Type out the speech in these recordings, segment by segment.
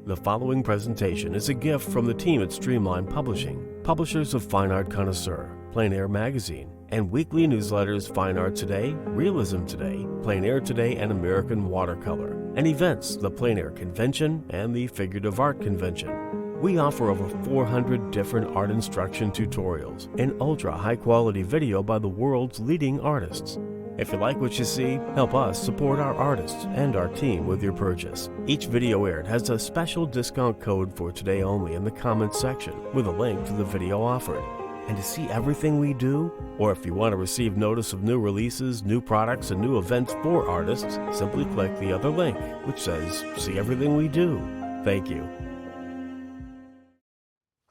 The following presentation is a gift from the team at Streamline Publishing, publishers of Fine Art Connoisseur, Plein Air Magazine, and weekly newsletters Fine Art Today, Realism Today, Plein Air Today, and American Watercolor, and events, the Plein Air Convention and the Figurative Art Convention. We offer over 400 different art instruction tutorials and ultra high-quality video by the world's leading artists. If you like what you see, help us support our artists and our team with your purchase. Each video aired has a special discount code for today only in the comments section with a link to the video offered. And to see everything we do, or if you want to receive notice of new releases, new products, and new events for artists, simply click the other link, which says, "See everything we do." Thank you.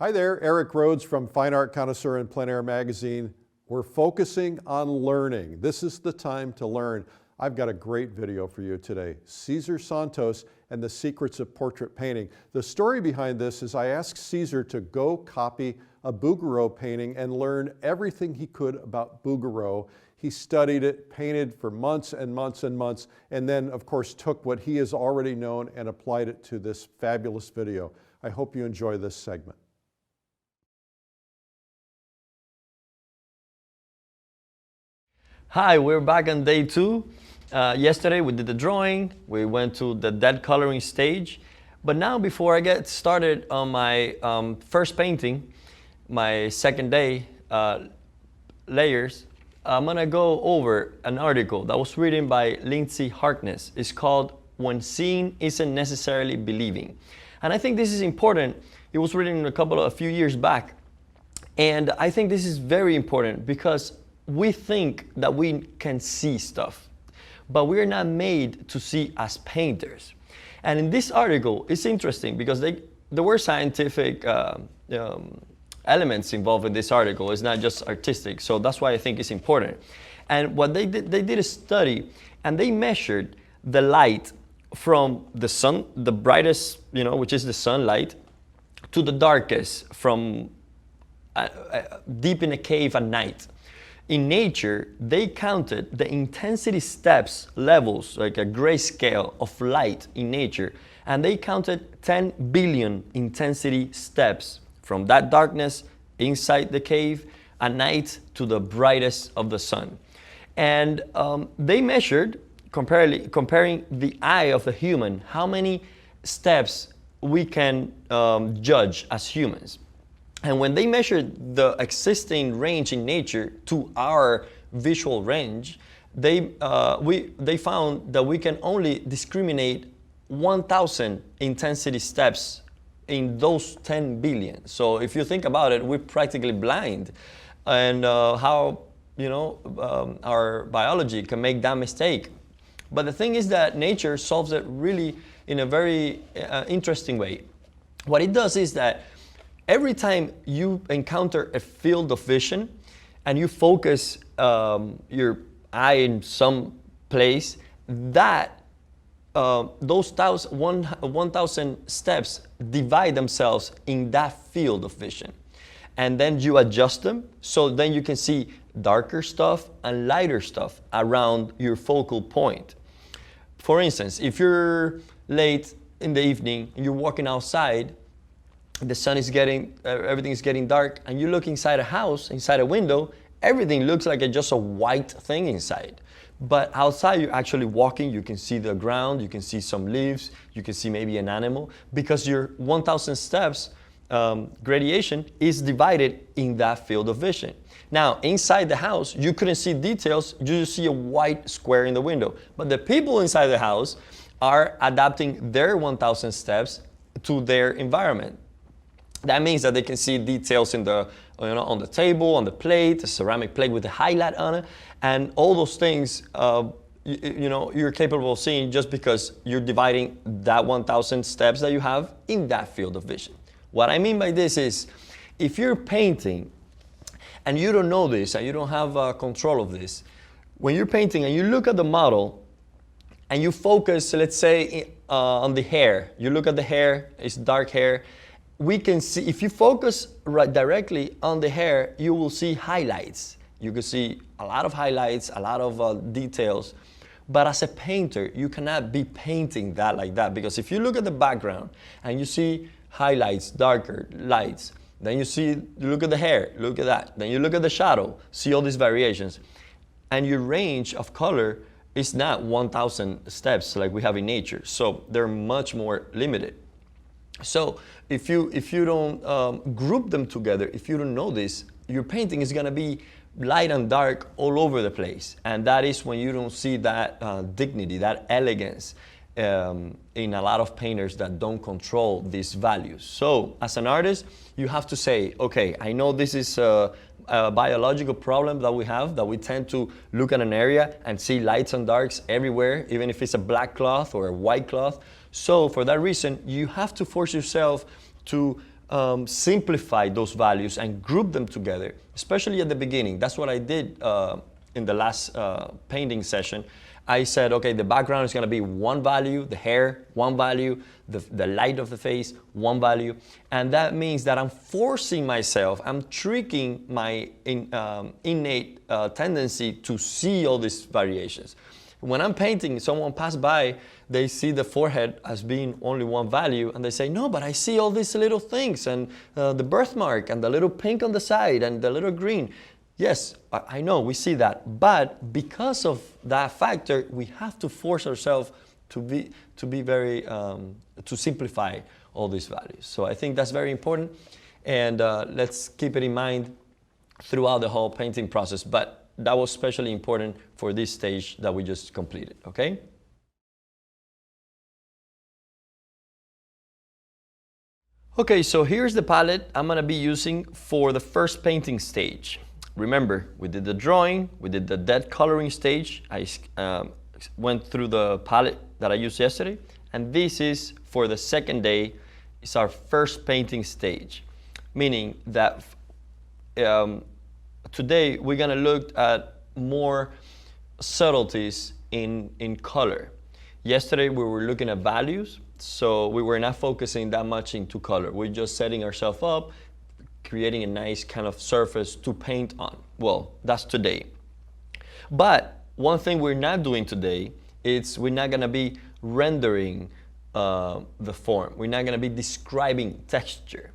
Hi there, Eric Rhodes from Fine Art Connoisseur and Plein Air Magazine. We're focusing on learning. This is the time to learn. I've got a great video for you today. Cesar Santos and the Secrets of Portrait Painting. The story behind this is I asked Cesar to go copy a Bouguereau painting and learn everything he could about Bouguereau. He studied it, painted for months and months and months, and then of course took what he has already known and applied it to this fabulous video. I hope you enjoy this segment. Hi, we're back on day 2. Yesterday we did the drawing, we went to the dead coloring stage, but now before I get started on my first painting, my second day layers, I'm gonna go over an article that was written by Lindsay Harkness. It's called "When Seeing Isn't Necessarily Believing." And I think this is important. It was written a few years back. And I think this is very important because we think that we can see stuff, but we're not made to see as painters. And in this article, it's interesting because there were scientific elements involved in this article. It's not just artistic, so that's why I think it's important. And what they did a study, and they measured the light from the sun, the brightest, which is the sunlight, to the darkest, from deep in a cave at night. In nature, they counted the intensity steps levels, like a grayscale of light in nature, and they counted 10 billion intensity steps from that darkness inside the cave at night to the brightest of the sun. And they measured, comparing the eye of the human, how many steps we can judge as humans. And when they measured the existing range in nature to our visual range, they found that we can only discriminate 1,000 intensity steps in those 10 billion. So if you think about it, we're practically blind. And how our biology can make that mistake. But the thing is that nature solves it really in a very interesting way. What it does is that every time you encounter a field of vision and you focus your eye in some place, that those 1,000 steps divide themselves in that field of vision. And then you adjust them, so then you can see darker stuff and lighter stuff around your focal point. For instance, if you're late in the evening and you're walking outside, the sun is everything is getting dark, and you look inside a house, inside a window, everything looks like just a white thing inside. But outside, you're actually walking, you can see the ground, you can see some leaves, you can see maybe an animal, because your 1,000 steps gradation is divided in that field of vision. Now, inside the house, you couldn't see details, you just see a white square in the window. But the people inside the house are adapting their 1,000 steps to their environment. That means that they can see details in the, on the table, on the plate, a ceramic plate with a highlight on it, and all those things, you're capable of seeing just because you're dividing that 1,000 steps that you have in that field of vision. What I mean by this is, if you're painting and you don't know this and you don't have control of this, when you're painting and you look at the model and you focus, let's say, on the hair, you look at the hair, it's dark hair. We can see, if you focus directly on the hair, you will see highlights. You can see a lot of highlights, a lot of details. But as a painter, you cannot be painting that like that, because if you look at the background and you see highlights, darker lights, then you look at the hair, look at that, then you look at the shadow, see all these variations, and your range of color is not 1,000 steps like we have in nature. So they're much more limited. So if you don't group them together, if you don't know this, your painting is gonna be light and dark all over the place. And that is when you don't see that dignity, that elegance in a lot of painters that don't control these values. So as an artist, you have to say, okay, I know this is a biological problem that we have, that we tend to look at an area and see lights and darks everywhere, even if it's a black cloth or a white cloth. So for that reason, you have to force yourself to simplify those values and group them together, especially at the beginning. That's what I did in the last painting session. I said, okay, the background is gonna be one value, the hair, one value, the light of the face, one value. And that means that I'm forcing myself, I'm tricking my innate tendency to see all these variations. When I'm painting, someone passed by, they see the forehead as being only one value, and they say, no, but I see all these little things, and the birthmark, and the little pink on the side, and the little green. Yes, I know, we see that, but because of that factor, we have to force ourselves to be very, to simplify all these values. So I think that's very important, and let's keep it in mind throughout the whole painting process, but that was especially important for this stage that we just completed, okay? Okay, so here's the palette I'm gonna be using for the first painting stage. Remember, we did the drawing, we did the dead coloring stage. I went through the palette that I used yesterday, and this is for the second day. It's our first painting stage, meaning that today we're gonna look at more subtleties in color. Yesterday we were looking at values, so we were not focusing that much into color. We're just setting ourselves up, creating a nice kind of surface to paint on. Well, that's today. But one thing we're not doing today is we're not gonna be rendering the form. We're not gonna be describing texture.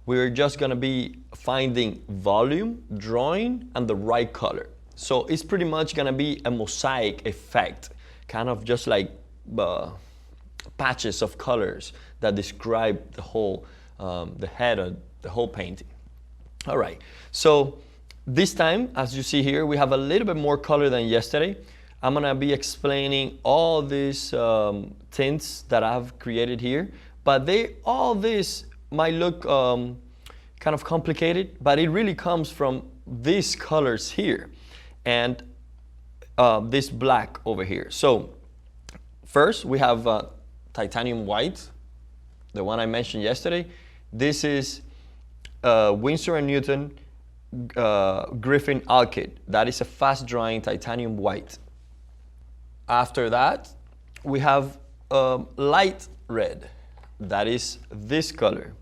We're just gonna be finding volume, drawing, and the right color. So it's pretty much gonna be a mosaic effect, kind of just like patches of colors that describe the whole, the head of the whole painting. All right, so this time, as you see here, we have a little bit more color than yesterday. I'm gonna be explaining all these tints that I've created here, but all this might look kind of complicated, but it really comes from these colors here and this black over here. So first we have titanium white, the one I mentioned yesterday. This is Winsor & Newton Griffin Alkyd. That is a fast drying titanium white. After that, we have light red. That is this color.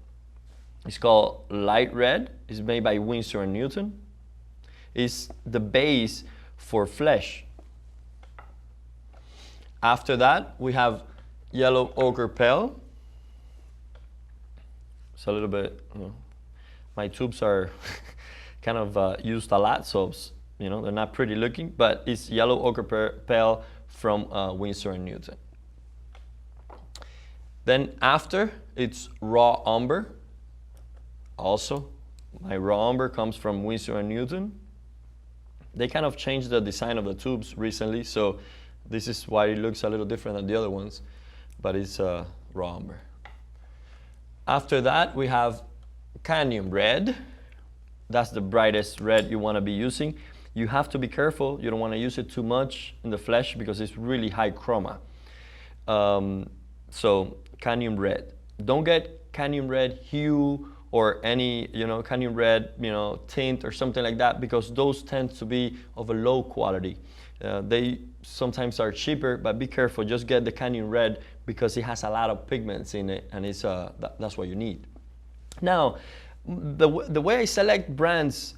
It's called light red. It's made by Winsor & Newton. It's the base for flesh. After that, we have yellow ochre pale. It's a little bit, my tubes are kind of used a lot, so they're not pretty looking, but it's yellow ochre pale from Winsor & Newton. Then after, it's raw umber. Also, my raw umber comes from Winsor & Newton. They kind of changed the design of the tubes recently, so this is why it looks a little different than the other ones, but it's raw umber. After that, we have cadmium red. That's the brightest red you want to be using. You have to be careful. You don't want to use it too much in the flesh because it's really high chroma. So cadmium red. Don't get cadmium red hue or any cadmium red tint or something like that, because those tend to be of a low quality. They sometimes are cheaper, but be careful. Just get the cadmium red because it has a lot of pigments in it, and that's what you need. Now, the way I select brands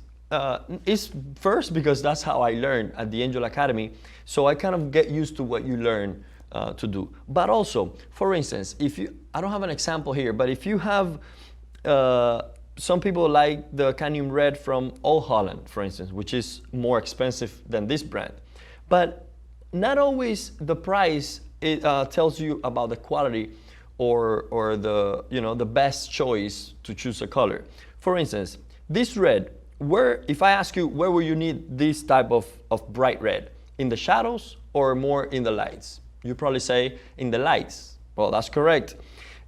It's first because that's how I learned at the Angel Academy. So I kind of get used to what you learn to do. But also, for instance, I don't have an example here, but if you have, some people like the cadmium red from Old Holland, for instance, which is more expensive than this brand. But not always the price tells you about the quality or the, the best choice to choose a color. For instance, this red, if I ask you where will you need this type of bright red? In the shadows or more in the lights? You probably say in the lights. Well, that's correct.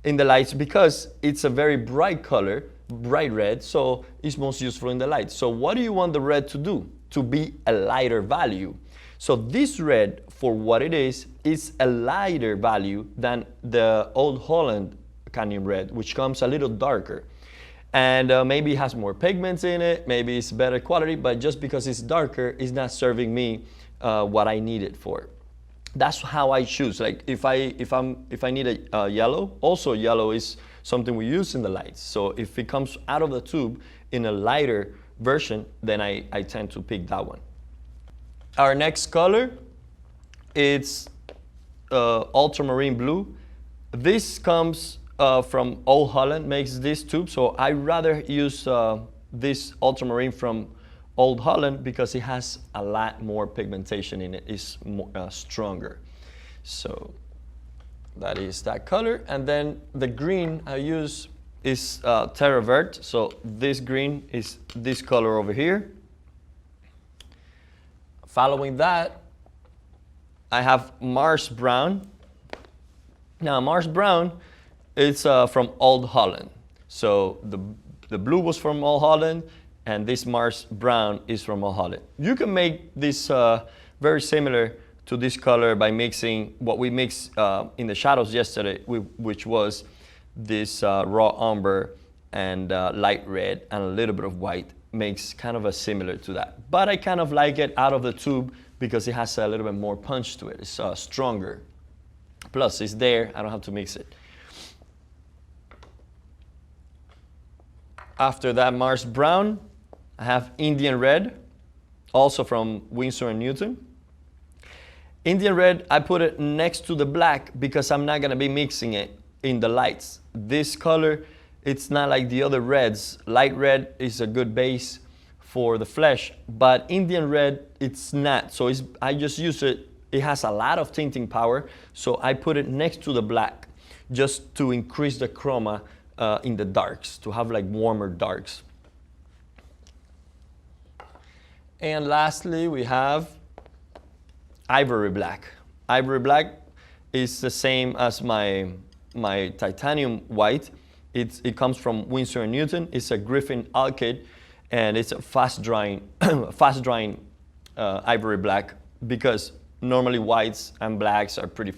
In the lights, because it's a very bright color, bright red, so it's most useful in the lights. So what do you want the red to do? To be a lighter value. So this red, for what it is a lighter value than the Old Holland cadmium red, which comes a little darker. And maybe it has more pigments in it, maybe it's better quality, but just because it's darker, it's not serving me what I need it for. That's how I choose. Like if I need a yellow, also yellow is something we use in the lights. So if it comes out of the tube in a lighter version, then I tend to pick that one. Our next color, it's ultramarine blue. This comes from Old Holland, makes this tube. So I rather use this ultramarine from Old Holland because it has a lot more pigmentation in it. It's more, stronger. So that is that color. And then the green I use is Terra Verde. So this green is this color over here. Following that, I have Mars Brown. Now Mars Brown, it's from Old Holland. So the blue was from Old Holland, and this Mars Brown is from Old Holland. You can make this very similar to this color by mixing what we mixed in the shadows yesterday, which was this raw umber and light red and a little bit of white. Makes kind of a similar to that. But I kind of like it out of the tube because it has a little bit more punch to it. It's stronger. Plus it's there, I don't have to mix it. After that Mars Brown, I have Indian Red, also from Winsor & Newton. Indian Red, I put it next to the black because I'm not gonna be mixing it in the lights. This color, it's not like the other reds. Light red is a good base for the flesh, but Indian Red, it's not. So I just use it. It has a lot of tinting power, so I put it next to the black just to increase the chroma in the darks, to have like warmer darks. And lastly, we have Ivory Black. Ivory Black is the same as my titanium white. It comes from Winsor & Newton. It's a Griffin alkyd, and it's a fast-drying ivory black because normally whites and blacks are pretty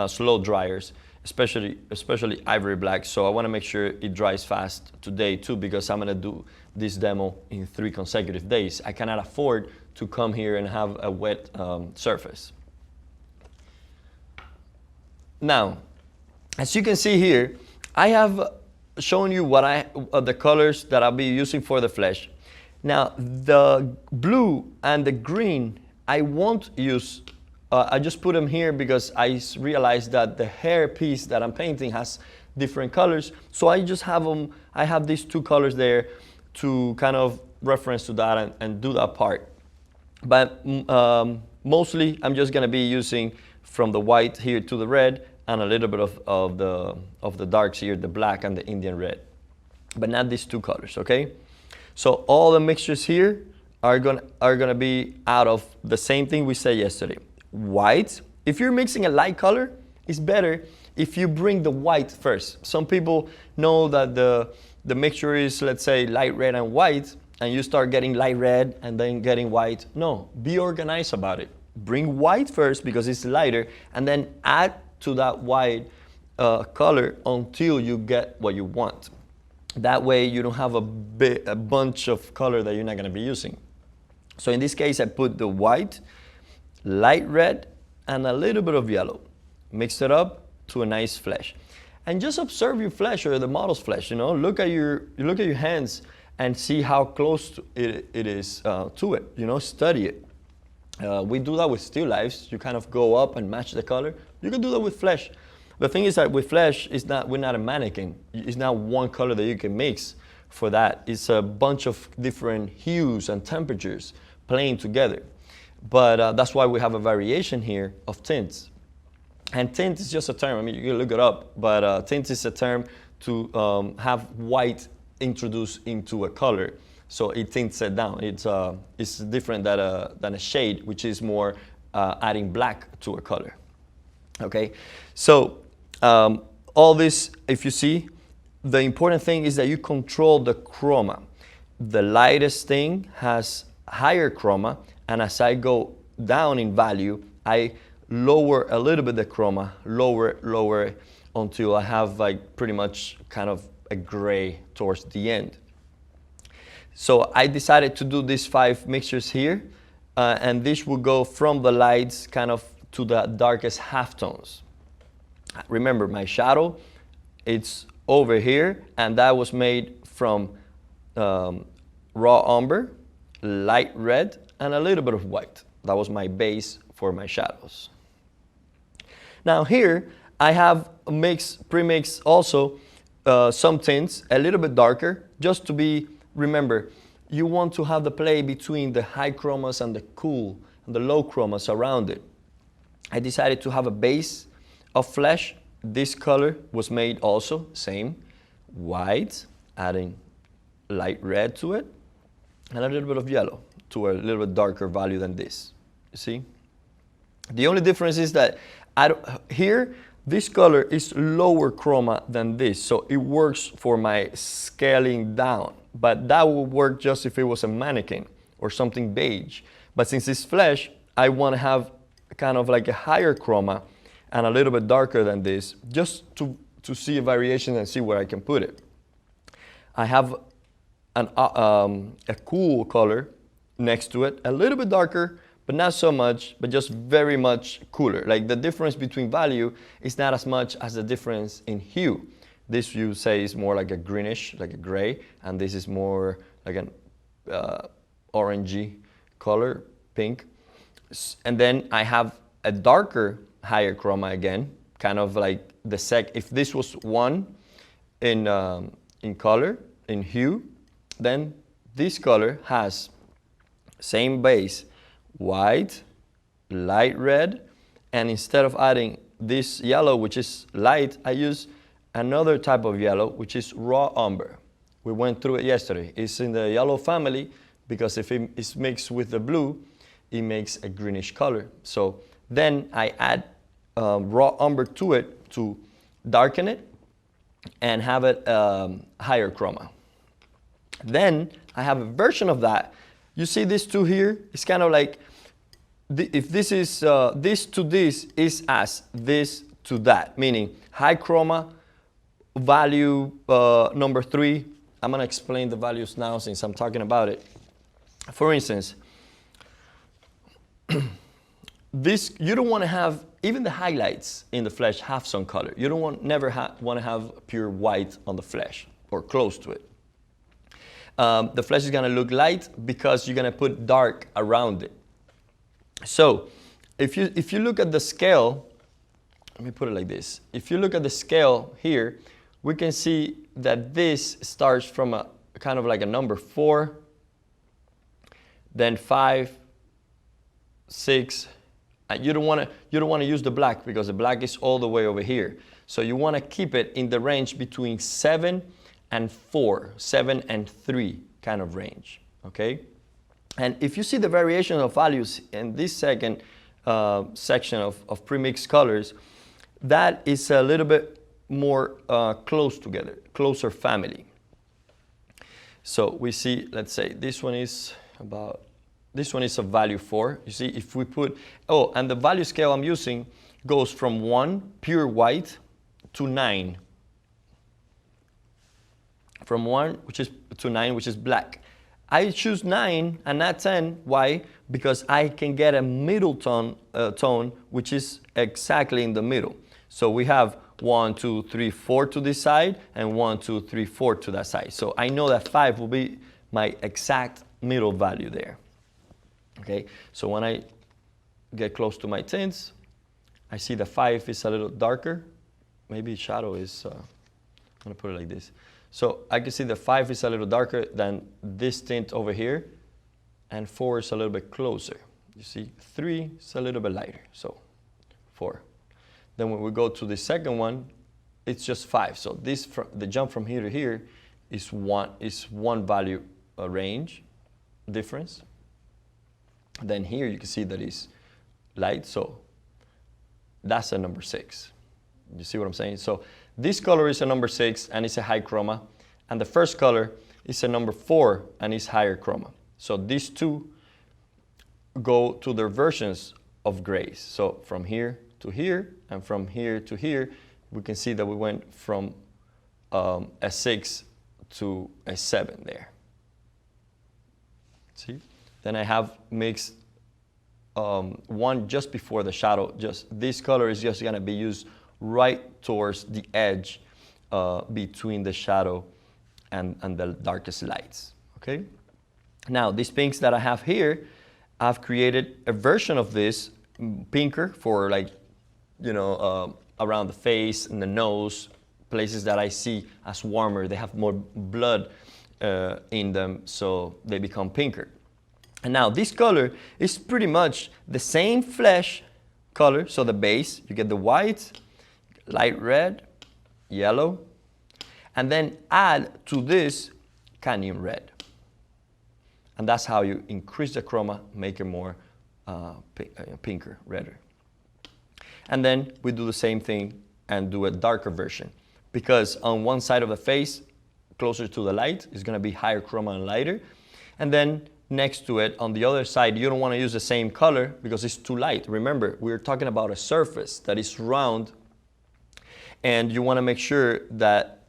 slow dryers, especially ivory black. So I want to make sure it dries fast today too because I'm going to do this demo in 3 consecutive days. I cannot afford to come here and have a wet surface. Now, as you can see here, I have shown you the colors that I'll be using for the flesh. Now the blue and the green I won't use. I just put them here because I realized that the hair piece that I'm painting has different colors. So I just have them. I have these 2 colors there to kind of reference to that and do that part. But mostly I'm just gonna be using from the white here to the red and a little bit of the darks here, the black and the Indian red, but not these 2 colors, okay? So all the mixtures here are gonna be out of the same thing we said yesterday. White, if you're mixing a light color, it's better if you bring the white first. Some people know that the mixture is, let's say, light red and white, and you start getting light red and then getting white. No, be organized about it. Bring white first because it's lighter, and then add to that white color until you get what you want. That way you don't have a bunch of color that you're not going to be using. So in this case, I put the white, light red, and a little bit of yellow. Mix it up to a nice flesh. And just observe your flesh or the model's flesh, you know. Look at your hands and see how close it is to it, you know, study it. We do that with still lifes. You kind of go up and match the color. You can do that with flesh. The thing is that with flesh, we're not a mannequin. It's not one color that you can mix for that. It's a bunch of different hues and temperatures playing together. But that's why we have a variation here of tints. And tint is just a term. I mean, you can look it up. But tint is a term to have white introduced into a color. So it tints it down. It's different than a shade, which is more adding black to a color. Okay, so all this, if you see, the important thing is that you control the chroma. The lightest thing has higher chroma, and as I go down in value, I lower a little bit the chroma, lower until I have like pretty much kind of a gray towards the end. So I decided to do these 5 mixtures here, and this will go from the lights kind of to the darkest halftones. Remember, my shadow, it's over here, and that was made from raw umber, light red, and a little bit of white. That was my base for my shadows. Now here, I have pre-mixed also some tints, a little bit darker, just to be, remember, you want to have the play between the high chromas and the cool and the low chromas around it. I decided to have a base of flesh. This color was made also, same, white, adding light red to it, and a little bit of yellow to a little bit darker value than this. You see? The only difference is that here, this color is lower chroma than this, so it works for my scaling down. But that would work just if it was a mannequin or something beige. But since it's flesh, I want to have kind of like a higher chroma and a little bit darker than this, just to see a variation and see where I can put it. I have a cool color next to it, a little bit darker, but not so much, but just very much cooler. Like the difference between value is not as much as the difference in hue. This you say is more like a greenish, like a gray, and this is more like an orangey color, pink. And then I have a darker, higher chroma again, kind of like if this was 1 in color, in hue, then this color has same base, white, light red, and instead of adding this yellow, which is light, I use another type of yellow, which is raw umber. We went through it yesterday. It's in the yellow family because if it is mixed with the blue, it makes a greenish color. So then I add raw umber to it to darken it and have it higher chroma. Then I have a version of that. You see these two here? It's kind of like, if this is, this to this is as this to that, meaning high chroma, value number 3. I'm going to explain the values now since I'm talking about it. For instance, this, you don't want to have, even the highlights in the flesh have some color. You don't never want to have pure white on the flesh or close to it. The flesh is going to look light because you're going to put dark around it. So if you look at the scale, let me put it like this. If you look at the scale here, we can see that this starts from a kind of like a number 4, then 5, 6. You don't want to use the black because the black is all the way over here. So you want to keep it in the range between 7 and 4, 7 and 3 kind of range, okay? And if you see the variation of values in this second section of pre-mixed colors, that is a little bit more close together, closer family. So we see, let's say this one is a value 4. You see, if we put, and the value scale I'm using goes from 1, pure white, to 9. From 1 to 9, which is black. I choose 9 and not 10. Why? Because I can get a middle tone, which is exactly in the middle. So we have 1, 2, 3, 4 to this side, and 1, 2, 3, 4 to that side. So I know that 5 will be my exact middle value there. Okay, so when I get close to my tints, I see the 5 is a little darker. Maybe shadow is, I'm gonna put it like this. So I can see the 5 is a little darker than this tint over here, and 4 is a little bit closer. You see, 3 is a little bit lighter, so 4. Then when we go to the second one, it's just 5. So this, the jump from here to here is one value range difference. Then here you can see that it's light, so that's a number 6. You see what I'm saying? So this color is a number 6 and it's a high chroma, and the first color is a number 4 and it's higher chroma. So these two go to their versions of grays. So from here to here and from here to here, we can see that we went from a 6 to a 7 there. See? Then I have mixed one just before the shadow. Just this color is just gonna be used right towards the edge between the shadow and the darkest lights, okay? Now, these pinks that I have here, I've created a version of this pinker for, like, you know, around the face and the nose, places that I see as warmer. They have more blood in them, so they become pinker. And now this color is pretty much the same flesh color, so the base, you get the white, light red, yellow, and then add to this cadmium red. And that's how you increase the chroma, make it more pinker, redder. And then we do the same thing and do a darker version, because on one side of the face, closer to the light, is gonna be higher chroma and lighter. And then next to it, on the other side, you don't wanna use the same color because it's too light. Remember, we're talking about a surface that is round, and you wanna make sure that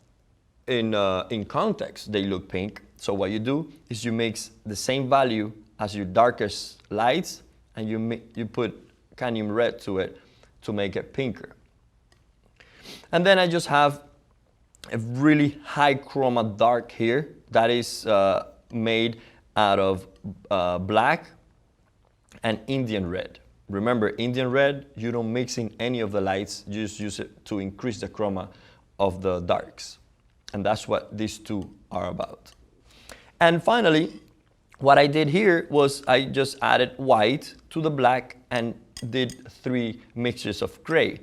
in context, they look pink. So what you do is you mix the same value as your darkest lights, and you put cadmium red to it to make it pinker. And then I just have a really high chroma dark here that is made out of black and Indian red. Remember, Indian red, you don't mix in any of the lights, you just use it to increase the chroma of the darks. And that's what these two are about. And finally, what I did here was I just added white to the black and did 3 mixtures of gray.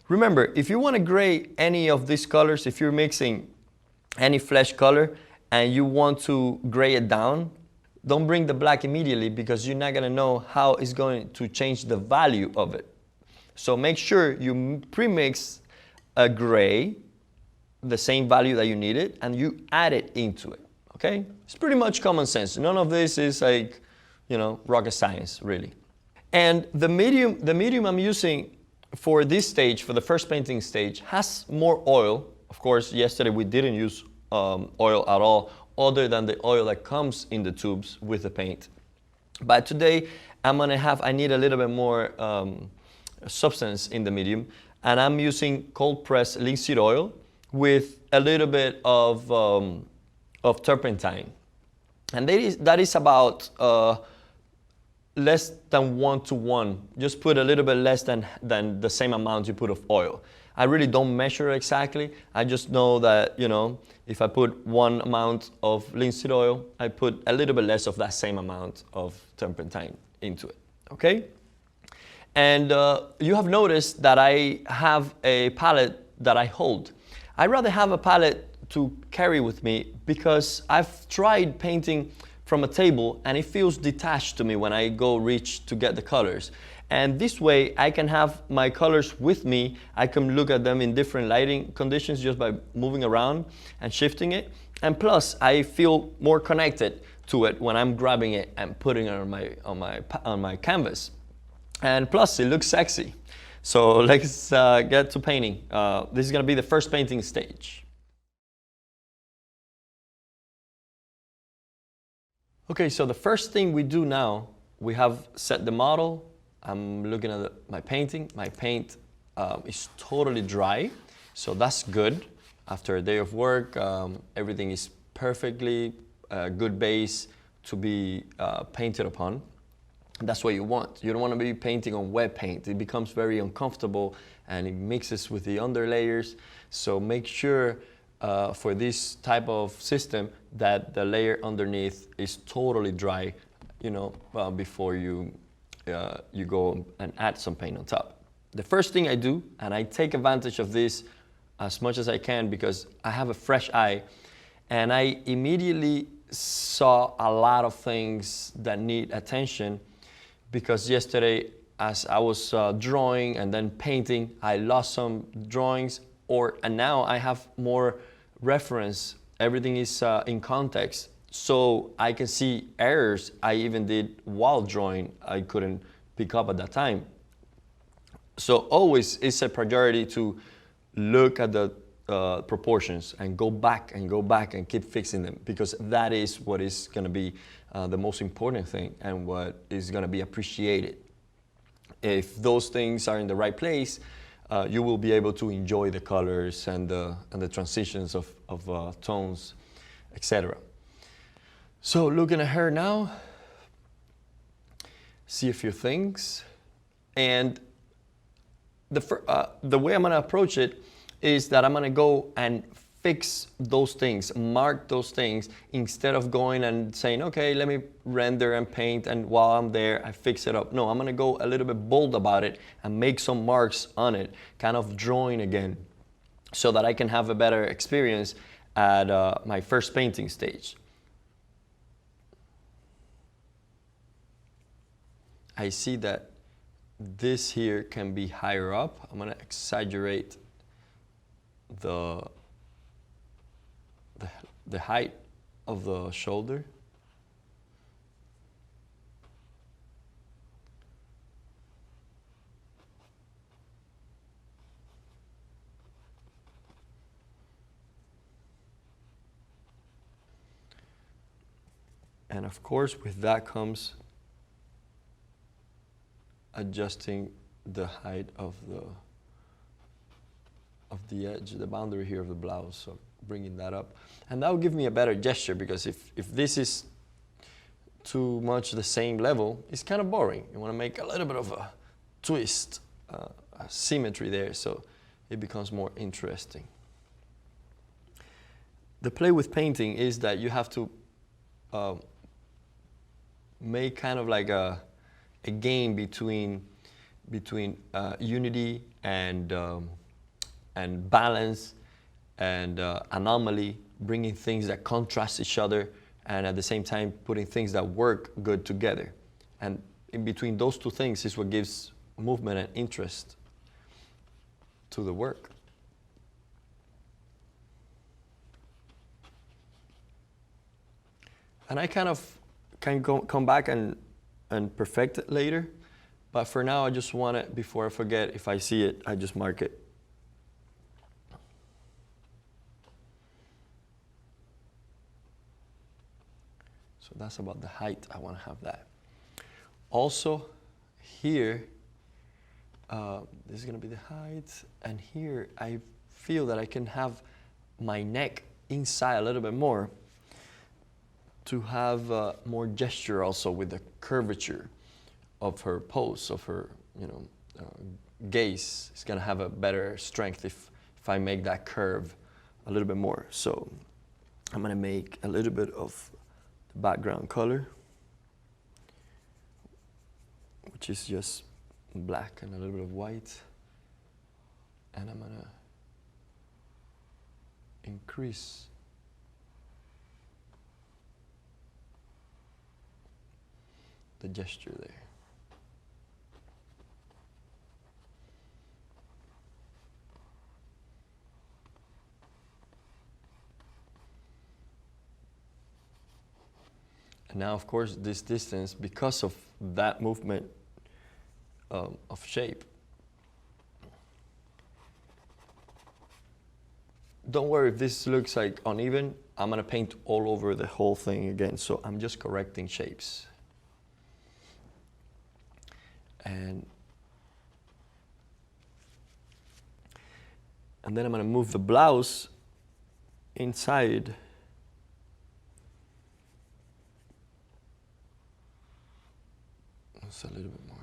Remember, if you want to gray any of these colors, if you're mixing any flesh color and you want to gray it down, don't bring the black immediately, because you're not going to know how it's going to change the value of it. So make sure you pre-mix a gray, the same value that you needed, and you add it into it, okay? It's pretty much common sense. None of this is like, you know, rocket science, really. And the medium I'm using for this stage, for the first painting stage, has more oil. Of course, yesterday we didn't use oil at all, other than the oil that comes in the tubes with the paint. But today, I need a little bit more substance in the medium, and I'm using cold pressed linseed oil with a little bit of turpentine. And that is about less than 1 to 1. Just put a little bit less than the same amount you put of oil. I really don't measure exactly. I just know that, you know, if I put 1 amount of linseed oil, I put a little bit less of that same amount of turpentine into it, okay? And you have noticed that I have a palette that I hold. I'd rather have a palette to carry with me, because I've tried painting from a table and it feels detached to me when I go reach to get the colors. And this way I can have my colors with me. I can look at them in different lighting conditions just by moving around and shifting it. And plus I feel more connected to it when I'm grabbing it and putting it on my canvas. And plus it looks sexy. So let's get to painting. This is gonna be the first painting stage. Okay, so the first thing we do now, we have set the model. I'm looking at my painting. My paint is totally dry. So that's good. After a day of work, everything is perfectly good base to be painted upon. That's what you want. You don't want to be painting on wet paint. It becomes very uncomfortable and it mixes with the underlayers. So make sure for this type of system that the layer underneath is totally dry, you know, before you go and add some paint on top. The first thing I do, and I take advantage of this as much as I can because I have a fresh eye, and I immediately saw a lot of things that need attention, because yesterday as I was drawing and then painting, I lost some drawings, and now I have more reference. Everything is in context, so I can see errors I even did while drawing I couldn't pick up at that time. So always it's a priority to look at the proportions and go back and keep fixing them, because that is what is going to be the most important thing and what is going to be appreciated. If those things are in the right place, you will be able to enjoy the colors and the transitions of tones, etc. So looking at her now, see a few things, and the way I'm going to approach it is that I'm going to go and fix those things, mark those things, instead of going and saying, okay, let me render and paint, and while I'm there, I fix it up. No, I'm going to go a little bit bold about it and make some marks on it, kind of drawing again, so that I can have a better experience at my first painting stage. I see that this here can be higher up. I'm going to exaggerate the height of the shoulder. And of course, with that comes adjusting the height of the edge, the boundary here of the blouse, so bringing that up. And that will give me a better gesture, because if this is too much the same level, it's kind of boring. You want to make a little bit of a twist, a symmetry there, so it becomes more interesting. The play with painting is that you have to make kind of like a game between unity and balance and anomaly, bringing things that contrast each other, and at the same time putting things that work good together. And in between those two things is what gives movement and interest to the work. And I kind of can come back and perfect it later, but for now I just want it, before I forget, if I see it, I just mark it. So that's about the height. I want to have that. Also, here, this is going to be the height, and here I feel that I can have my neck inside a little bit more to have more gesture also with the curvature of her pose, of her, gaze. It's going to have a better strength if I make that curve a little bit more. So I'm going to make a little bit of background color, which is just black and a little bit of white, and I'm gonna increase the gesture there. Now, of course, this distance, because of that movement of shape, don't worry if this looks like uneven. I'm going to paint all over the whole thing again, so I'm just correcting shapes. And then I'm gonna move the blouse inside. Just a little bit more.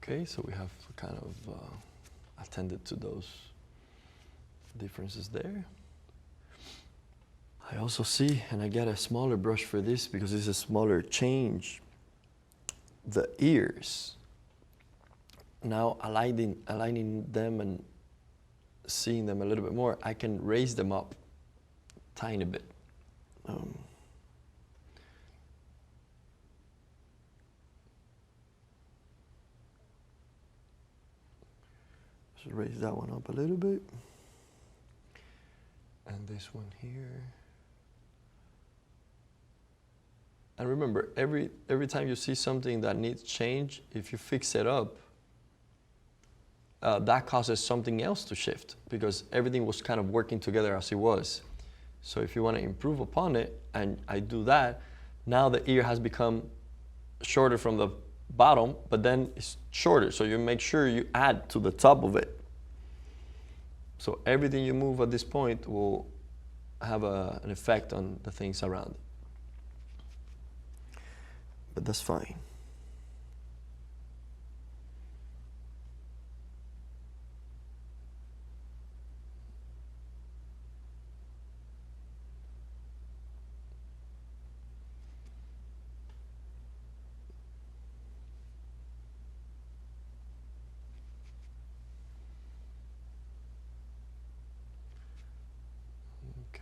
Okay, so we have kind of attended to those differences there. I also see, and I get a smaller brush for this because it's a smaller change, the ears. Now aligning them and seeing them a little bit more, I can raise them up a tiny bit. Just raise that one up a little bit. And this one here. And remember, every time you see something that needs change, if you fix it up, that causes something else to shift because everything was kind of working together as it was. So if you want to improve upon it, and I do that, now the ear has become shorter from the bottom, but then it's shorter. So you make sure you add to the top of it. So everything you move at this point will have an effect on the things around it. But that's fine.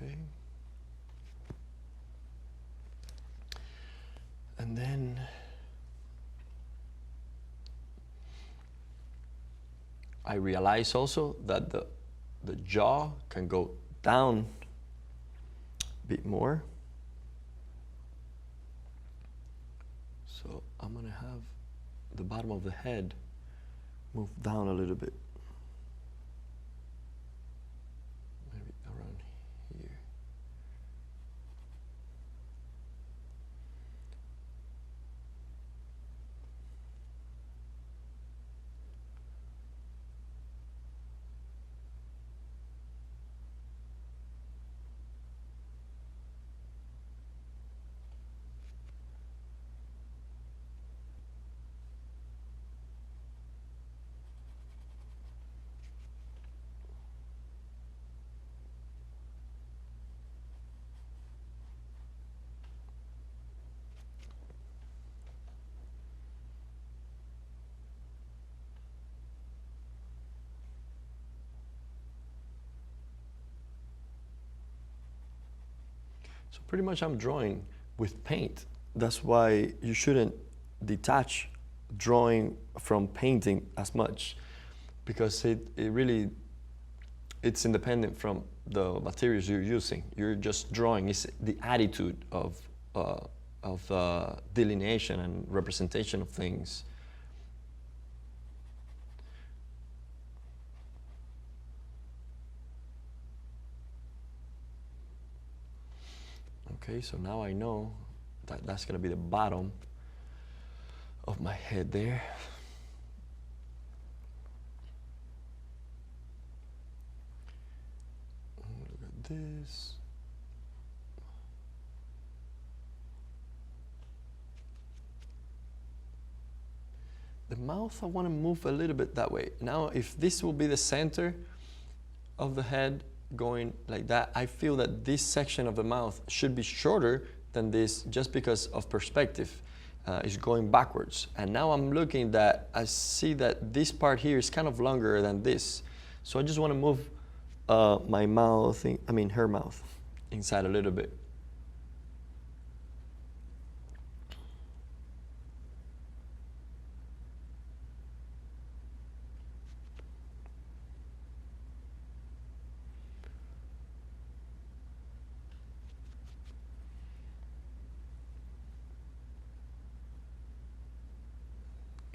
Okay. And then I realize also that the jaw can go down a bit more. So I'm gonna have the bottom of the head move down a little bit. Maybe around here. So pretty much I'm drawing with paint. That's why you shouldn't detach drawing from painting as much, because it's independent from the materials you're using. You're just drawing. It's the attitude of delineation and representation of things. Okay, so now I know that that's going to be the bottom of my head there. Look at this. The mouth, I want to move a little bit that way. Now, if this will be the center of the head, going like that, I feel that this section of the mouth should be shorter than this just because of perspective. It's going backwards. And now I'm looking that I see that this part here is kind of longer than this. So I just want to move my mouth, her mouth inside a little bit.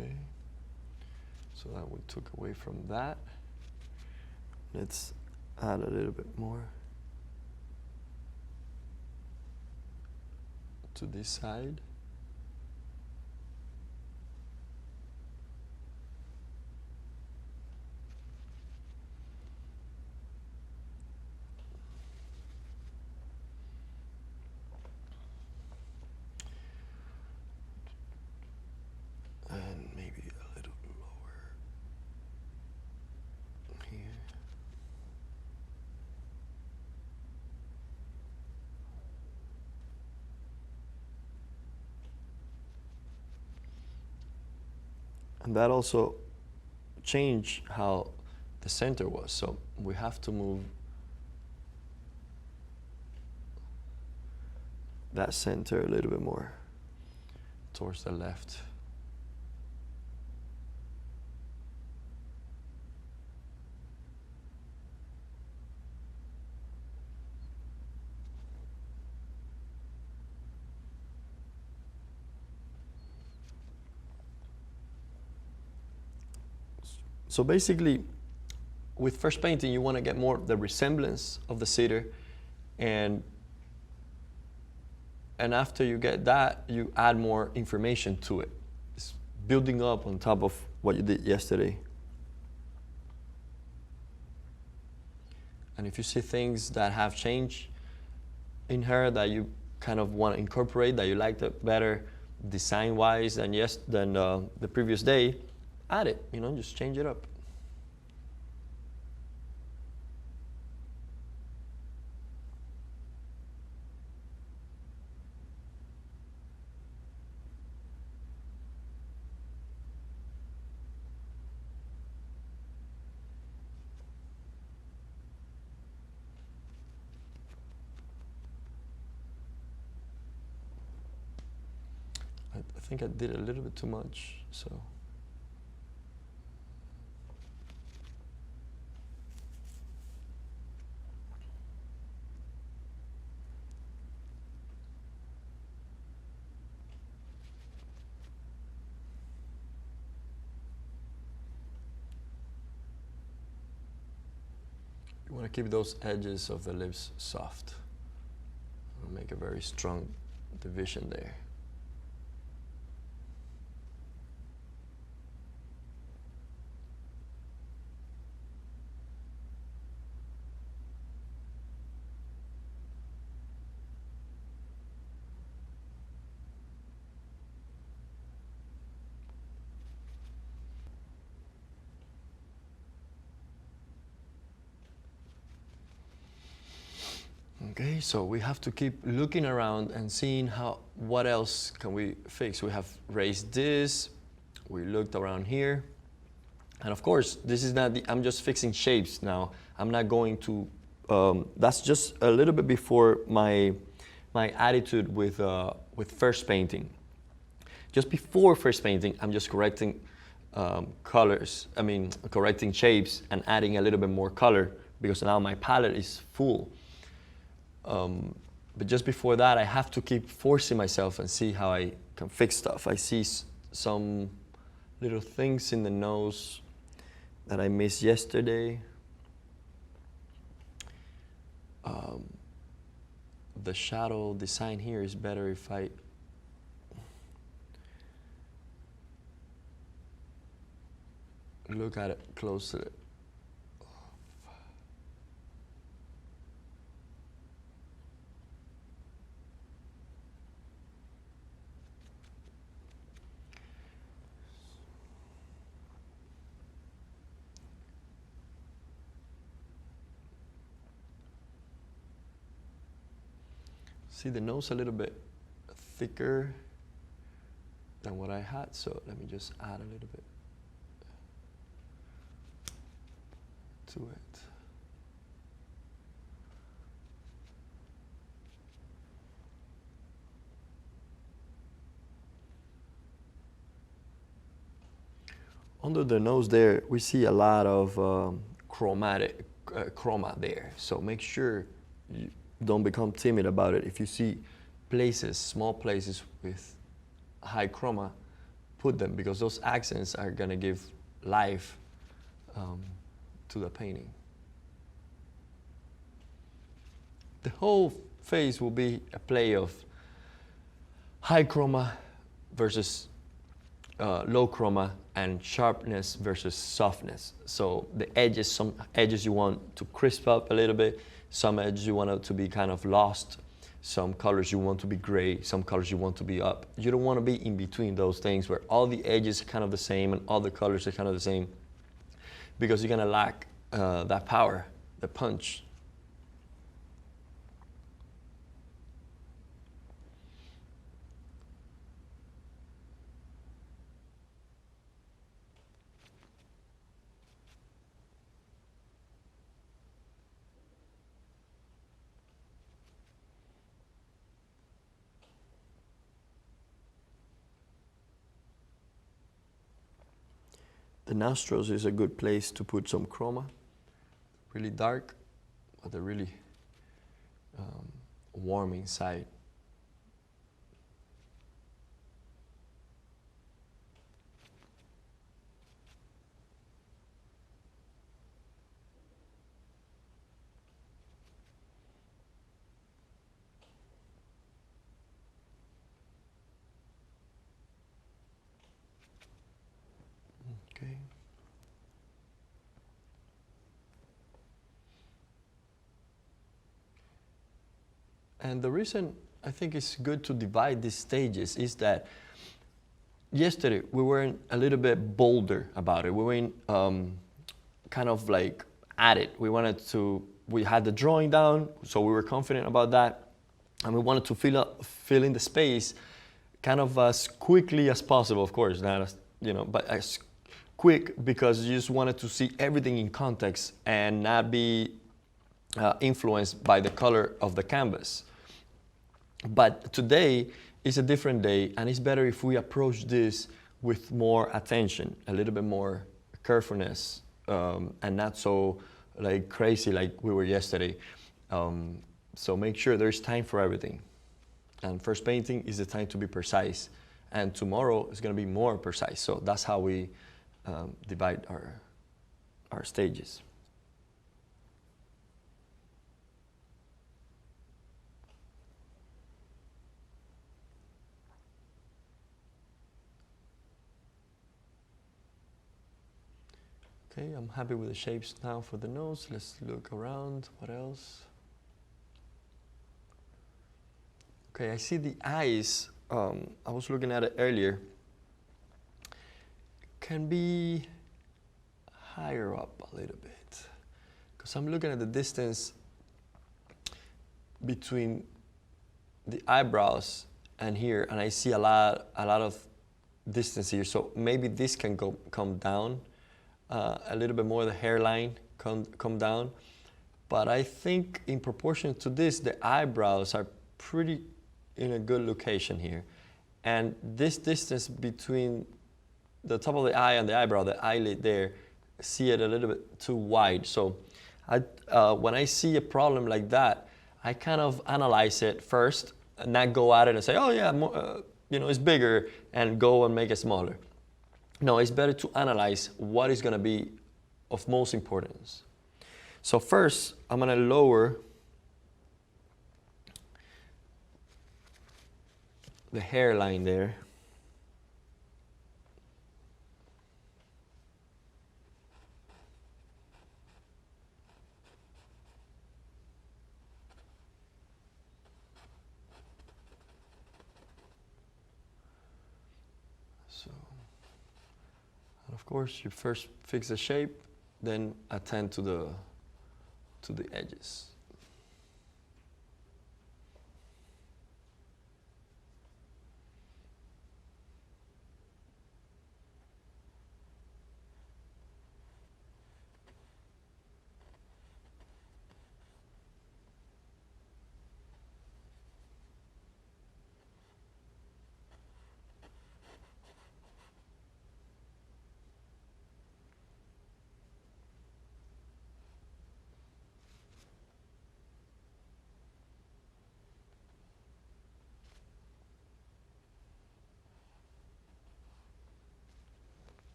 Okay, so that we took away from that. Let's add a little bit more to this side. And maybe a little lower here. And that also changed how the center was. So we have to move that center a little bit more towards the left. So basically, with first painting, you want to get more the resemblance of the cedar, and after you get that, you add more information to it. It's building up on top of what you did yesterday. And if you see things that have changed in her that you kind of want to incorporate, that you liked it better design-wise than the previous day, add it, just change it up. I think I did a little bit too much, so. You want to keep those edges of the lips soft. It'll make a very strong division there. Okay, so we have to keep looking around and seeing what else can we fix. We have raised this, we looked around here, and of course, this is not I'm just fixing shapes now. I'm not going to, that's just a little bit before my attitude with first painting. Just before first painting, I'm just correcting correcting shapes and adding a little bit more color because now my palette is full. But just before that, I have to keep forcing myself and see how I can fix stuff. I see some little things in the nose that I missed yesterday. The shadow design here is better if I look at it closely. See the nose a little bit thicker than what I had, so let me just add a little bit to it. Under the nose there, we see a lot of chroma there, so make sure you don't become timid about it. If you see places, small places with high chroma, put them, because those accents are going to give life to the painting. The whole face will be a play of high chroma versus low chroma, and sharpness versus softness. So the edges, some edges you want to crisp up a little bit, some edges you want it to be kind of lost, some colors you want to be gray, some colors you want to be up. You don't want to be in between those things where all the edges are kind of the same and all the colors are kind of the same, because you're going to lack that power, the punch. The nostrils is a good place to put some chroma, really dark, but a really warm inside. Okay. And the reason I think it's good to divide these stages is that yesterday we were a little bit bolder about it. We were kind of like at it. We had the drawing down, so we were confident about that. And we wanted to fill in the space kind of as quickly as possible, of course, not as, but as quick, because you just wanted to see everything in context and not be influenced by the color of the canvas. But today is a different day, and it's better if we approach this with more attention, a little bit more carefulness, and not so like crazy like we were yesterday. So make sure there's time for everything. And first painting is the time to be precise, and tomorrow is going to be more precise. So that's how we divide our stages. Okay, I'm happy with the shapes now for the nose. Let's look around. What else? Okay, I see the eyes. I was looking at it earlier. Can be higher up a little bit, because I'm looking at the distance between the eyebrows and here, and I see a lot of distance here. So maybe this can come down a little bit more. The hairline come down, but I think in proportion to this, the eyebrows are pretty in a good location here, and this distance between the top of the eye and the eyebrow, the eyelid there, see it a little bit too wide. So when I see a problem like that, I kind of analyze it first and not go at it and say, oh yeah, it's bigger, and go and make it smaller. No, it's better to analyze what is going to be of most importance. So first, I'm going to lower the hairline there. Of course, you first fix the shape, then attend to the edges.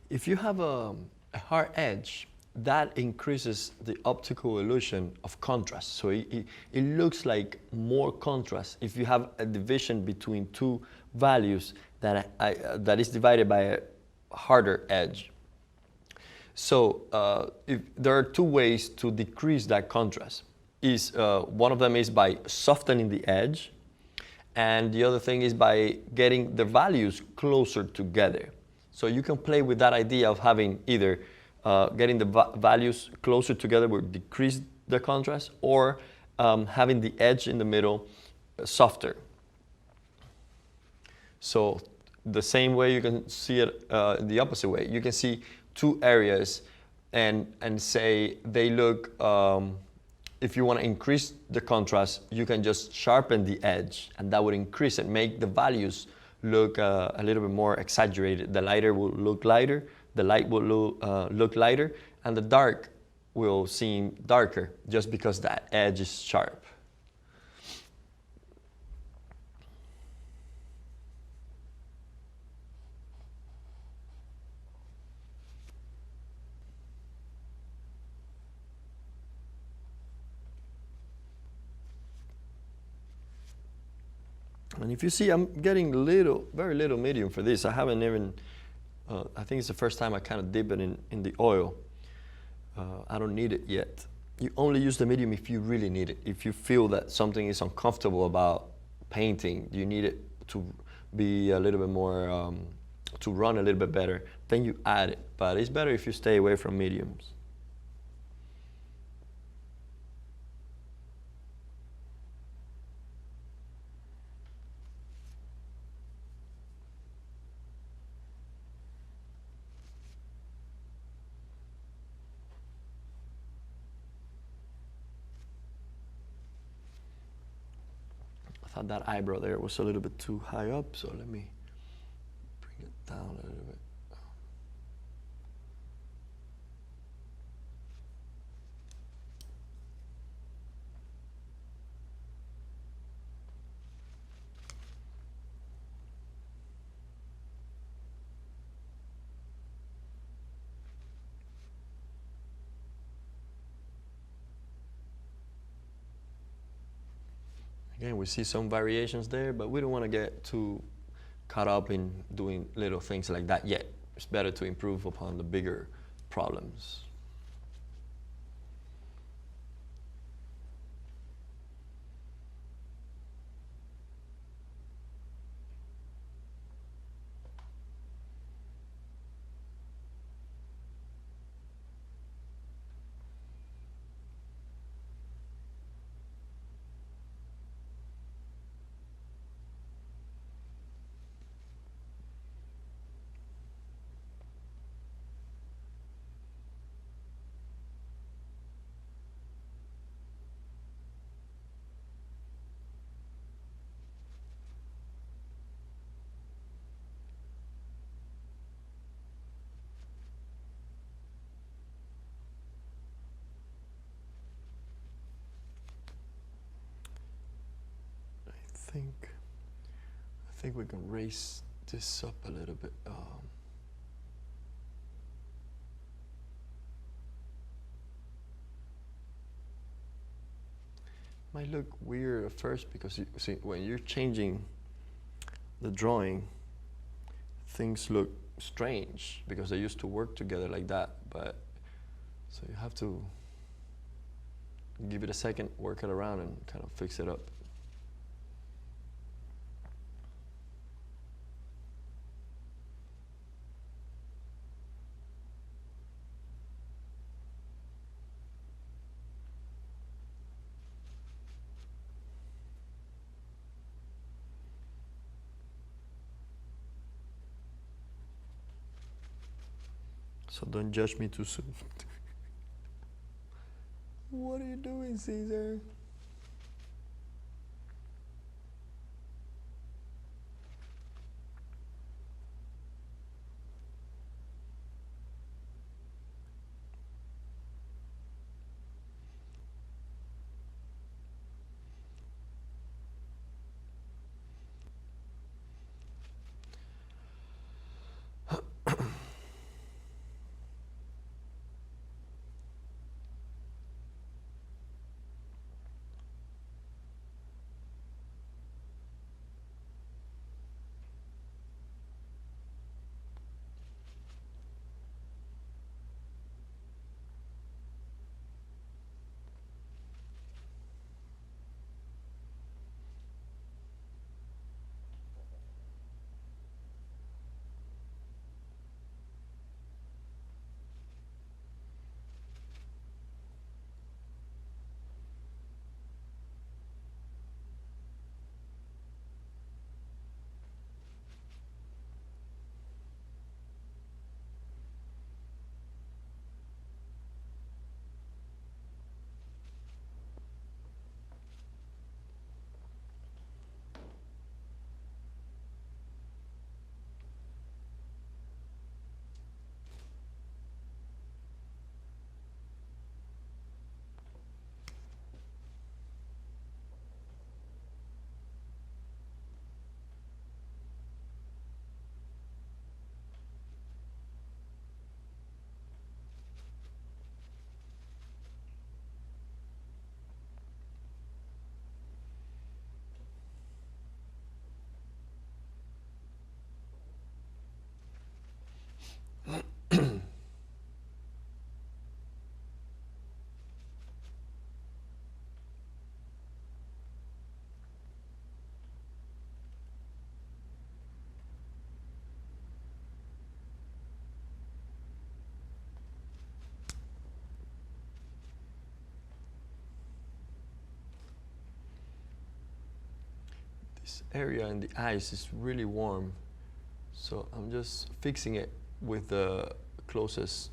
If you have a hard edge, that increases the optical illusion of contrast. So it looks like more contrast if you have a division between two values that is divided by a harder edge. So if there are two ways to decrease that contrast. One of them is by softening the edge, and the other thing is by getting the values closer together. So you can play with that idea of having either getting the values closer together will decrease the contrast, or having the edge in the middle softer. So the same way you can see it the opposite way. You can see two areas and say they look, if you want to increase the contrast, you can just sharpen the edge, and that would increase it, make the values look a little bit more exaggerated. The lighter will look lighter, the light will look lighter, and the dark will seem darker just because that edge is sharp. And if you see, I'm getting very little medium for this. I haven't even, I think it's the first time I kind of dip it in the oil. I don't need it yet. You only use the medium if you really need it. If you feel that something is uncomfortable about painting, you need it to be a little bit more, to run a little bit better, then you add it. But it's better if you stay away from mediums. I thought that eyebrow there was a little bit too high up, so let me bring it down a little bit. Again, we see some variations there, but we don't want to get too caught up in doing little things like that yet. It's better to improve upon the bigger problems. I think we can raise this up a little bit. Might look weird at first because you see when you're changing the drawing, things look strange because they used to work together like that. But so you have to give it a second, work it around, and kind of fix it up. So don't judge me too soon. What are you doing, Cesar? this area in the eyes is really warm. So I'm just fixing it with the closest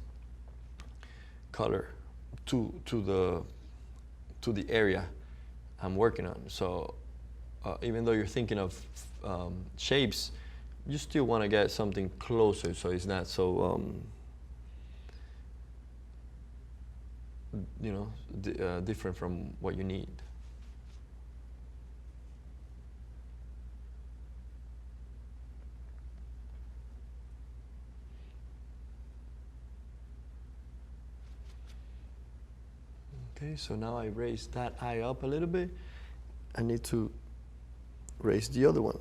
color to the area I'm working on. So even though you're thinking of shapes, you still want to get something closer so it's not so different from what you need. Okay, so now I raise that eye up a little bit. I need to raise the other one.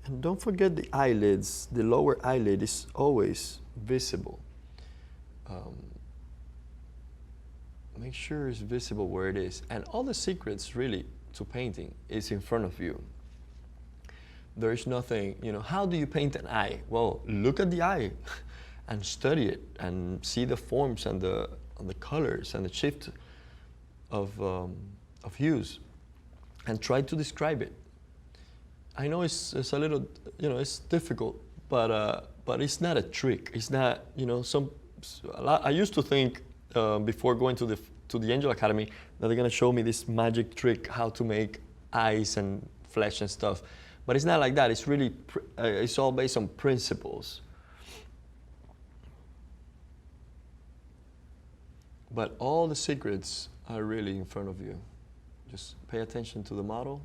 And don't forget the eyelids. The lower eyelid is always visible. Make sure it's visible where it is. And all the secrets really to painting is in front of you. There is nothing, how do you paint an eye? Well, look at the eye and study it and see the forms and the colors and the shift of hues and try to describe it. I know it's a little, it's difficult, but it's not a trick. It's not, I used to think before going to the Angel Academy that they're gonna show me this magic trick how to make eyes and flesh and stuff. But it's not like that. It's really, it's all based on principles. But all the secrets are really in front of you. Just pay attention to the model,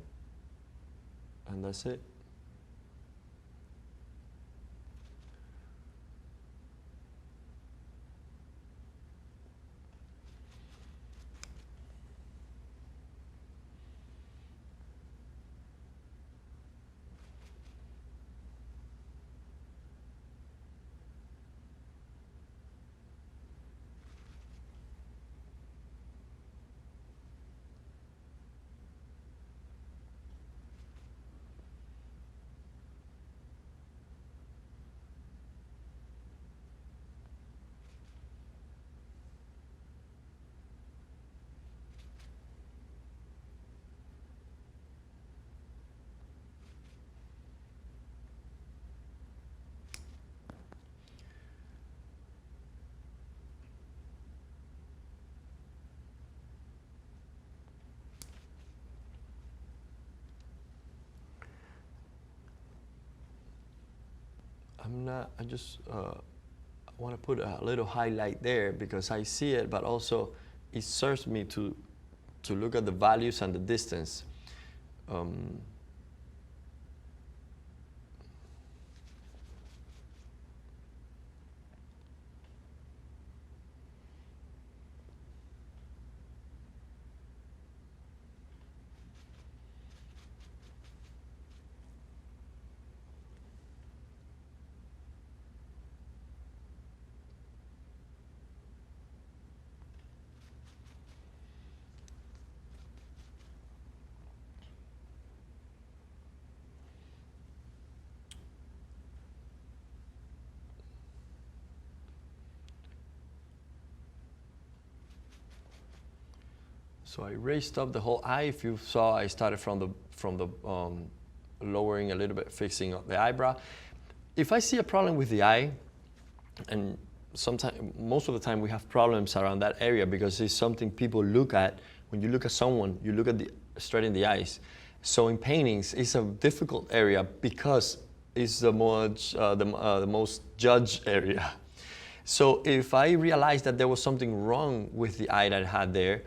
and that's it. I just want to put a little highlight there because I see it, but also it serves me to look at the values and the distance. So I raised up the whole eye. If you saw, I started from the lowering a little bit, fixing up the eyebrow. If I see a problem with the eye, and most of the time we have problems around that area because it's something people look at. When you look at someone, you look at straight in the eyes. So in paintings, it's a difficult area because it's the most judged area. So if I realized that there was something wrong with the eye that I had there,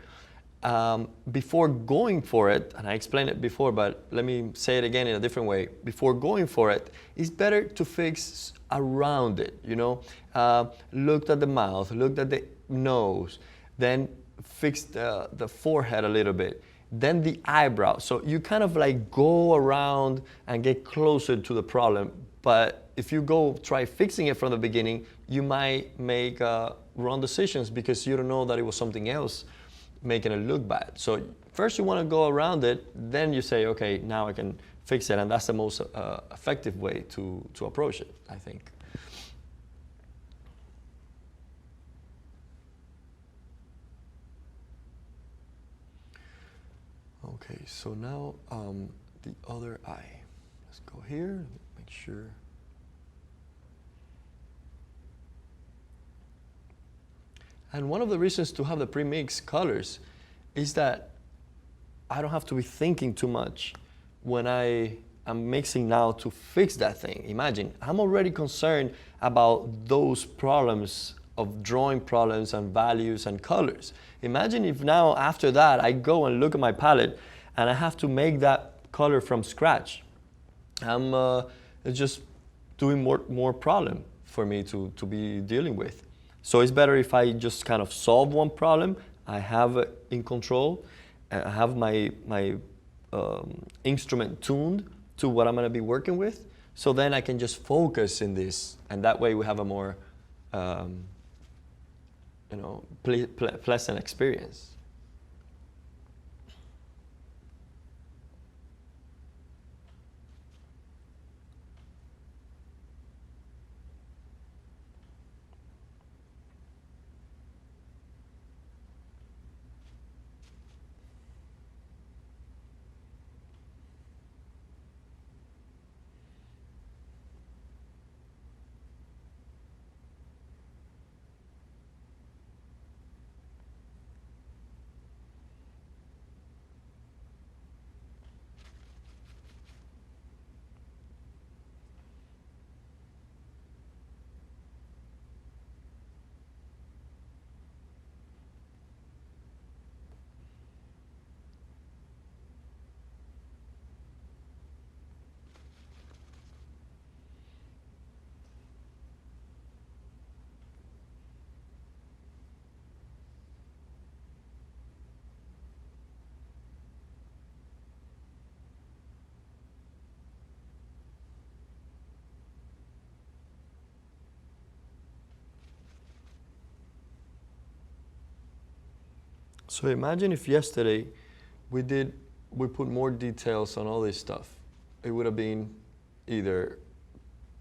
before going for it, and I explained it before, but let me say it again in a different way. Before going for it, it's better to fix around it, looked at the mouth, looked at the nose, then fixed the forehead a little bit, then the eyebrow. So you kind of like go around and get closer to the problem. But if you try fixing it from the beginning, you might make wrong decisions because you don't know that it was something else making it look bad. So first you want to go around it, then you say, okay, now I can fix it, and that's the most effective way to approach it, I think. Okay, so now the other eye. Let's go here, make sure. And one of the reasons to have the pre-mixed colors is that I don't have to be thinking too much when I'm mixing now to fix that thing. Imagine, I'm already concerned about those problems of drawing problems and values and colors. Imagine if now after that I go and look at my palette and I have to make that color from scratch. It's just doing more problem for me to be dealing with. So it's better if I just kind of solve one problem, I have it in control, I have my instrument tuned to what I'm going to be working with, so then I can just focus in this, and that way we have a more pleasant experience. So imagine if yesterday we put more details on all this stuff. It would have been either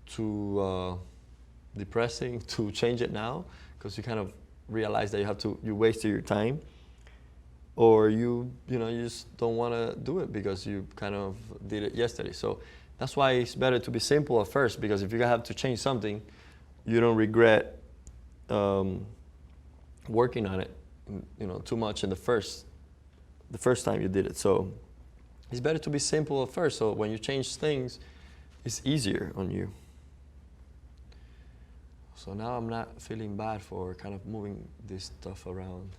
too depressing to change it now, because you kind of realize that you wasted your time, or you just don't want to do it because you kind of did it yesterday. So that's why it's better to be simple at first, because if you have to change something, you don't regret working on it too much in the first time you did it. So it's better to be simple at first, so when you change things, it's easier on you. So now I'm not feeling bad for kind of moving this stuff around.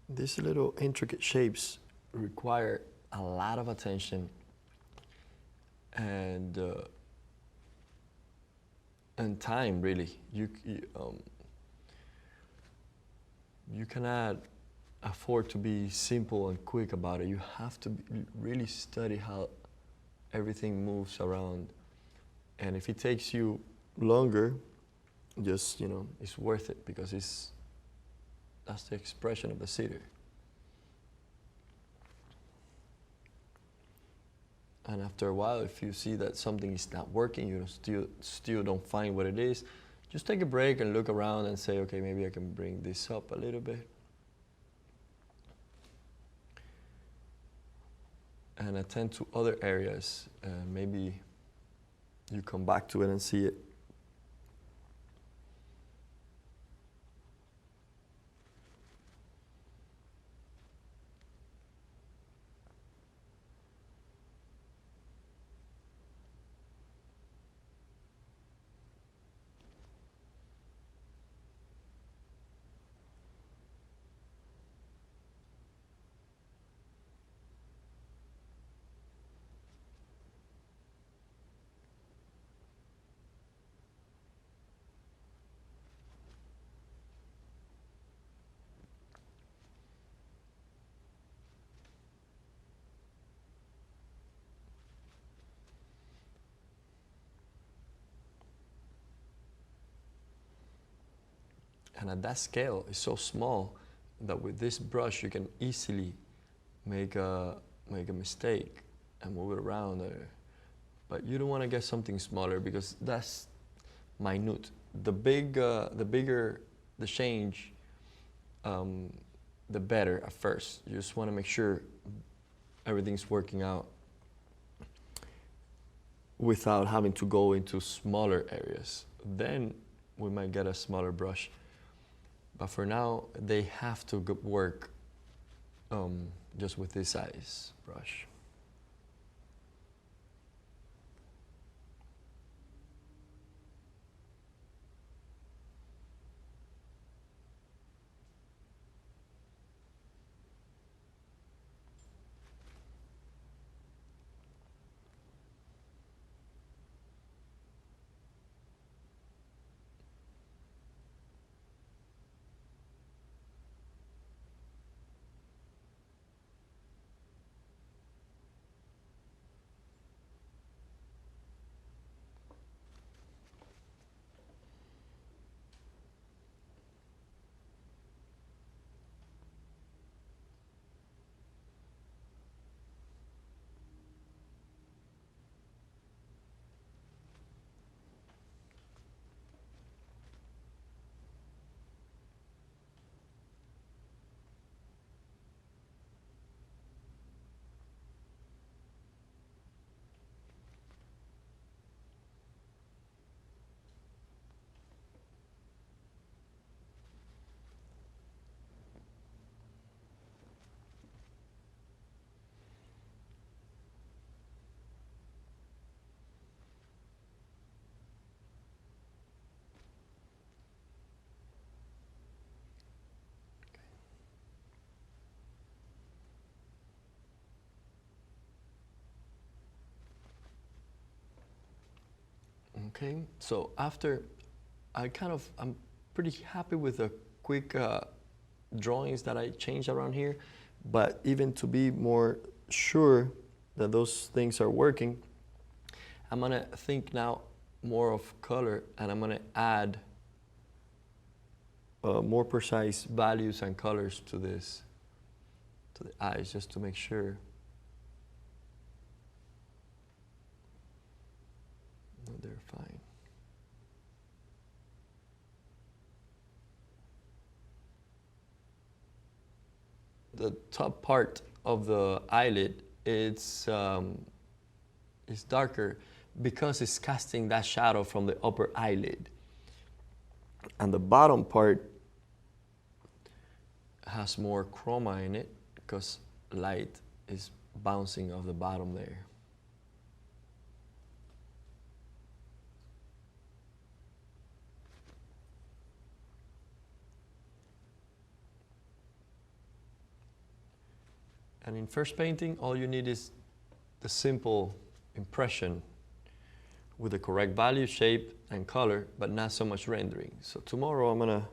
these little intricate shapes require a lot of attention and time, really. You cannot afford to be simple and quick about it. You have to really study how everything moves around. And if it takes you longer, just, it's worth it, because that's the expression of the sitter. And after a while, if you see that something is not working, you still don't find what it is, just take a break and look around and say, okay, maybe I can bring this up a little bit. And attend to other areas. Maybe you come back to it and see it. And at that scale, it's so small that with this brush you can easily make a mistake and move it around. But you don't want to get something smaller, because that's minute. The bigger the change, the better at first. You just want to make sure everything's working out without having to go into smaller areas. Then we might get a smaller brush. But for now, they have to work just with this size brush. Okay, so after I'm pretty happy with the quick drawings that I changed around here, but even to be more sure that those things are working, I'm gonna think now more of color, and I'm gonna add more precise values and colors to this, to the eyes, just to make sure. No, they're fine. The top part of the eyelid, it's darker because it's casting that shadow from the upper eyelid. And the bottom part has more chroma in it because light is bouncing off the bottom there. And in first painting, all you need is the simple impression with the correct value, shape, and color, but not so much rendering. So tomorrow I'm gonna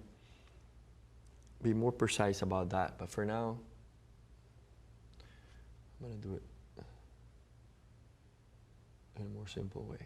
be more precise about that, but for now, I'm gonna do it in a more simple way.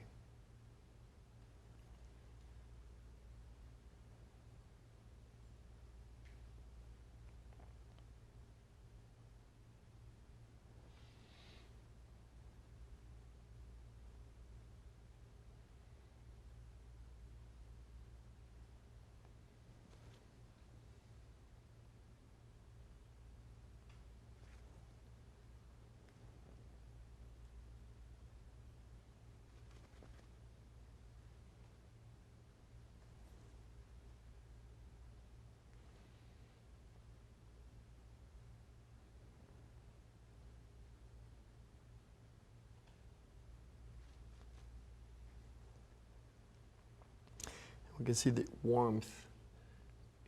We can see the warmth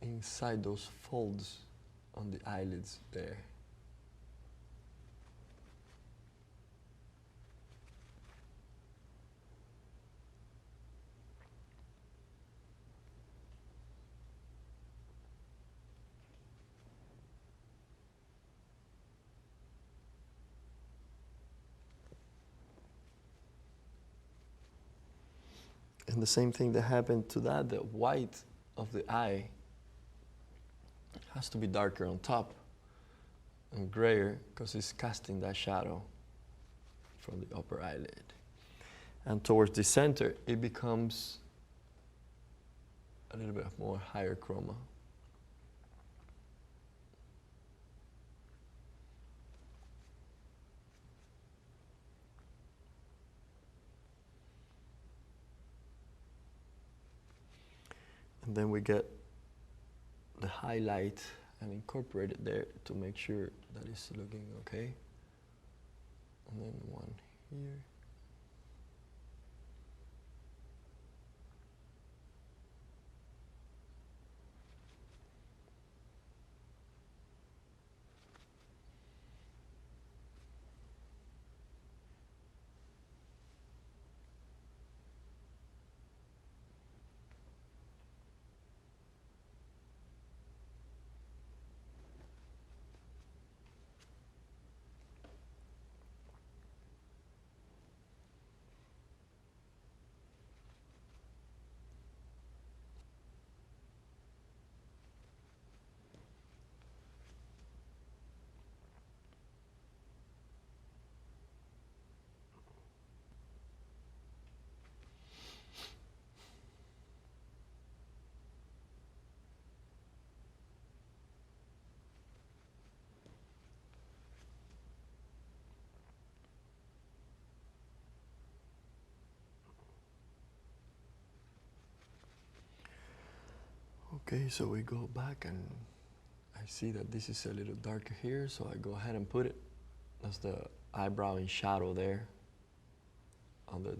inside those folds on the eyelids there. And the same thing that happened to that, the white of the eye has to be darker on top and grayer because it's casting that shadow from the upper eyelid. And towards the center, it becomes a little bit more higher chroma. And then we get the highlight and incorporate it there to make sure that it's looking okay. And then one here. Okay, so we go back and I see that this is a little darker here, so I go ahead and put it. That's the eyebrow in shadow there, under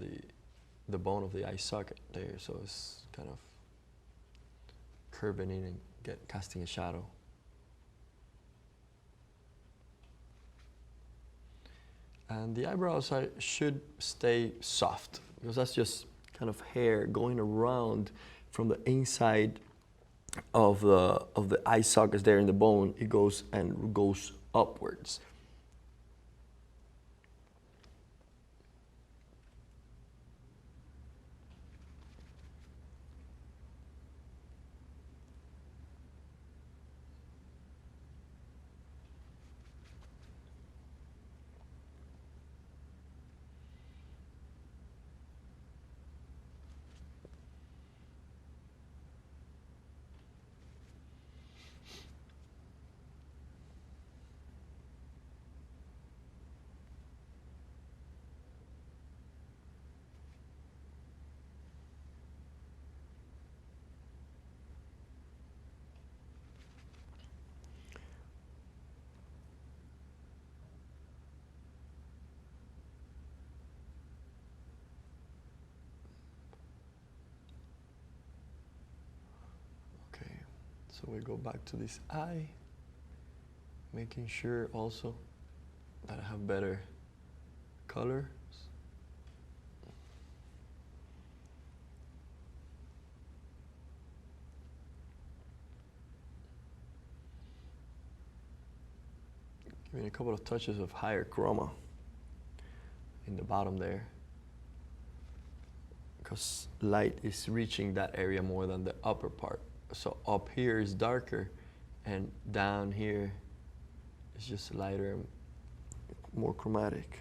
the bone of the eye socket there, so it's kind of curving in and casting a shadow. And the eyebrows should stay soft, because that's just kind of hair going around from the inside of the eye sockets there in the bone. It goes upwards. So we go back to this eye, making sure also that have better colors. Give me a couple of touches of higher chroma in the bottom there, because light is reaching that area more than the upper part. So up here is darker, and down here is just lighter and more chromatic.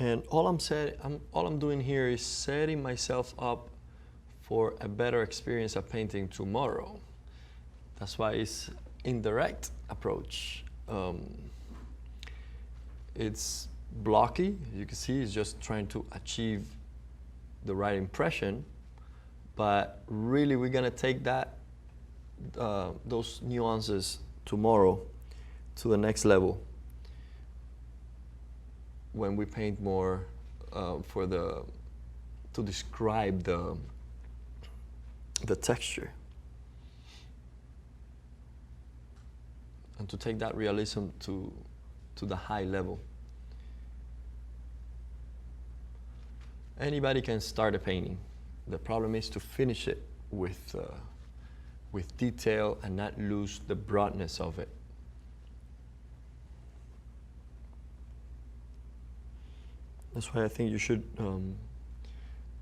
And all I'm doing here is setting myself up for a better experience of painting tomorrow. That's why it's indirect approach. It's blocky, you can see, it's just trying to achieve the right impression, but really we're gonna take that, those nuances tomorrow to the next level when we paint more to describe the texture and to take that realism to the high level. Anybody can start a painting. The problem is to finish it with detail and not lose the broadness of it. That's why I think you should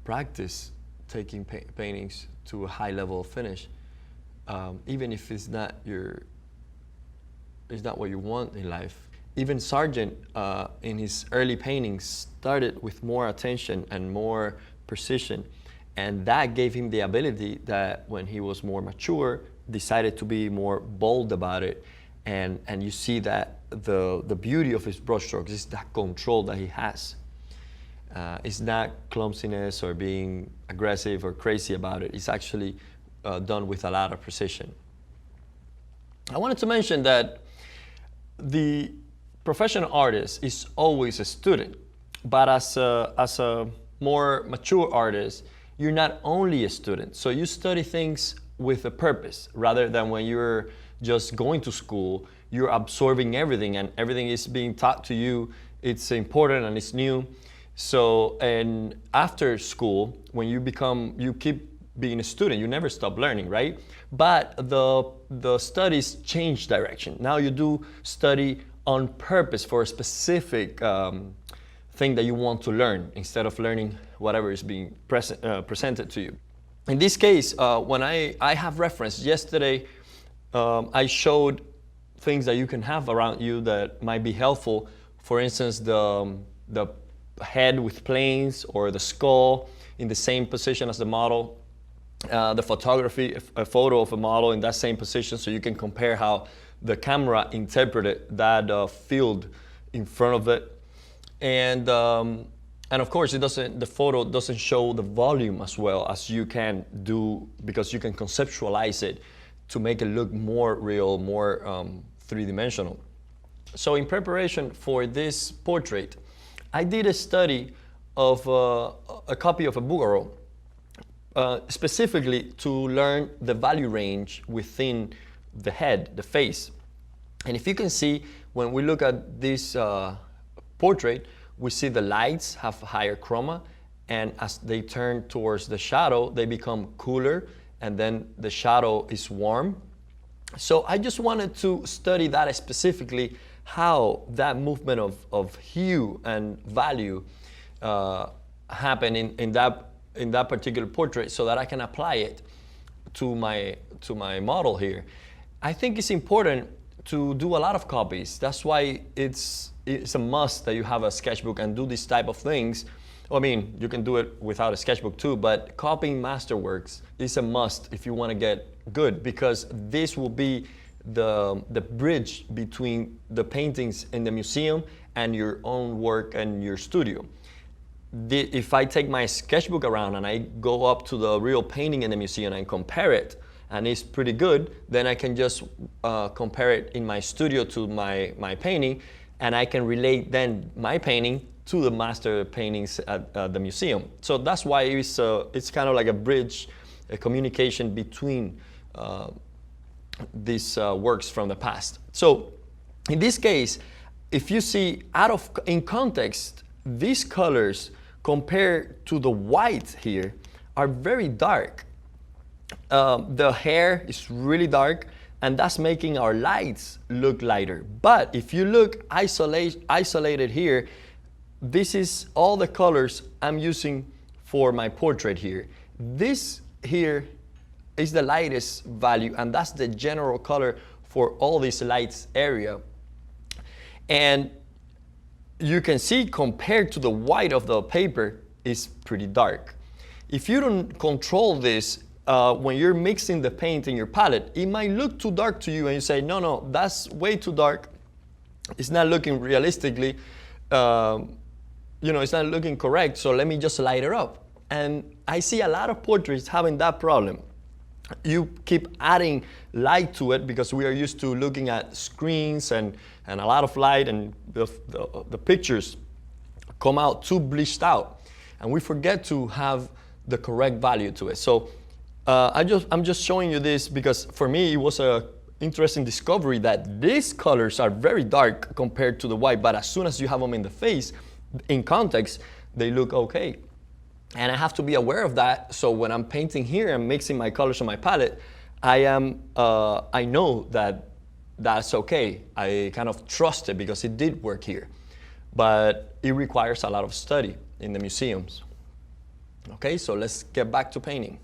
practice taking paintings to a high level of finish, even if it's not what you want in life. Even Sargent, in his early paintings, started with more attention and more precision, and that gave him the ability that when he was more mature, decided to be more bold about it, and you see that the beauty of his brushstrokes is that control that he has. It's not clumsiness or being aggressive or crazy about it. It's actually done with a lot of precision. I wanted to mention that the professional artist is always a student, but as a more mature artist, you're not only a student. So you study things with a purpose, rather than when you're just going to school, you're absorbing everything and everything is being taught to you. It's important and it's new. So, and after school, when you keep being a student, you never stop learning, right? But the studies change direction. Now you do study on purpose for a specific thing that you want to learn, instead of learning whatever is being presented to you. In this case, when I have referenced yesterday, I showed things that you can have around you that might be helpful. For instance, the head with planes, or the skull in the same position as the model. The photography, a photo of a model in that same position, so you can compare how the camera interpreted that field in front of it. And of course, the photo doesn't show the volume as well as you can do, because you can conceptualize it to make it look more real, more three-dimensional. So in preparation for this portrait, I did a study of a copy of a Bouguereau, specifically to learn the value range within the head, the face. And if you can see, when we look at this portrait, we see the lights have higher chroma, and as they turn towards the shadow, they become cooler, and then the shadow is warm. So I just wanted to study that specifically, how that movement of hue and value happen in that particular portrait, so that I can apply it to my model here. I think it's important to do a lot of copies. That's why it's a must that you have a sketchbook and do this type of things. I mean, you can do it without a sketchbook too, but copying masterworks is a must if you want to get good, because this will be the bridge between the paintings in the museum and your own work and your studio. If I take my sketchbook around and I go up to the real painting in the museum and compare it, and it's pretty good, then I can just compare it in my studio to my painting, and I can relate then my painting to the master paintings at the museum. So that's why it's kind of like a bridge, a communication between these works from the past. So in this case, if you see in context, these colors compared to the white here are very dark. The hair is really dark, and that's making our lights look lighter. But if you look isolated here, this is all the colors I'm using for my portrait here. This here is the lightest value, and that's the general color for all these lights area. And you can see, compared to the white of the paper, is pretty dark. If you don't control this, when you're mixing the paint in your palette, it might look too dark to you, and you say, no, that's way too dark. It's not looking realistically, it's not looking correct, so let me just light it up. And I see a lot of portraits having that problem. You keep adding light to it because we are used to looking at screens and a lot of light, and the pictures come out too bleached out, and we forget to have the correct value to it. So I'm just showing you this because for me it was a interesting discovery that these colors are very dark compared to the white, but as soon as you have them in the face, in context, they look okay. And I have to be aware of that, so when I'm painting here and mixing my colors on my palette, I know that that's okay. I kind of trust it because it did work here. But it requires a lot of study in the museums. Okay, so let's get back to painting.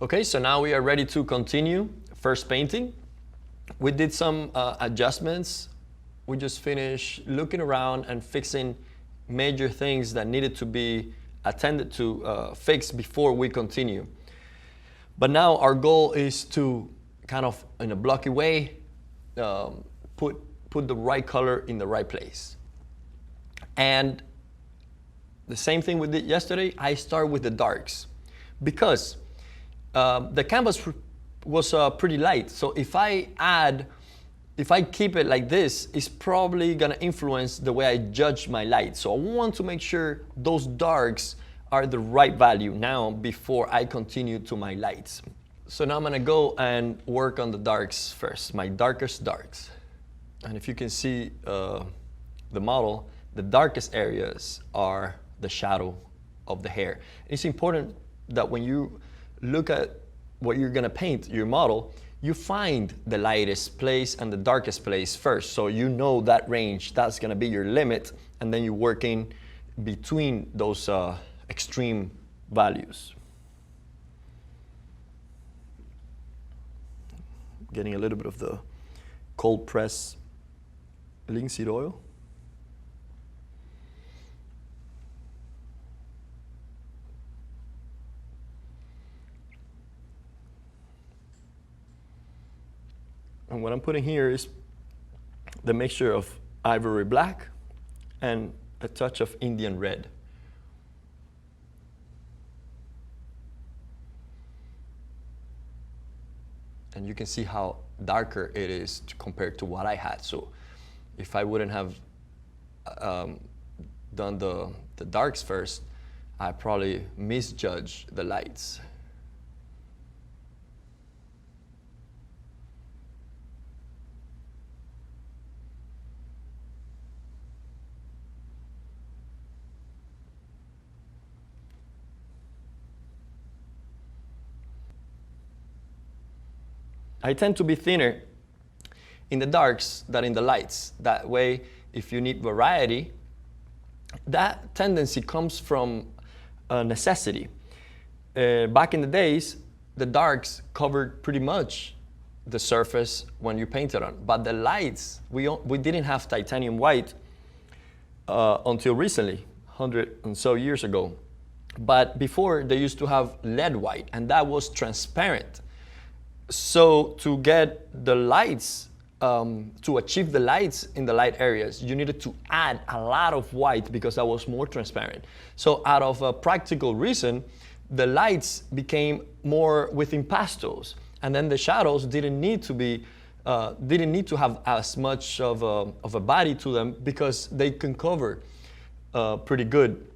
Okay, so now we are ready to continue first painting. We did some adjustments. We just finished looking around and fixing major things that needed to be attended to, fix before we continue. But now our goal is to kind of, in a blocky way, put the right color in the right place. And the same thing we did yesterday, I start with the darks because the canvas was pretty light. So if I keep it like this, it's probably gonna influence the way I judge my light. So I want to make sure those darks are the right value now before I continue to my lights. So now I'm gonna go and work on the darks first, my darkest darks. And if you can see the model, the darkest areas are the shadow of the hair. It's important that when you look at what you're gonna paint, your model, you find the lightest place and the darkest place first. So you know that range, that's gonna be your limit, and then you're working between those extreme values. Getting a little bit of the cold press linseed oil. And what I'm putting here is the mixture of ivory black and a touch of Indian red. And you can see how darker it is compared to what I had. So if I wouldn't have done the darks first, I probably misjudged the lights. I tend to be thinner in the darks than in the lights. That way, if you need variety, that tendency comes from a necessity. Back in the days, the darks covered pretty much the surface when you painted on. But the lights, we didn't have titanium white until recently, 100 and so years ago. But before, they used to have lead white, and that was transparent. So to get the lights, to achieve the lights in the light areas, you needed to add a lot of white because that was more transparent. So out of a practical reason, the lights became more within pastels, and then the shadows didn't need to have as much of a body to them because they can cover pretty good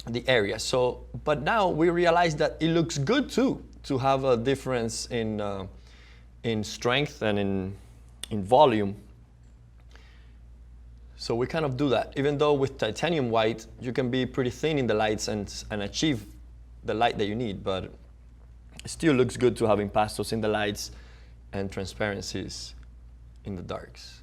the area. So, but now we realize that it looks good too, to have a difference in strength and in volume. So we kind of do that. Even though with titanium white, you can be pretty thin in the lights and achieve the light that you need, but it still looks good to having pastels in the lights and transparencies in the darks.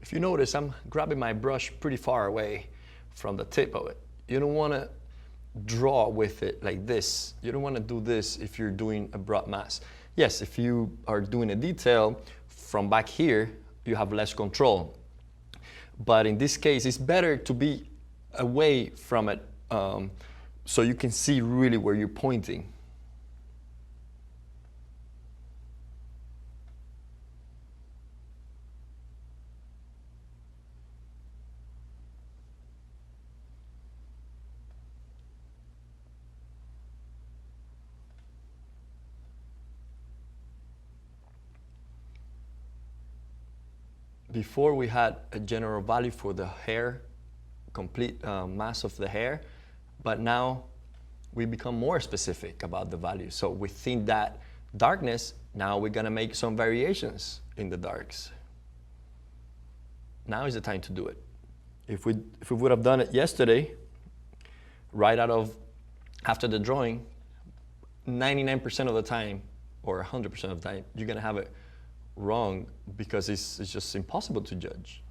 If you notice, I'm grabbing my brush pretty far away from the tip of it. You don't want to draw with it like this. You don't want to do this if you're doing a broad mass. Yes, if you are doing a detail from back here, you have less control. But in this case, it's better to be away from it so you can see really where you're pointing. Before we had a general value for the hair, complete mass of the hair, but now we become more specific about the value. So within that darkness, now we're gonna make some variations in the darks. Now is the time to do it. If we would have done it yesterday, right after the drawing, 99% of the time, or 100% of the time, you're gonna have it wrong because it's just impossible to judge.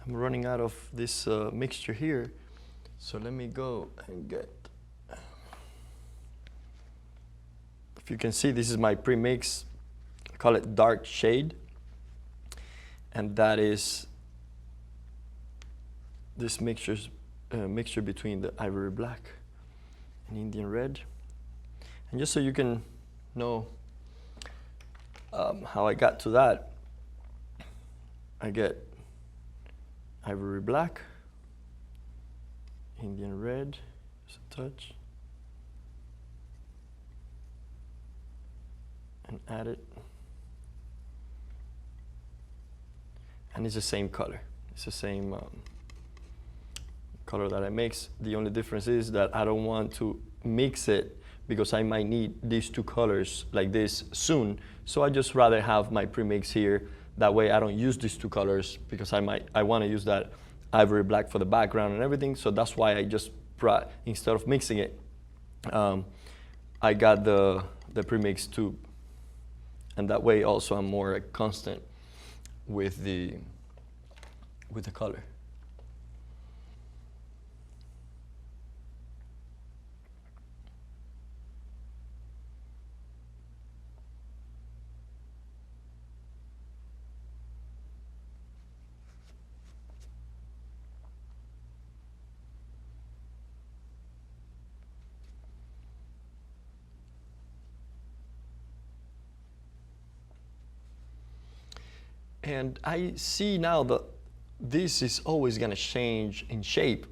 I'm running out of this mixture here. So let me go and get, if you can see, this is my pre-mix. I call it dark shade. And that is this mixture between the ivory black and Indian red. And just so you can know how I got to that, I get ivory black, Indian red, just a touch, and add it. And it's the same color. It's the same color that I mix. The only difference is that I don't want to mix it because I might need these two colors like this soon. So I just rather have my premix here. That way I don't use these two colors because I want to use that ivory black for the background and everything. So that's why I just brought, instead of mixing it, I got the premix tube. And that way also I'm more constant with the color. And I see now that this is always going to change in shape,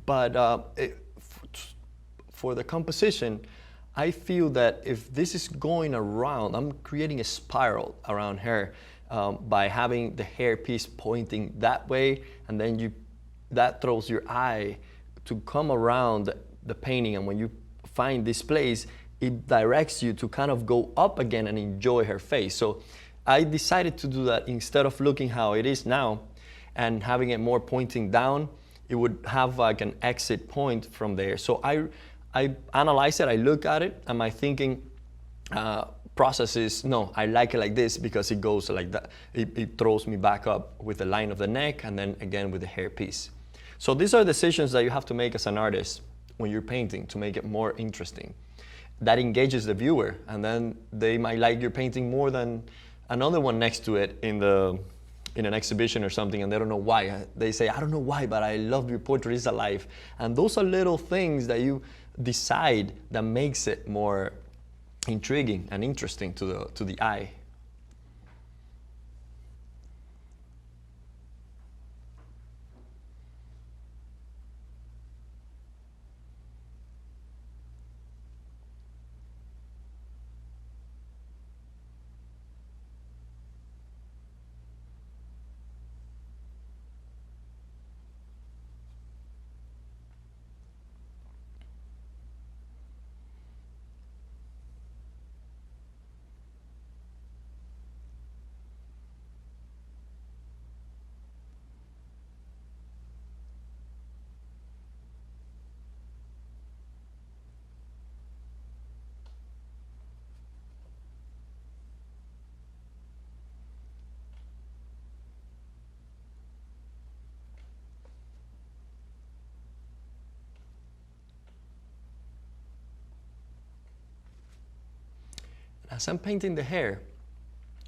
but for the composition, I feel that if this is going around, I'm creating a spiral around her by having the hair piece pointing that way, and then that throws your eye to come around the painting, and when you find this place, it directs you to kind of go up again and enjoy her face. So I decided to do that instead of looking how it is now and having it more pointing down. It would have like an exit point from there. So I analyze it, I look at it, and my thinking process is, no, I like it like this because it goes like that. It throws me back up with the line of the neck and then again with the hair piece. So these are decisions that you have to make as an artist when you're painting to make it more interesting. That engages the viewer, and then they might like your painting more than another one next to it in an exhibition or something, and they don't know why. They say, I don't know why, but I love your portrait, it's alive. And those are little things that you decide that makes it more intriguing and interesting to the eye. As I'm painting the hair,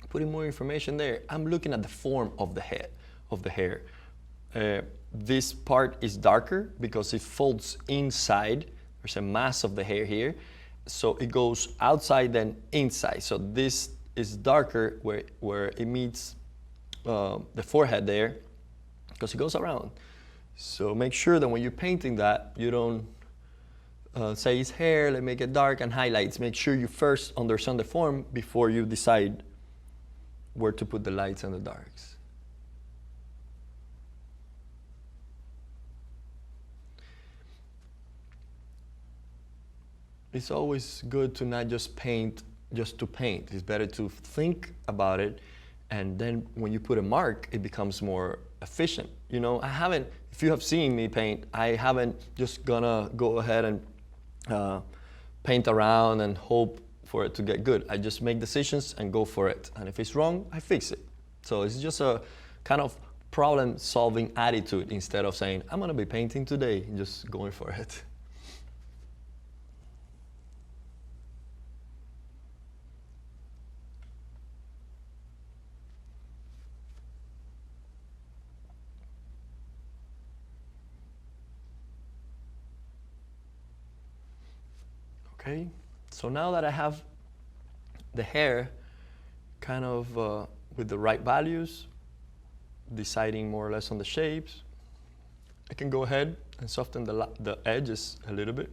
putting more information there, I'm looking at the form of the head, of the hair. This part is darker because it folds inside. There's a mass of the hair here. So it goes outside then inside. So this is darker where it meets the forehead there because it goes around. So make sure that when you're painting that, you don't say it's hair, let me make it dark, and highlights. Make sure you first understand the form before you decide where to put the lights and the darks. It's always good to not just paint just to paint. It's better to think about it, and then when you put a mark, it becomes more efficient. You know, if you have seen me paint, I haven't just gonna go ahead and paint around and hope for it to get good. I just make decisions and go for it. And if it's wrong, I fix it. So it's just a kind of problem-solving attitude instead of saying, I'm gonna be painting today, and just going for it. Okay, so now that I have the hair kind of with the right values, deciding more or less on the shapes, I can go ahead and soften the edges a little bit.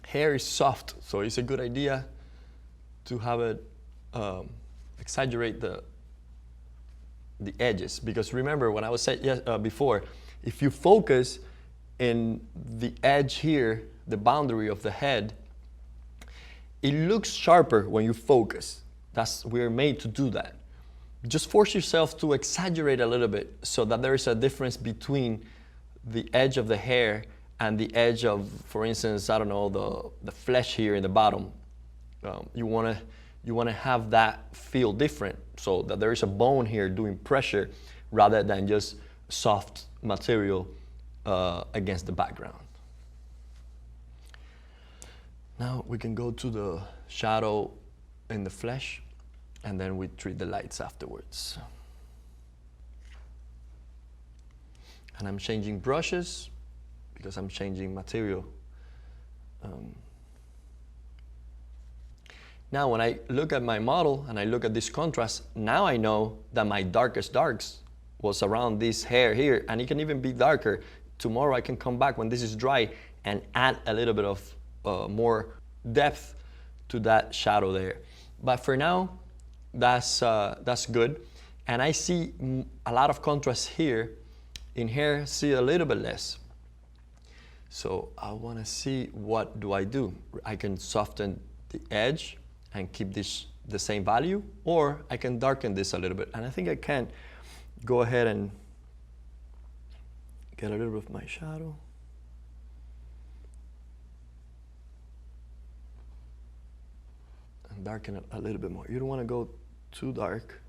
Hair is soft, so it's a good idea to have it exaggerate the edges, because remember what I was saying before, if you focus in the edge here, the boundary of the head, it looks sharper when you focus. We're made to do that. Just force yourself to exaggerate a little bit so that there is a difference between the edge of the hair and the edge of, for instance, I don't know, the flesh here in the bottom. You wanna have that feel different, so that there is a bone here doing pressure rather than just soft material against the background. Now we can go to the shadow in the flesh, and then we treat the lights afterwards. And I'm changing brushes because I'm changing material. Now when I look at my model and I look at this contrast, now I know that my darkest darks was around this hair here, and it can even be darker. Tomorrow I can come back when this is dry and add a little bit of more depth to that shadow there. But for now, that's good. And I see a lot of contrast here. In here, see a little bit less. So I want to see, what do? I can soften the edge and keep this the same value, or I can darken this a little bit. And I think I can go ahead and get a little bit of my shadow. And darken it a little bit more. You don't want to go too dark.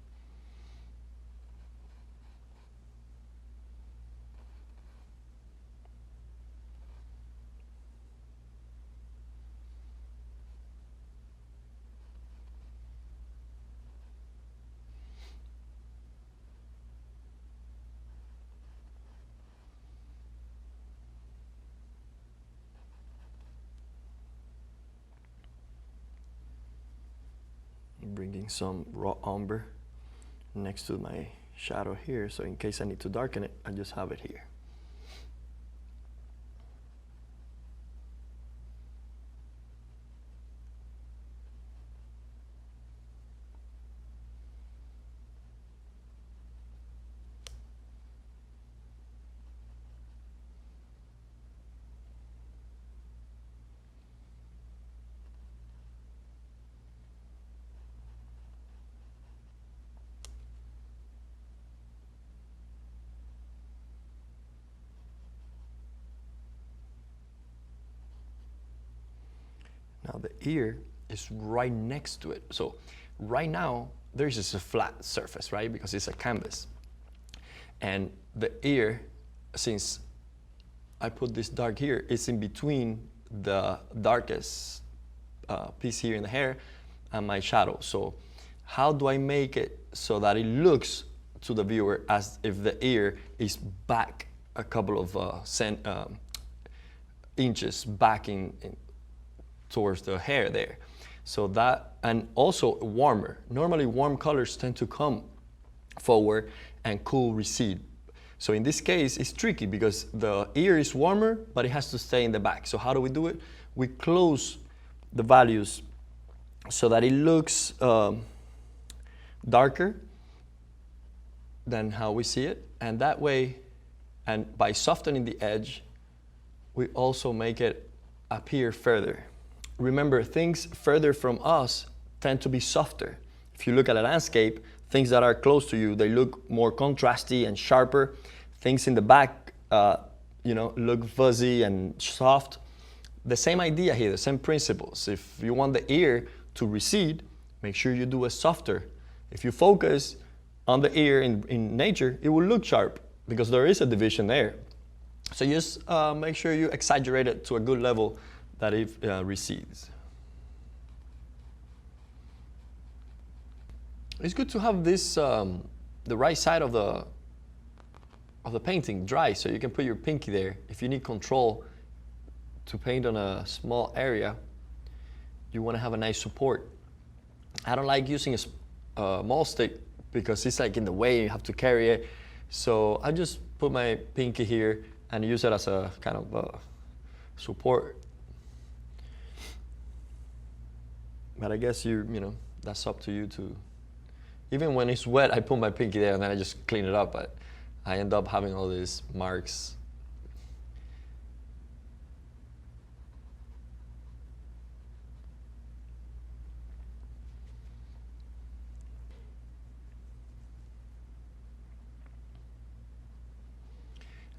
Bringing some raw umber next to my shadow here, so in case I need to darken it, I just have it here. Now the ear is right next to it. So right now, there's just a flat surface, right? Because it's a canvas. And the ear, since I put this dark here, it's in between the darkest piece here in the hair and my shadow. So how do I make it so that it looks to the viewer as if the ear is back a couple of inches back towards the hair there? So that, and also warmer. Normally warm colors tend to come forward and cool recede. So in this case, it's tricky because the ear is warmer, but it has to stay in the back. So how do we do it? We close the values so that it looks darker than how we see it. And that way, and by softening the edge, we also make it appear further. Remember, things further from us tend to be softer. If you look at a landscape, things that are close to you, they look more contrasty and sharper. Things in the back, look fuzzy and soft. The same idea here, the same principles. If you want the ear to recede, make sure you do it softer. If you focus on the ear in nature, it will look sharp because there is a division there. So just make sure you exaggerate it to a good level that it recedes. It's good to have this, the right side of the painting dry, so you can put your pinky there. If you need control to paint on a small area, you want to have a nice support. I don't like using a maul stick because it's like in the way, you have to carry it. So I just put my pinky here and use it as a kind of support. But I guess you know, that's up to you to. Even when it's wet, I put my pinky there and then I just clean it up, but I end up having all these marks.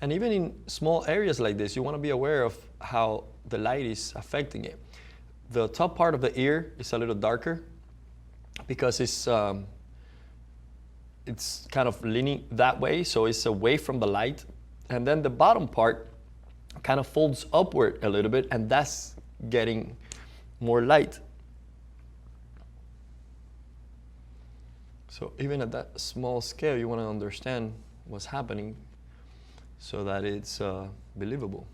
And even in small areas like this, you want to be aware of how the light is affecting it. The top part of the ear is a little darker because it's kind of leaning that way, so it's away from the light. And then the bottom part kind of folds upward a little bit, and that's getting more light. So even at that small scale, you want to understand what's happening so that it's believable.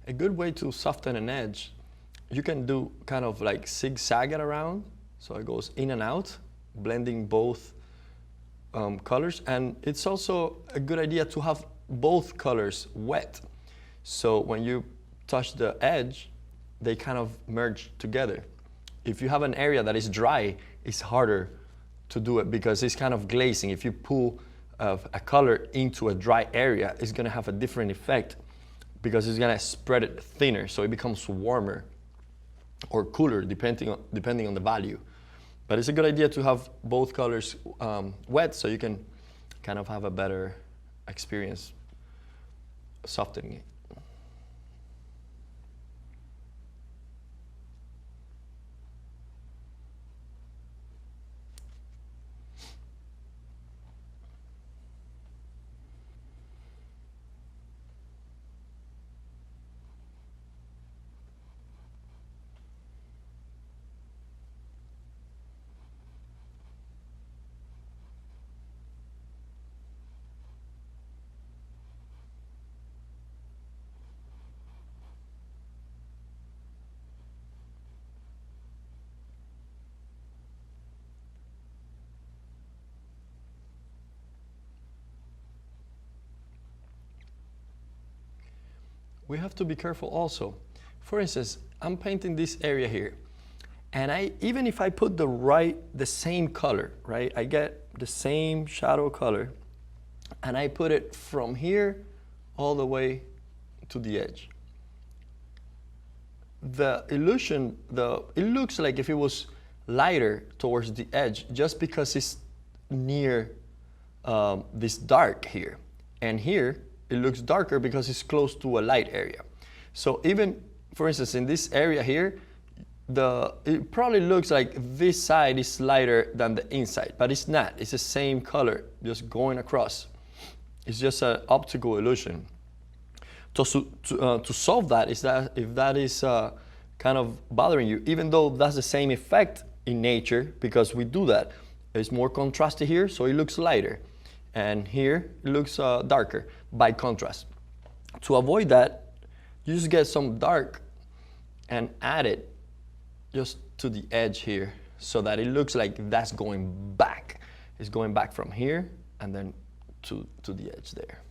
A good way to soften an edge, you can do kind of like zigzag it around, so it goes in and out, blending both colors. And it's also a good idea to have both colors wet, so when you touch the edge, they kind of merge together. If you have an area that is dry, it's harder to do it because it's kind of glazing. If you pull a color into a dry area, it's going to have a different effect, because it's gonna spread it thinner, so it becomes warmer or cooler depending on the value. But it's a good idea to have both colors wet, so you can kind of have a better experience softening it. We have to be careful also. For instance, I'm painting this area here, and even if I put the same color, right? I get the same shadow color, and I put it from here all the way to the edge. The illusion, it looks like if it was lighter towards the edge, just because it's near this dark here, and here it looks darker because it's close to a light area. So even, for instance, in this area here, it probably looks like this side is lighter than the inside, but it's not. It's the same color, just going across. It's just an optical illusion. To solve that, if that is kind of bothering you, even though that's the same effect in nature, because we do that, it's more contrasty here, so it looks lighter. And here it looks darker by contrast. To avoid that, you just get some dark and add it just to the edge here, so that it looks like that's going back. It's going back from here and then to the edge there.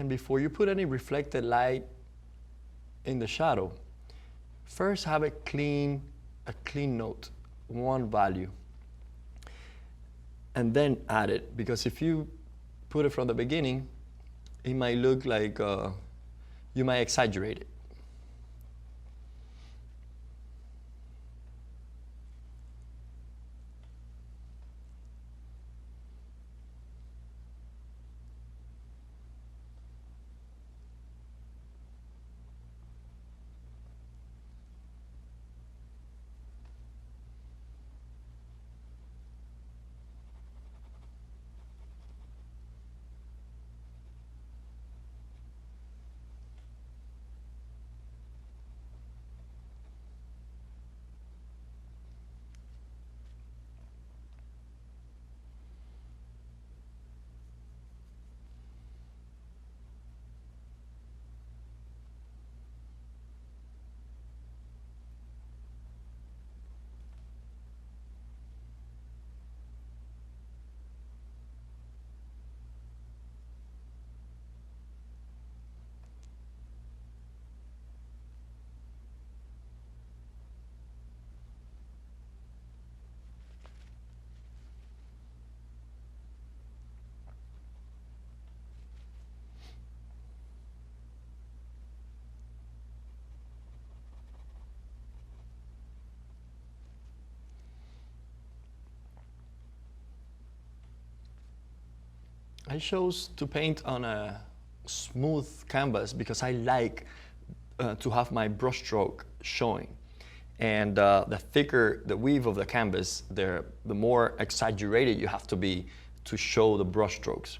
And before you put any reflected light in the shadow, first have a clean note, one value, and then add it. Because if you put it from the beginning, it might look like you might exaggerate it. I chose to paint on a smooth canvas because I like to have my brushstroke showing. And the thicker the weave of the canvas, the more exaggerated you have to be to show the brushstrokes.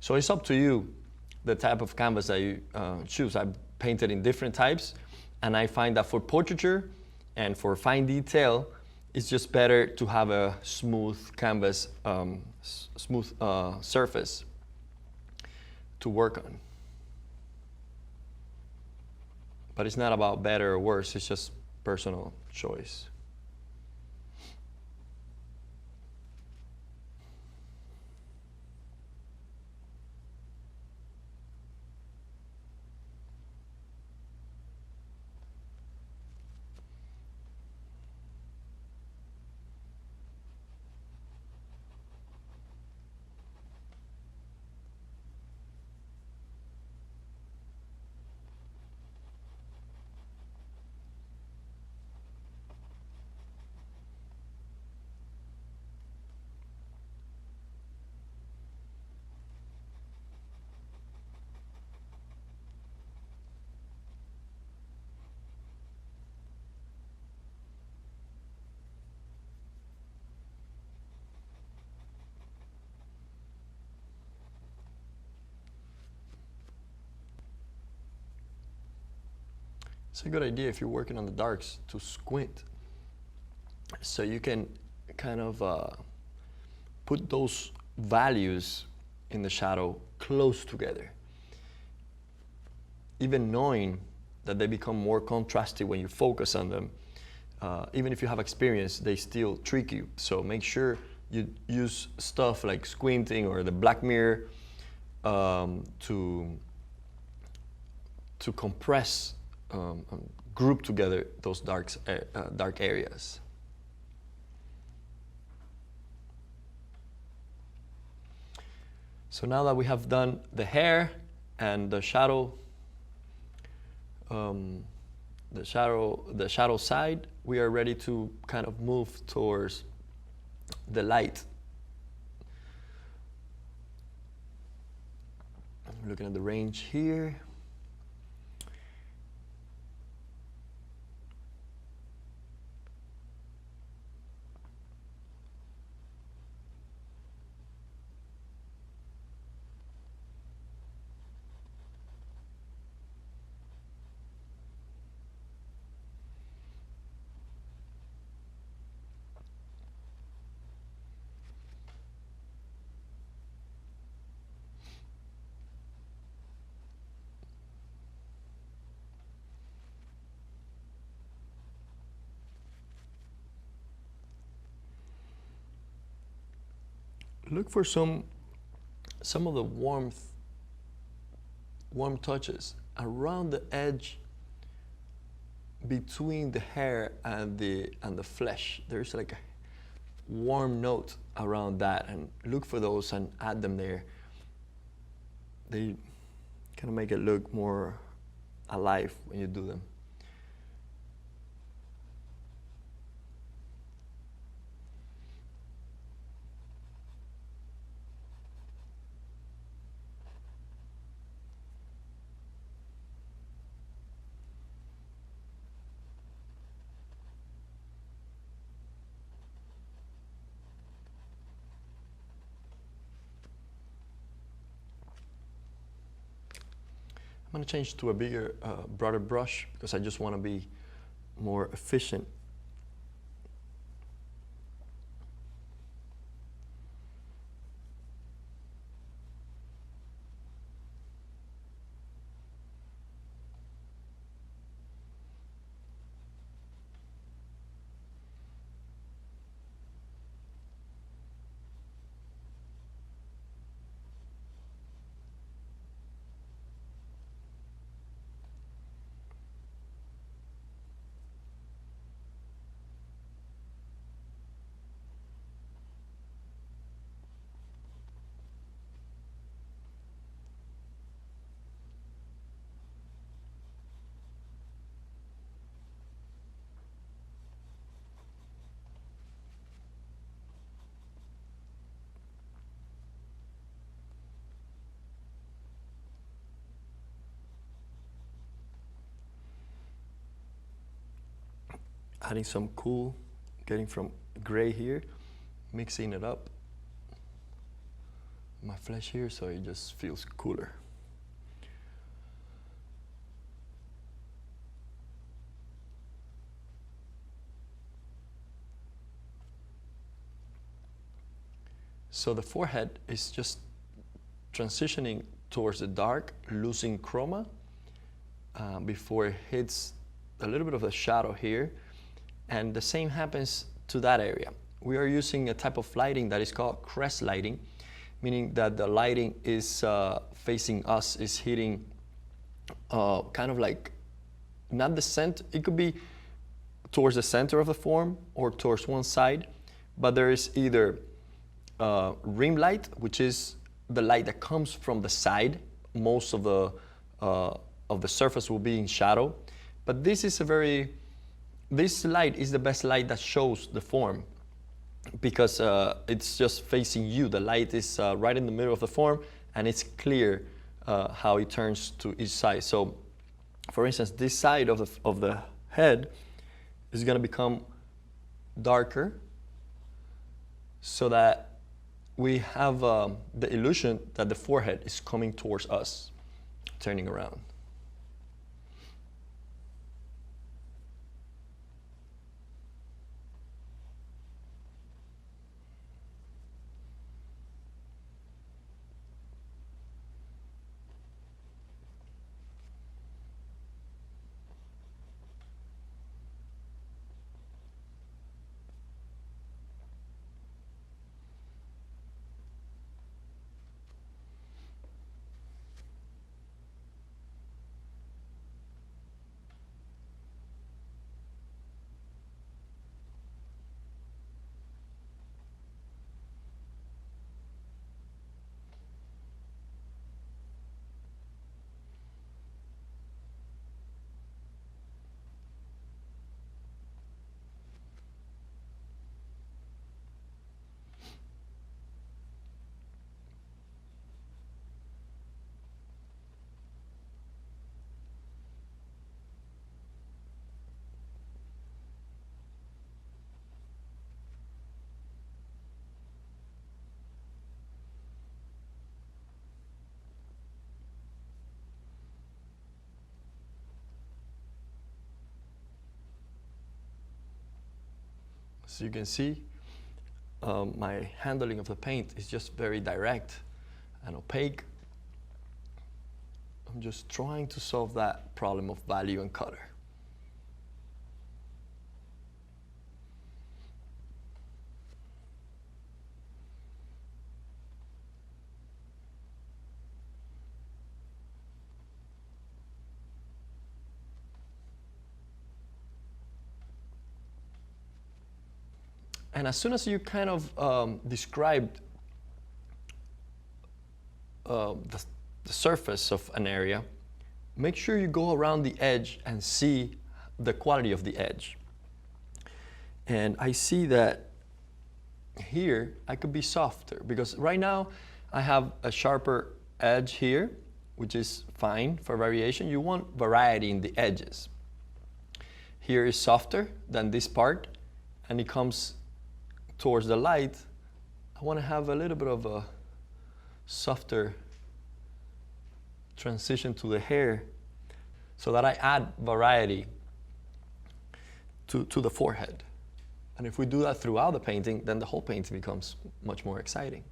So it's up to you the type of canvas that you choose. I've painted in different types, and I find that for portraiture and for fine detail, it's just better to have a smooth canvas, smooth surface to work on. But it's not about better or worse, it's just personal choice. It's a good idea if you're working on the darks to squint, so you can kind of put those values in the shadow close together, even knowing that they become more contrasty when you focus on them. Even if you have experience, they still trick you. So make sure you use stuff like squinting or the black mirror to compress, group together those dark areas. So now that we have done the hair and the shadow, the shadow side, we are ready to kind of move towards the light. I'm looking at the range here. Look for some of the warmth warm touches around the edge between the hair and the flesh. There's like a warm note around that, and look for those and add them there. They kind of make it look more alive when you do them. I'm going to change to a bigger, broader brush because I just want to be more efficient. Adding some cool, getting from gray here, mixing it up. My flesh here, so it just feels cooler. So the forehead is just transitioning towards the dark, losing chroma before it hits a little bit of the shadow here. And the same happens to that area. We are using a type of lighting that is called crest lighting, meaning that the lighting is facing us, is hitting kind of like, not the center, it could be towards the center of the form or towards one side, but there is either rim light, which is the light that comes from the side. Most of the surface will be in shadow, but this is this light is the best light that shows the form because it's just facing you. The light is right in the middle of the form, and it's clear how it turns to each side. So, for instance, this side of the head is going to become darker, so that we have the illusion that the forehead is coming towards us, turning around. As you can see, my handling of the paint is just very direct and opaque. I'm just trying to solve that problem of value and color. And as soon as you kind of described the surface of an area, make sure you go around the edge and see the quality of the edge. And I see that here I could be softer, because right now I have a sharper edge here, which is fine for variation. You want variety in the edges. Here is softer than this part, and it comes towards the light. I want to have a little bit of a softer transition to the hair so that I add variety to the forehead. And if we do that throughout the painting, then the whole painting becomes much more exciting.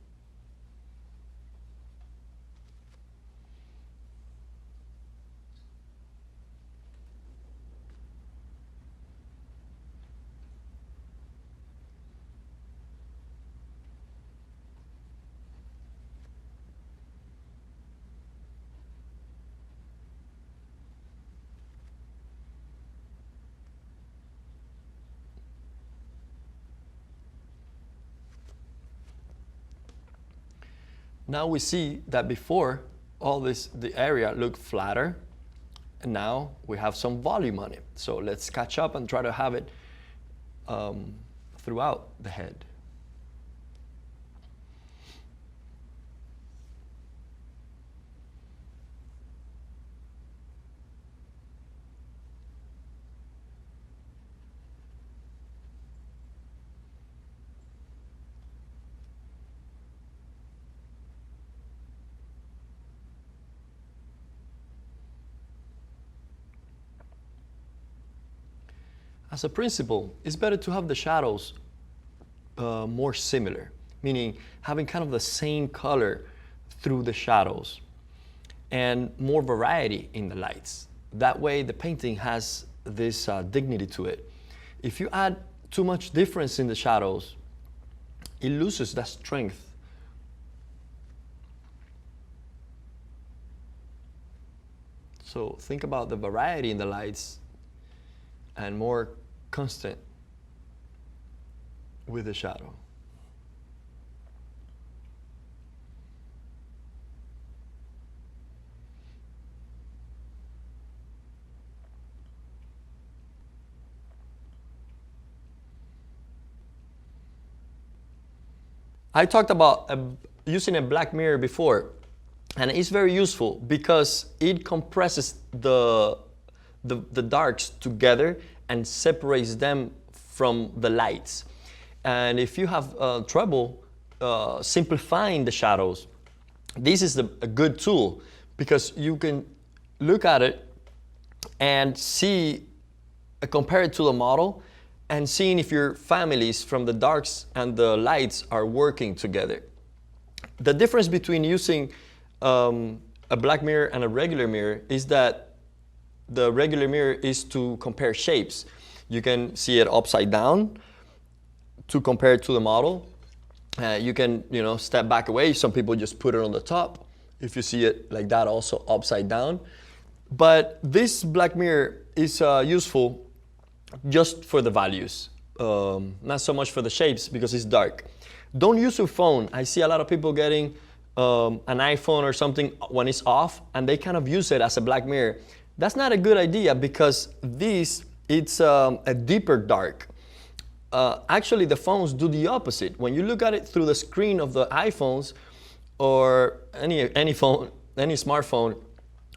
Now we see that before the area looked flatter, and now we have some volume on it. So let's catch up and try to have it throughout the head. As a principle, it's better to have the shadows more similar, meaning having kind of the same color through the shadows and more variety in the lights. That way the painting has this dignity to it. If you add too much difference in the shadows, it loses that strength. So think about the variety in the lights and more constant with the shadow. I talked about using a black mirror before, and it's very useful because it compresses the darks together and separates them from the lights. And if you have trouble simplifying the shadows, this is a good tool, because you can look at it and see, compare it to the model, and seeing if your families from the darks and the lights are working together. The difference between using a black mirror and a regular mirror is that the regular mirror is to compare shapes. You can see it upside down to compare it to the model. You can, step back away. Some people just put it on the top. If you see it like that, also upside down. But this black mirror is useful just for the values, not so much for the shapes because it's dark. Don't use your phone. I see a lot of people getting an iPhone or something when it's off, and they kind of use it as a black mirror. That's not a good idea, because it's a deeper dark. Actually, the phones do the opposite. When you look at it through the screen of the iPhones or any phone, any smartphone,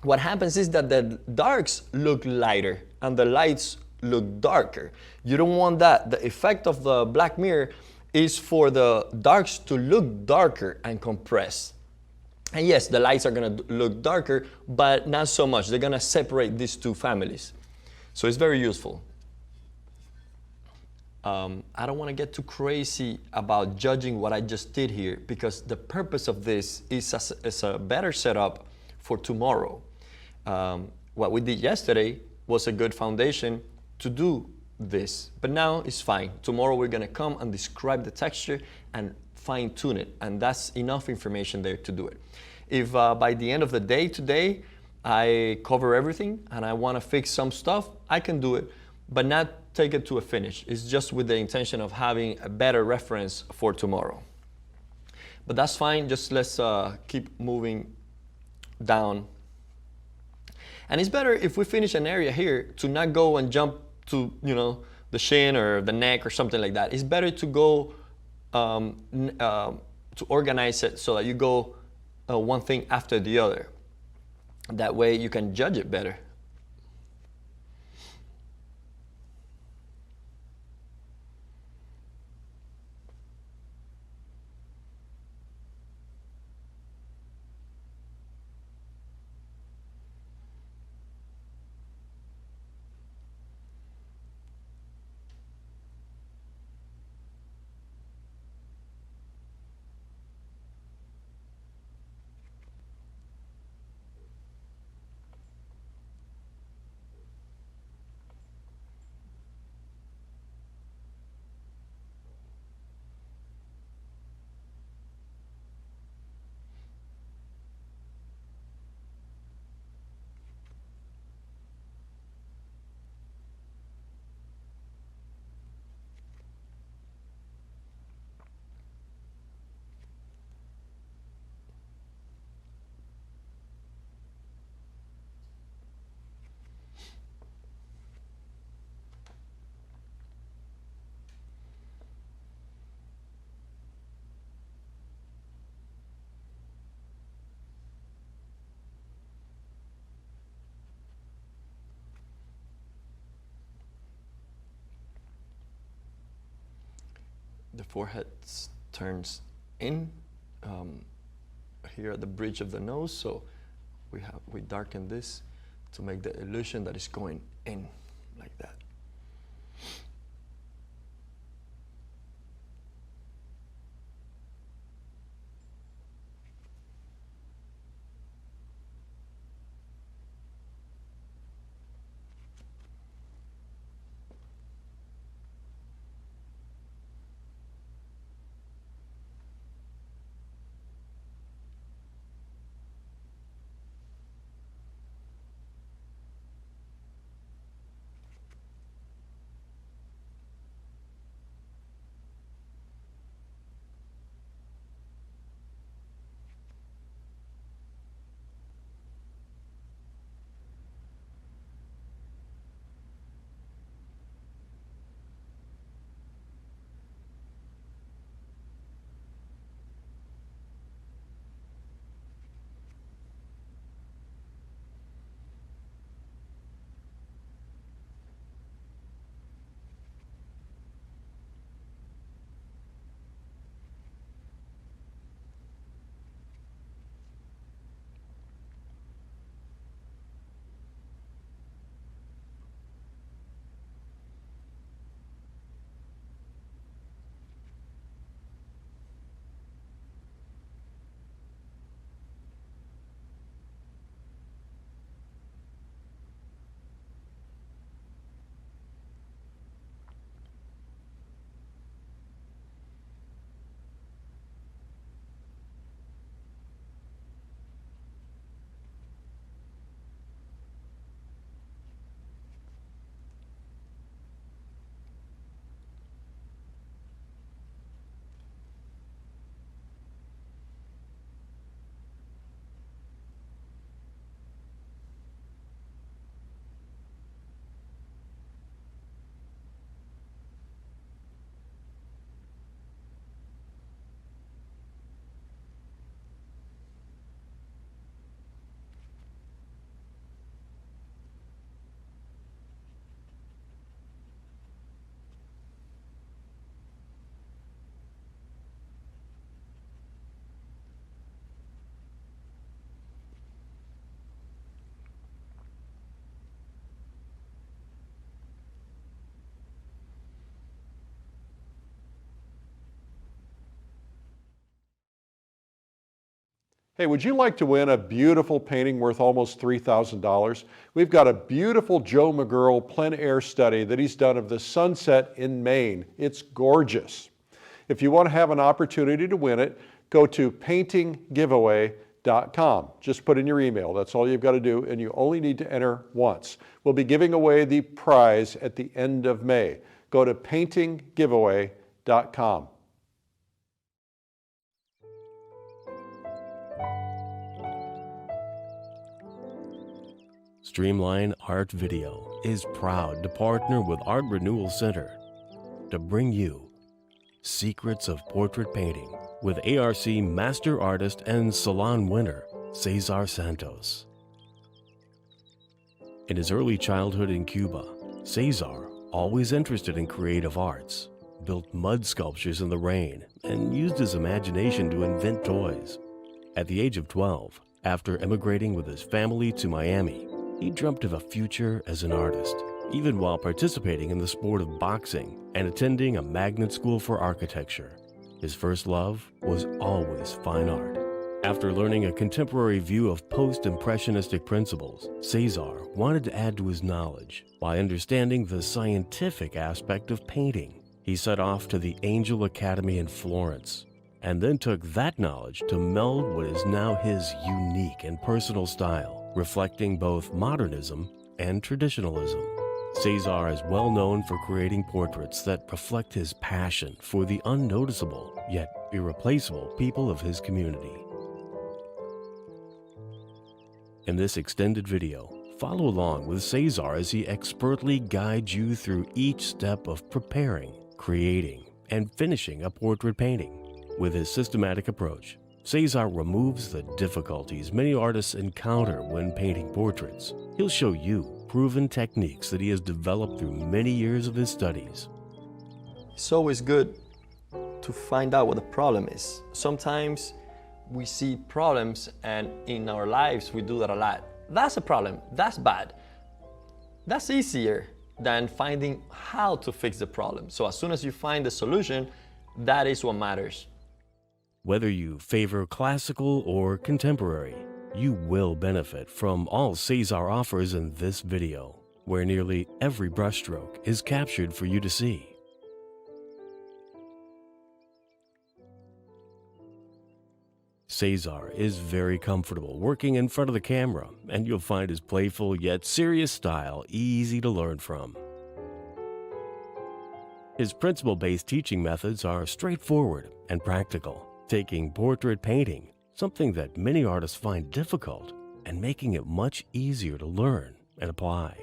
what happens is that the darks look lighter and the lights look darker. You don't want that. The effect of the black mirror is for the darks to look darker and compressed. And yes, the lights are going to look darker, but not so much. They're going to separate these two families. So it's very useful. I don't want to get too crazy about judging what I just did here, because the purpose of this is a better setup for tomorrow. What we did yesterday was a good foundation to do this, but now it's fine. Tomorrow we're going to come and describe the texture and fine tune it, and that's enough information there to do it. If by the end of the day today I cover everything and I want to fix some stuff, I can do it. but not take it to a finish. It's just with the intention of having a better reference for tomorrow. But that's fine, just let's keep moving down. And it's better if we finish an area here to not go and jump to, you know, the shin or the neck or something like that. It's better to go to organize it so that you go one thing after the other. That way you can judge it better. The forehead turns in here at the bridge of the nose, so we darken this to make the illusion that it's going in like that. Hey, would you like to win a beautiful painting worth almost $3,000? We've got a beautiful Joe McGurl plein air study that he's done of the sunset in Maine. It's gorgeous. If you want to have an opportunity to win it, go to paintinggiveaway.com giveaway.com. Just put in your email. That's all you've got to do, and you only need to enter once. We'll be giving away the prize at the end of May. Go to paintinggiveaway.com. Streamline Art Video is proud to partner with Art Renewal Center to bring you Secrets of Portrait Painting with ARC Master Artist and Salon winner Cesar Santos. In his early childhood in Cuba, Cesar, always interested in creative arts, built mud sculptures in the rain and used his imagination to invent toys. At the age of 12, after emigrating with his family to Miami, he dreamt of a future as an artist, even while participating in the sport of boxing and attending a magnet school for architecture. His first love was always fine art. After learning a contemporary view of post-impressionistic principles, Cesar wanted to add to his knowledge by understanding the scientific aspect of painting. He set off to the Angel Academy in Florence, and then took that knowledge to meld what is now his unique and personal style, reflecting both modernism and traditionalism. Cesar is well known for creating portraits that reflect his passion for the unnoticeable yet irreplaceable people of his community. In this extended video, follow along with Cesar as he expertly guides you through each step of preparing, creating, and finishing a portrait painting. With his systematic approach, Cesar removes the difficulties many artists encounter when painting portraits. He'll show you proven techniques that he has developed through many years of his studies. It's always good to find out what the problem is. Sometimes we see problems, and in our lives we do that a lot. That's a problem, that's bad. That's easier than finding how to fix the problem. So as soon as you find the solution, that is what matters. Whether you favor classical or contemporary, you will benefit from all Cesar offers in this video, where nearly every brushstroke is captured for you to see. Cesar is very comfortable working in front of the camera, and you'll find his playful yet serious style easy to learn from. His principle-based teaching methods are straightforward and practical, taking portrait painting, something that many artists find difficult, and making it much easier to learn and apply.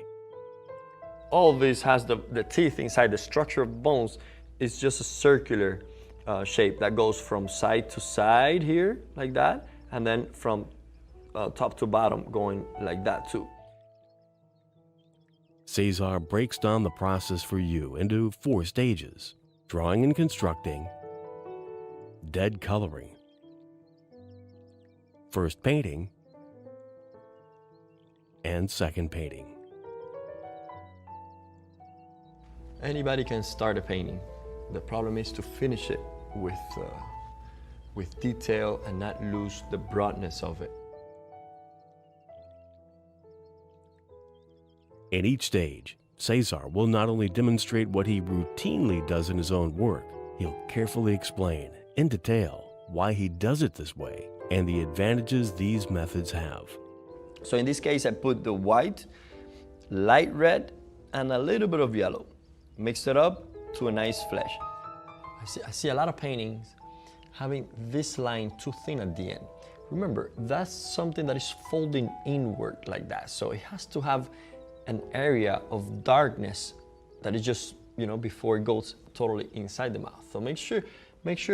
All of this has the teeth inside. The structure of bones is just a circular shape that goes from side to side here, like that, and then from top to bottom going like that too. Cesar breaks down the process for you into 4 stages: drawing and constructing, dead coloring, first painting, and second painting. Anybody can start a painting. The problem is to finish it with detail and not lose the broadness of it. In each stage, Cesar will not only demonstrate what he routinely does in his own work, he'll carefully explain in detail why he does it this way and the advantages these methods have. So in this case, I put the white, light red, and a little bit of yellow. Mix it up to a nice flesh. I see a lot of paintings having this line too thin at the end. Remember, that's something that is folding inward like that. So it has to have an area of darkness that is just, before it goes totally inside the mouth. So make sure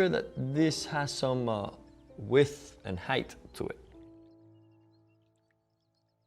that this has some width and height to it.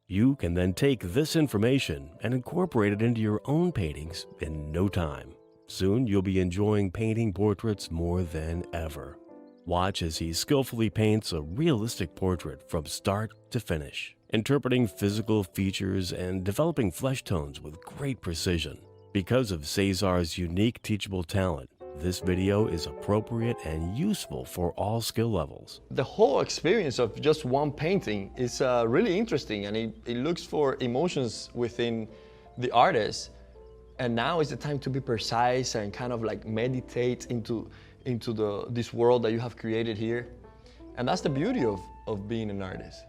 You can then take this information and incorporate it into your own paintings in no time. Soon you'll be enjoying painting portraits more than ever. Watch as he skillfully paints a realistic portrait from start to finish, interpreting physical features and developing flesh tones with great precision. Because of Cesar's unique teachable talent, this video is appropriate and useful for all skill levels. The whole experience of just one painting is really interesting, and it looks for emotions within the artist. And now is the time to be precise and kind of like meditate into this world that you have created here. And that's the beauty of being an artist.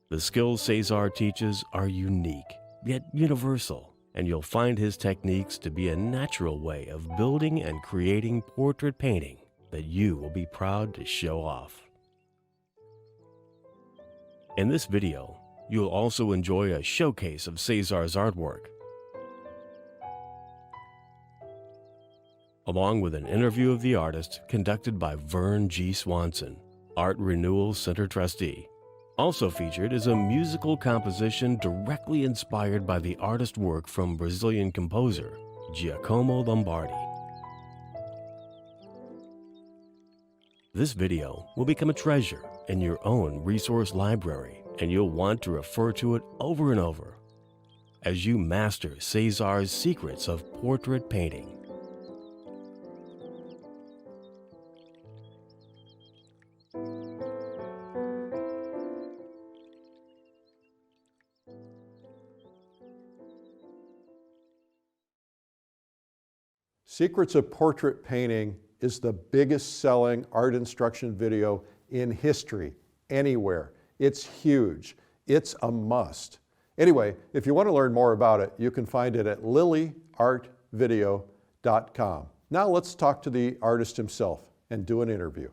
The skills Cesar teaches are unique, yet universal, and you'll find his techniques to be a natural way of building and creating portrait painting that you will be proud to show off. In this video, you'll also enjoy a showcase of Cesar's artwork, along with an interview of the artist conducted by Vern G. Swanson, Art Renewal Center trustee. Also featured is a musical composition directly inspired by the artist work from Brazilian composer Giacomo Lombardi. This video will become a treasure in your own resource library, and you'll want to refer to it over and over as you master Cesar's secrets of portrait painting. Secrets of Portrait Painting is the biggest selling art instruction video in history, anywhere. It's huge. It's a must. Anyway, if you want to learn more about it, you can find it at lilyartvideo.com. Now let's talk to the artist himself and do an interview.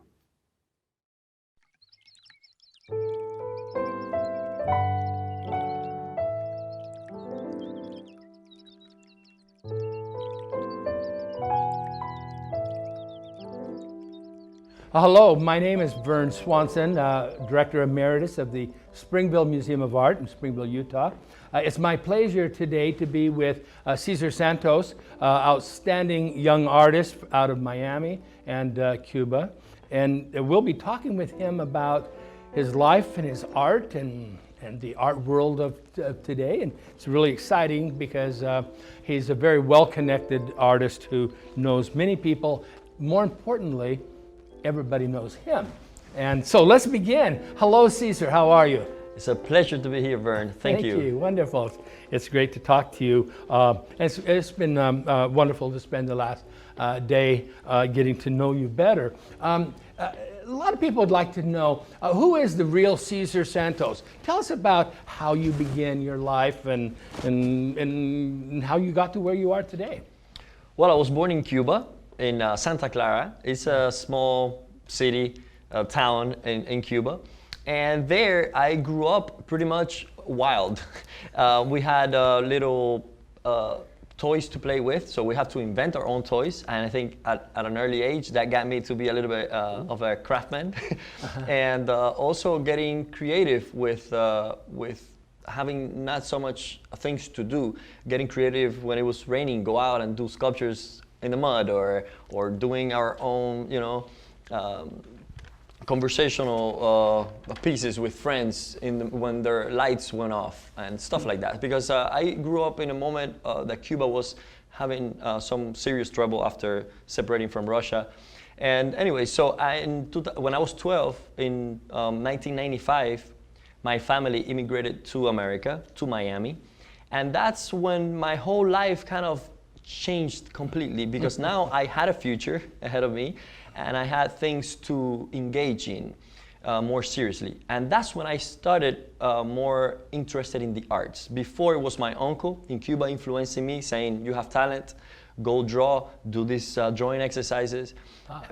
Hello, my name is Vern Swanson, Director Emeritus of the Springville Museum of Art in Springville, Utah. It's my pleasure today to be with Cesar Santos, outstanding young artist out of Miami and Cuba. And we'll be talking with him about his life and his art and the art world of today. And it's really exciting because he's a very well-connected artist who knows many people. More importantly, everybody knows him. And so let's begin. Hello, Cesar. How are you? It's a pleasure to be here, Vern. Thank you. Wonderful. It's great to talk to you. It's been wonderful to spend the last day getting to know you better. A lot of people would like to know, who is the real Cesar Santos? Tell us about how you began your life and how you got to where you are today. Well, I was born in Cuba, in Santa Clara. It's a small city, town in Cuba. And there I grew up pretty much wild. We had little toys to play with, so we had to invent our own toys. And I think at an early age, that got me to be a little bit of a craftsman. And also getting creative with having not so much things to do, getting creative when it was raining, go out and do sculptures in the mud, or doing our own, conversational pieces with friends when their lights went off and stuff like that. Because I grew up in a moment that Cuba was having some serious trouble after separating from Russia. And anyway, so when I was 12, in 1995, my family immigrated to America, to Miami. And that's when my whole life kind of changed completely, because now I had a future ahead of me and I had things to engage in more seriously. And that's when I started more interested in the arts. Before, it was my uncle in Cuba influencing me, saying, you have talent, go draw, do these drawing exercises.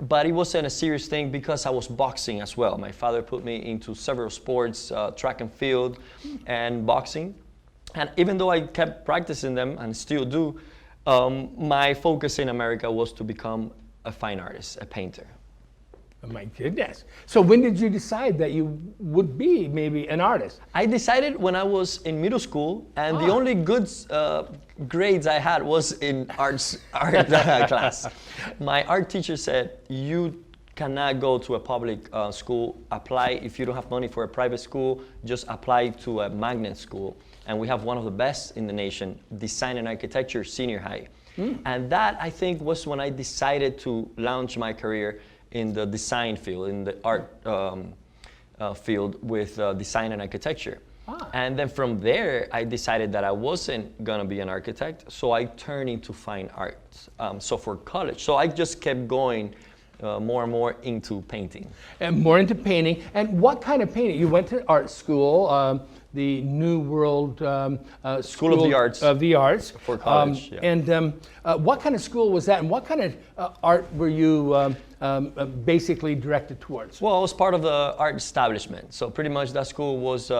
But it wasn't a serious thing because I was boxing as well. My father put me into several sports, track and field and boxing. And even though I kept practicing them and still do, my focus in America was to become a fine artist, a painter. Oh my goodness. So when did you decide that you would be maybe an artist? I decided when I was in middle school, and the only good grades I had was in art class. My art teacher said, you cannot go to a public school, apply. If you don't have money for a private school, just apply to a magnet school. And we have one of the best in the nation, Design and Architecture Senior High. And that, I think, was when I decided to launch my career in the design field, in the art field with design and architecture. And then from there, I decided that I wasn't gonna be an architect, so I turned into fine arts. So for college, so I just kept going more and more into painting. And more into painting. And what kind of painting? You went to art school, the New World School of the Arts. Of the Arts. For college, yeah. And what kind of school was that? And what kind of art were you basically directed towards? Well, I was part of the art establishment. So pretty much that school was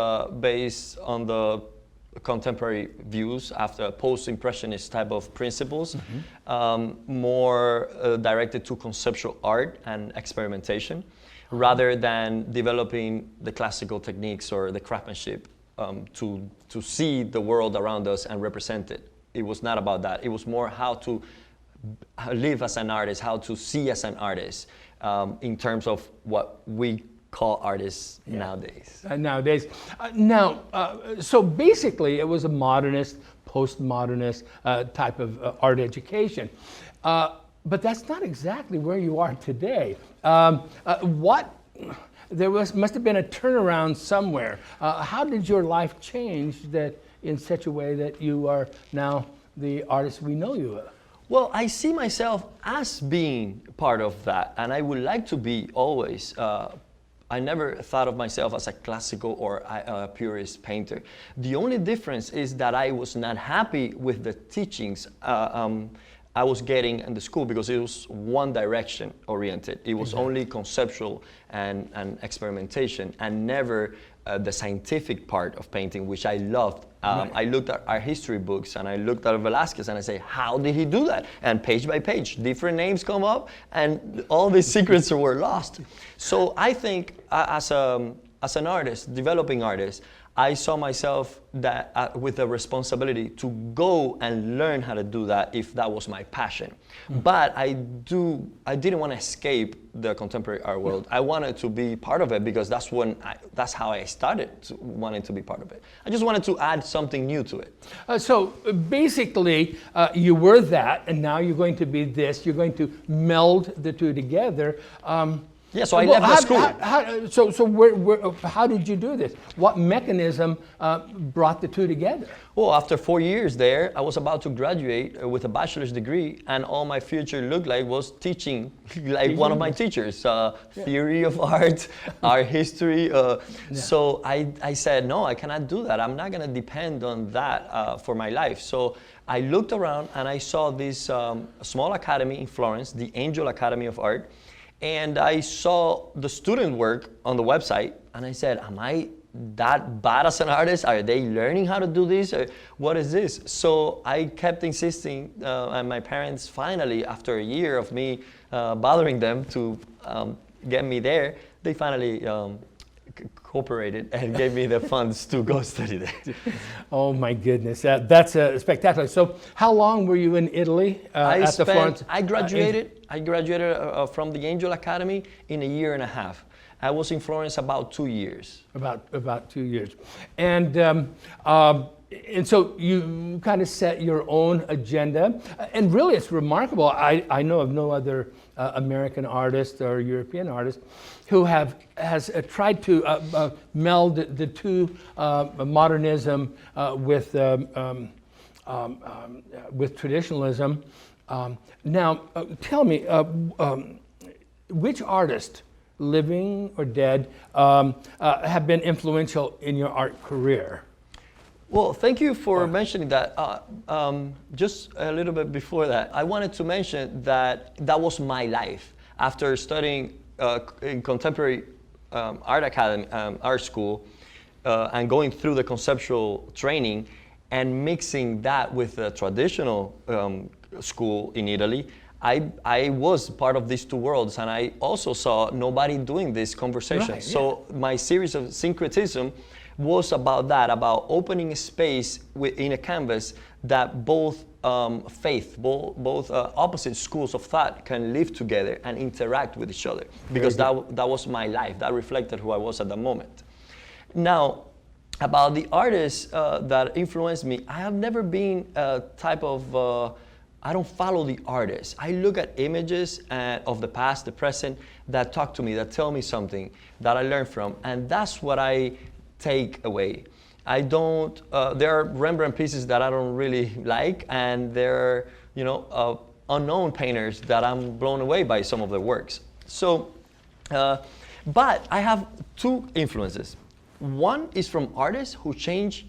based on the contemporary views after post-impressionist type of principles, more directed to conceptual art and experimentation, rather than developing the classical techniques or the craftsmanship to see the world around us and represent it. It was not about that. It was more how to live as an artist, how to see as an artist, in terms of what we call artists nowadays. So basically it was a modernist, postmodernist type of art education. But that's not exactly where you are today. There must have been a turnaround somewhere. How did your life change that in such a way that you are now the artist we know you are? Well, I see myself as being part of that, and I would like to be always. I never thought of myself as a classical or a purist painter. The only difference is that I was not happy with the teachings I was getting in the school, because it was one direction oriented. It was only conceptual and experimentation, and never the scientific part of painting, which I loved. I looked at our history books and I looked at Velázquez and I say, how did he do that? And page by page, different names come up and all these secrets were lost. So I think as an artist, developing artist, I saw myself that with the responsibility to go and learn how to do that if that was my passion. But I didn't want to escape the contemporary art world. I wanted to be part of it because that's how I started wanting to be part of it. I just wanted to add something new to it. So basically, you were that, and now you're going to be this. You're going to meld the two together. Yeah, so I left the school. How did you do this? What mechanism brought the two together? Well, after 4 years there, I was about to graduate with a bachelor's degree, and all my future looked like was teaching, one of my teachers, theory of art, art history. So I said, no, I cannot do that. I'm not going to depend on that for my life. So I looked around and I saw this small academy in Florence, the Angel Academy of Art. And I saw the student work on the website, and I said, am I that bad as an artist? Are they learning how to do this? Or what is this? So I kept insisting, and my parents finally, after a year of me bothering them to get me there, they finally cooperated and gave me the funds to go study there. Oh my goodness, that's spectacular. So how long were you in Italy at the Florence? I graduated from the Angel Academy in a year and a half. I was in Florence about 2 years. About 2 years. And so you kind of set your own agenda. And really it's remarkable. I know of no other American artist or European artist who has tried to meld the two, modernism with traditionalism. Now, tell me, which artist, living or dead, have been influential in your art career? Well, thank you for mentioning that. Just a little bit before that, I wanted to mention that was my life. After studying in contemporary art academy, art school, and going through the conceptual training and mixing that with the traditional school in Italy, I was part of these two worlds, and I also saw nobody doing this conversation. Right, so my series of syncretism was about that, about opening a space in a canvas that both both opposite schools of thought can live together and interact with each other, because that was my life. That reflected who I was at the moment. Now, about the artists that influenced me, I have never been a type of, I don't follow the artists. I look at images of the past, the present, that talk to me, that tell me something, that I learn from, and that's what I take away. I don't, there are Rembrandt pieces that I don't really like, and there are, unknown painters that I'm blown away by some of their works. So, but I have two influences. One is from artists who change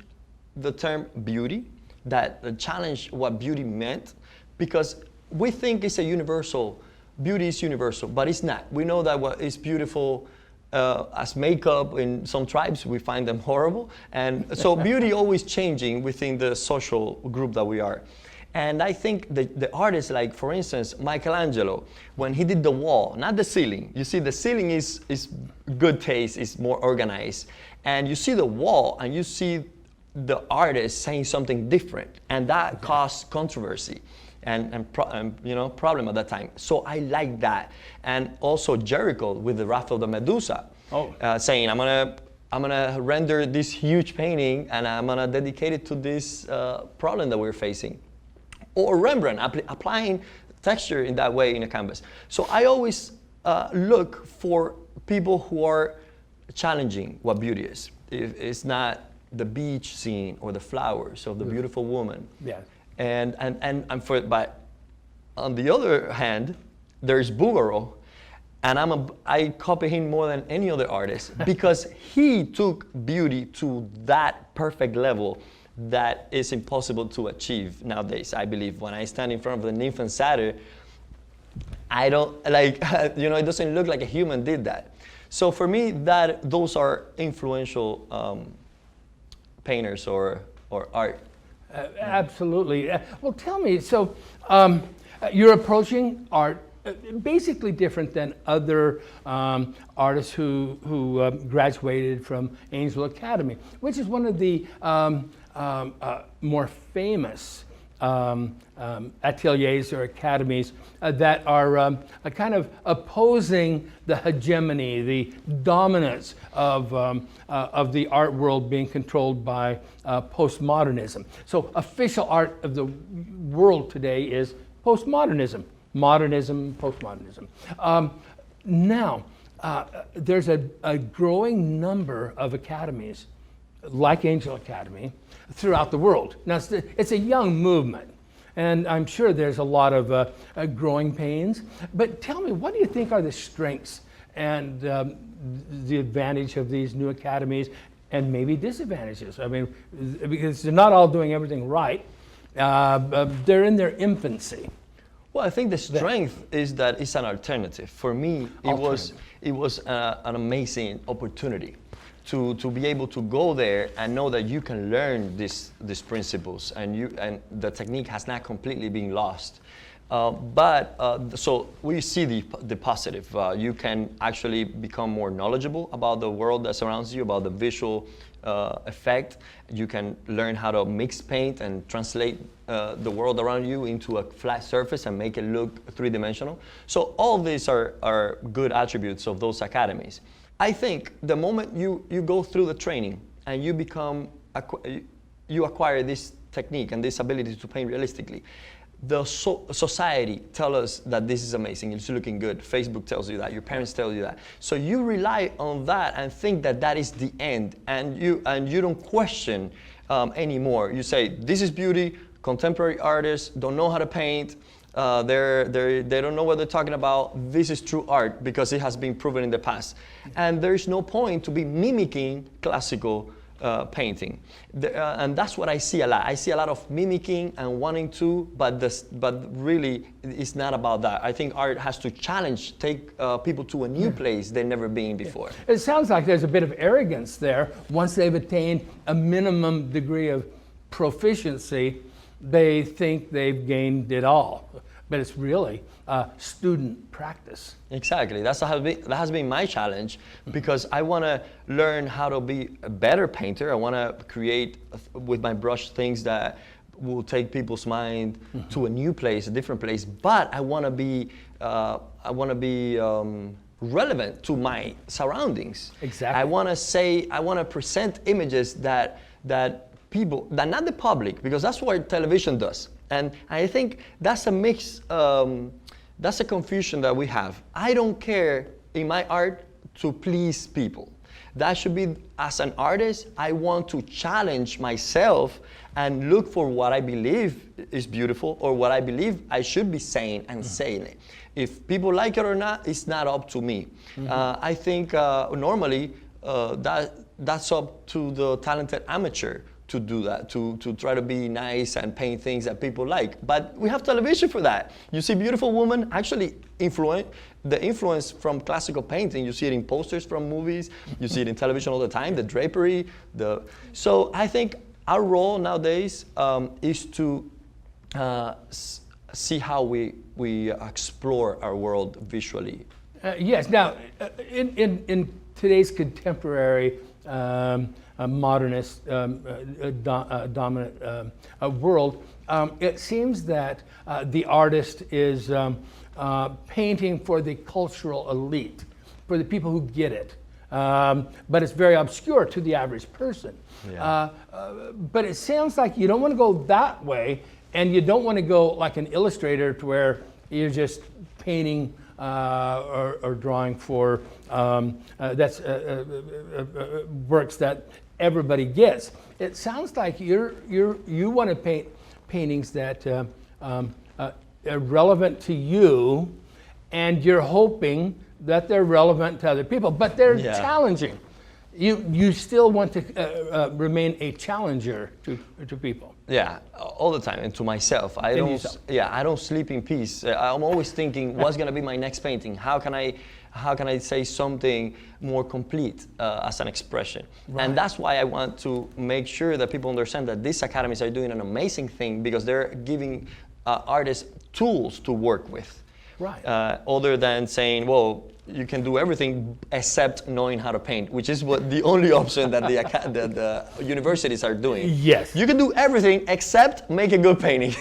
the term beauty, that challenge what beauty meant, because we think it's a universal, beauty is universal, but it's not. We know that what is beautiful as makeup in some tribes, we find them horrible. And so beauty always changing within the social group that we are. And I think the artists, like for instance, Michelangelo, when he did the wall, not the ceiling. You see, the ceiling is good taste, is more organized. And you see the wall and you see the artist saying something different. And that caused controversy and you know, problem at that time. So I like that. And also Jericho with the Wrath of the Medusa, saying, I'm gonna render this huge painting and I'm gonna dedicate it to this problem that we're facing. Or Rembrandt applying texture in that way in a canvas. So I always look for people who are challenging what beauty is. If it's not the beach scene or the flowers of the beautiful woman. Yeah. But on the other hand, there's Bouguereau, and I copy him more than any other artist because he took beauty to that perfect level that is impossible to achieve nowadays. I believe when I stand in front of the nymph and satyr, I don't like, you know, it doesn't look like a human did that. So for me, those are influential painters or art. Absolutely. Well, tell me, so you're approaching art basically different than other artists who graduated from Angel Academy, which is one of the more famous ateliers or academies that are kind of opposing the hegemony, the dominance of the art world being controlled by postmodernism. So official art of the world today is postmodernism. Modernism, postmodernism. Now, there's a growing number of academies like Angel Academy throughout the world. Now, it's a young movement, and I'm sure there's a lot of growing pains. But tell me, what do you think are the strengths and the advantage of these new academies, and maybe disadvantages? I mean, because they're not all doing everything right. They're in their infancy. Well, I think the strength is that it's an alternative. For me, it was an amazing opportunity to be able to go there and know that you can learn these principles and the technique has not completely been lost. So we see the positive. You can actually become more knowledgeable about the world that surrounds you, about the visual effect. You can learn how to mix paint and translate the world around you into a flat surface and make it look three-dimensional. So all these are good attributes of those academies. I think the moment you go through the training and you acquire this technique and this ability to paint realistically, the society tells us that this is amazing, it's looking good. Facebook tells you that, your parents tell you that. So you rely on that and think that that is the end, and you don't question anymore. You say, this is beauty, contemporary artists don't know how to paint, they don't know what they're talking about, this is true art because it has been proven in the past. And there is no point to be mimicking classical painting. And that's what I see a lot. I see a lot of mimicking and wanting to, but really it's not about that. I think art has to challenge, take people to a new place they've never been before. It sounds like there's a bit of arrogance there. Once they've attained a minimum degree of proficiency, they think they've gained it all. But it's really student practice. Exactly. That has been my challenge, because I want to learn how to be a better painter. I want to create with my brush things that will take people's mind to a new place, a different place. But I want to be relevant to my surroundings. Exactly. I want to present images that people, that not the public, because that's what television does. And I think that's a mix, that's a confusion that we have. I don't care in my art to please people. That should be, as an artist, I want to challenge myself and look for what I believe is beautiful or what I believe I should be saying and saying it. If people like it or not, it's not up to me. I think normally that's up to the talented amateur to do that, to try to be nice and paint things that people like. But we have television for that. You see beautiful women actually the influence from classical painting. You see it in posters from movies, you see it in television all the time, the drapery. So I think our role nowadays is to see how we explore our world visually. Yes, now in today's contemporary modernist dominant world, it seems that the artist is painting for the cultural elite, for the people who get it. But it's very obscure to the average person. Yeah. But it sounds like you don't want to go that way, and you don't want to go like an illustrator to where you're just painting or drawing for works that everybody gets. It sounds like you want to paint paintings that are relevant to you, and you're hoping that they're relevant to other people, but they're challenging. You still want to remain a challenger to people. Yeah, all the time, and to myself. I don't sleep in peace. I'm always thinking, what's gonna be my next painting? How can I say something more complete as an expression? Right. And that's why I want to make sure that people understand that these academies are doing an amazing thing, because they're giving artists tools to work with. Right. Other than saying, well, you can do everything except knowing how to paint, which is what the only option that the universities are doing. Yes. You can do everything except make a good painting,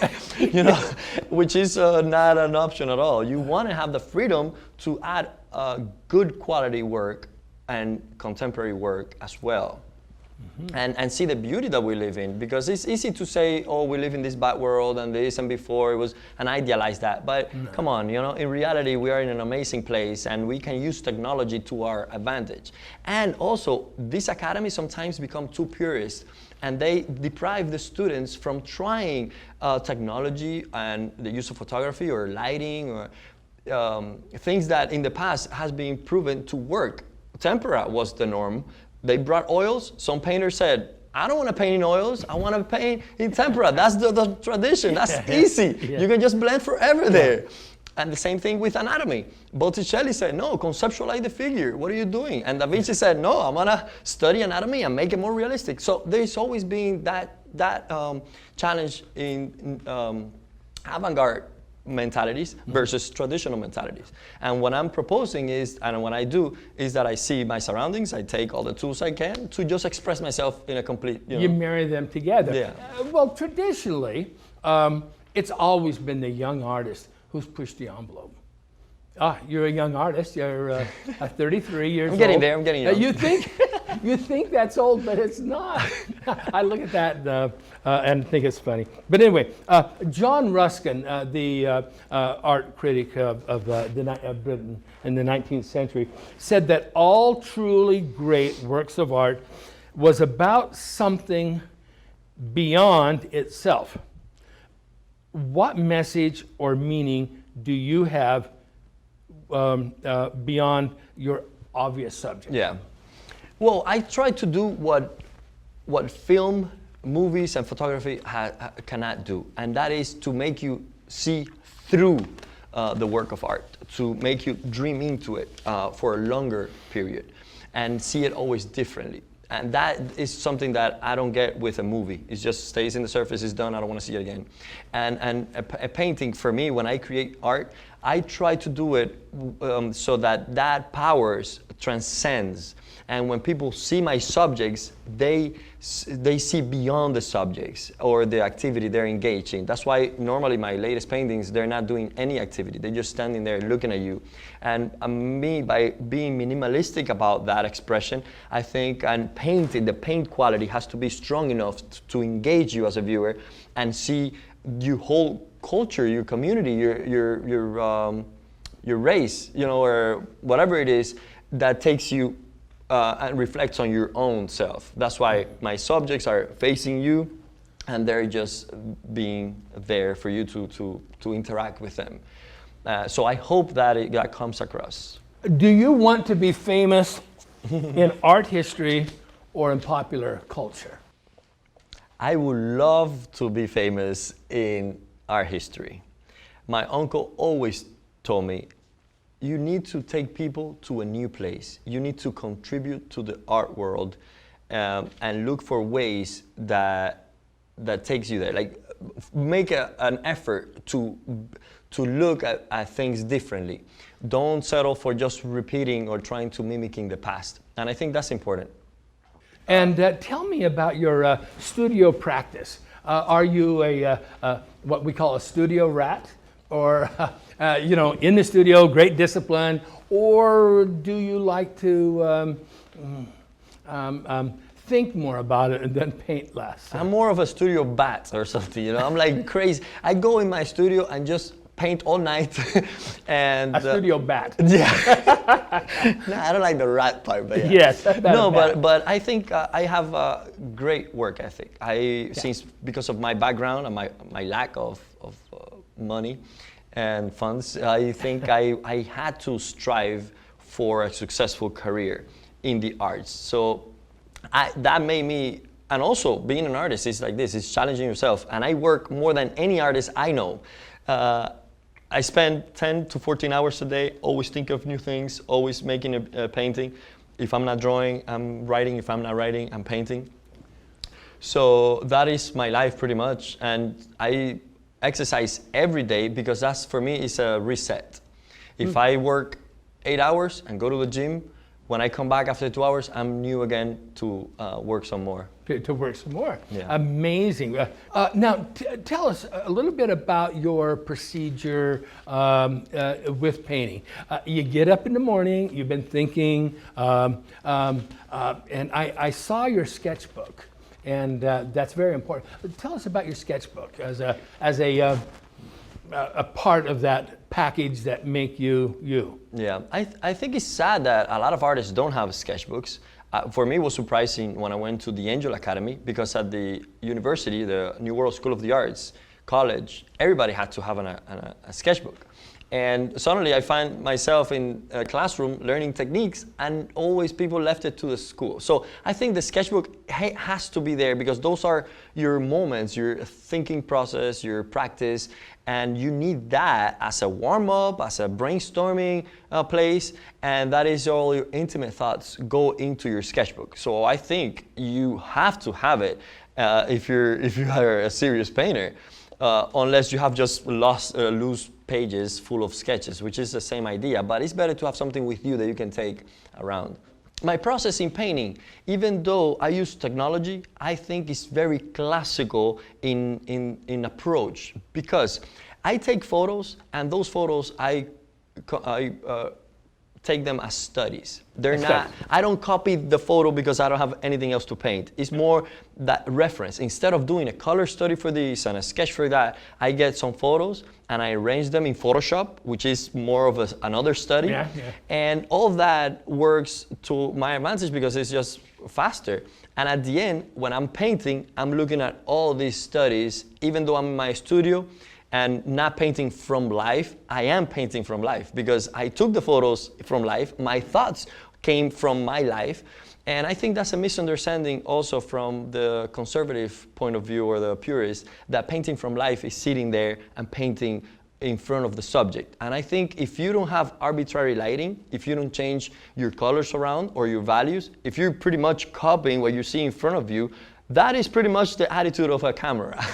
which is not an option at all. You want to have the freedom to add good quality work and contemporary work as well. And see the beauty that we live in, because it's easy to say, oh, we live in this bad world and this and before it was, and idealize that. But come on, in reality, we are in an amazing place, and we can use technology to our advantage. And also, these academies sometimes become too purist, and they deprive the students from trying technology and the use of photography or lighting or things that in the past has been proven to work. Tempera was the norm. They brought oils. Some painters said, I don't want to paint in oils. I want to paint in tempera. That's the tradition. That's easy. Yeah. You can just blend forever there. And the same thing with anatomy. Botticelli said, no, conceptualize the figure. What are you doing? And Da Vinci said, no, I'm going to study anatomy and make it more realistic. So there's always been that challenge in avant-garde mentalities versus traditional mentalities. And what I'm proposing is, and what I do, is that I see my surroundings, I take all the tools I can to just express myself in a complete, You marry them together. Yeah. Well, traditionally, it's always been the young artist who's pushed the envelope. You're a young artist. You're 33 years old. I'm getting there. I'm getting young. You think that's old, but it's not. I look at that and think it's funny. But anyway, John Ruskin, the art critic of Britain in the 19th century, said that all truly great works of art was about something beyond itself. What message or meaning do you have beyond your obvious subject? Yeah. Well, I try to do what film, movies, and photography cannot do, and that is to make you see through the work of art, to make you dream into it for a longer period, and see it always differently. And that is something that I don't get with a movie. It just stays in the surface, it's done, I don't want to see it again. And a painting, for me, when I create art, I try to do it so that powers transcends. And when people see my subjects, they see beyond the subjects or the activity they're engaged in. That's why normally my latest paintings, they're not doing any activity. They're just standing there looking at you. And me, by being minimalistic about that expression, I think, and painting, the paint quality has to be strong enough to engage you as a viewer and see your whole culture, your community, your race, or whatever it is that takes you and reflects on your own self. That's why my subjects are facing you, and they're just being there for you to interact with them. So I hope that that comes across. Do you want to be famous in art history or in popular culture? I would love to be famous in art history. My uncle always told me, you need to take people to a new place. You need to contribute to the art world and look for ways that takes you there. Like make an effort to look at things differently. Don't settle for just repeating or trying to mimicking the past. And I think that's important. And tell me about your studio practice. Are you what we call a studio rat? Or, in the studio, great discipline? Or do you like to think more about it and then paint less? I'm more of a studio bat or something, I'm like crazy. I go in my studio and just paint all night. And a studio bat. Yeah. No, I don't like the rat part, but yeah. Yes. No, but I think I have a great work ethic. Since because of my background and my lack of money and funds, I think I had to strive for a successful career in the arts. So that made me, and also being an artist is like this, it's challenging yourself. And I work more than any artist I know. I spend 10 to 14 hours a day, always think of new things, always making a painting. If I'm not drawing, I'm writing. If I'm not writing, I'm painting. So that is my life pretty much. And I exercise every day because that's, for me, is a reset. If I work 8 hours and go to the gym, when I come back after 2 hours, I'm new again to work some more. To work some more. Yeah. Amazing. Now, tell us a little bit about your procedure with painting. You get up in the morning, you've been thinking, and I saw your sketchbook, and that's very important. Tell us about your sketchbook as a part of that package that make you you. Yeah, I think it's sad that a lot of artists don't have sketchbooks. For me, it was surprising when I went to the Angel Academy, because at the university, the New World School of the Arts college, everybody had to have a sketchbook. And suddenly I find myself in a classroom learning techniques, and always people left it to the school. So I think the sketchbook has to be there, because those are your moments, your thinking process, your practice, and you need that as a warm-up, as a brainstorming place, and that is all your intimate thoughts go into your sketchbook. So I think you have to have it if you are a serious painter, unless you have just loose pages full of sketches, which is the same idea, but it's better to have something with you that you can take around. My process in painting, even though I use technology, I think it's very classical in approach, because I take photos, and those photos I take them as studies. I don't copy the photo because I don't have anything else to paint. It's more that reference. Instead of doing a color study for this and a sketch for that, I get some photos and I arrange them in Photoshop, which is more of another study. Yeah. And all of that works to my advantage because it's just faster. And at the end, when I'm painting, I'm looking at all these studies, even though I'm in my studio and not painting from life. I am painting from life because I took the photos from life. My thoughts came from my life. And I think that's a misunderstanding also from the conservative point of view, or the purist, that painting from life is sitting there and painting in front of the subject. And I think if you don't have arbitrary lighting, if you don't change your colors around or your values, if you're pretty much copying what you see in front of you, that is pretty much the attitude of a camera.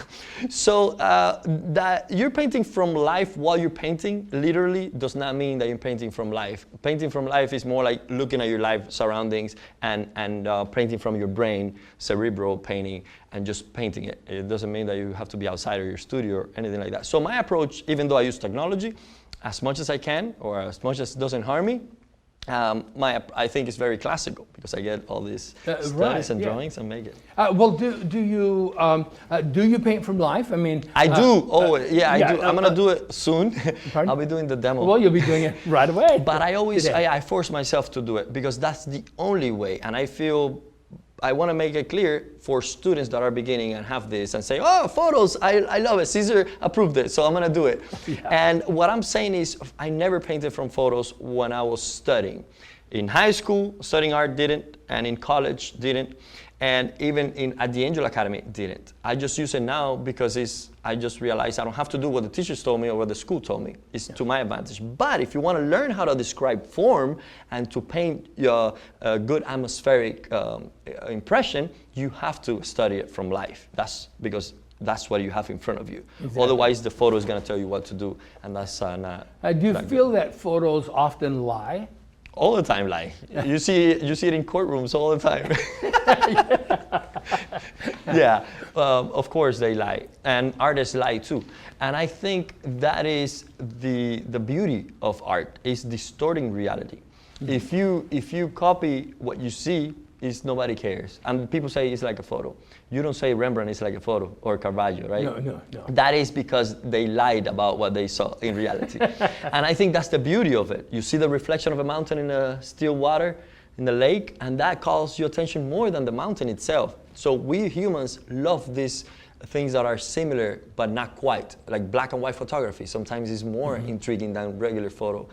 So that you're painting from life while you're painting literally does not mean that you're painting from life. Painting from life is more like looking at your life surroundings and painting from your brain, cerebral painting, and just painting it. It doesn't mean that you have to be outside of your studio or anything like that. So my approach, even though I use technology, as much as I can, or as much as it doesn't harm me, I think it's very classical because I get all these studies right, and yeah. drawings and make it. Well, do you paint from life? I mean, I do. I do. I'm gonna do it soon. Pardon? I'll be doing the demo. Well, you'll be doing it right away. But I always today. I force myself to do it because that's the only way, and I feel I want to make it clear for students that are beginning and have this and say, oh, photos, I love it. Cesar approved it, so I'm going to do it. Yeah. And what I'm saying is I never painted from photos when I was studying. In high school, studying art didn't, and in college didn't, and even at the Angel Academy didn't. I just use it now because I just realized I don't have to do what the teachers told me or what the school told me. It's to my advantage. But if you want to learn how to describe form and to paint a good atmospheric impression, you have to study it from life. That's because that's what you have in front of you. Exactly. Otherwise, the photo is going to tell you what to do, and that's not. Do you feel that photos often lie? All the time lie. You see it in courtrooms all the time. Yeah, of course they lie, and artists lie too. And I think that is the beauty of art, is distorting reality. Mm-hmm. If you copy what you see, nobody cares. And people say it's like a photo. You don't say Rembrandt is like a photo or Caravaggio, right? No. That is because they lied about what they saw in reality. And I think that's the beauty of it. You see the reflection of a mountain in the still water, in the lake, and that calls your attention more than the mountain itself. So we humans love these things that are similar but not quite, like black and white photography. Sometimes is more intriguing than regular photo.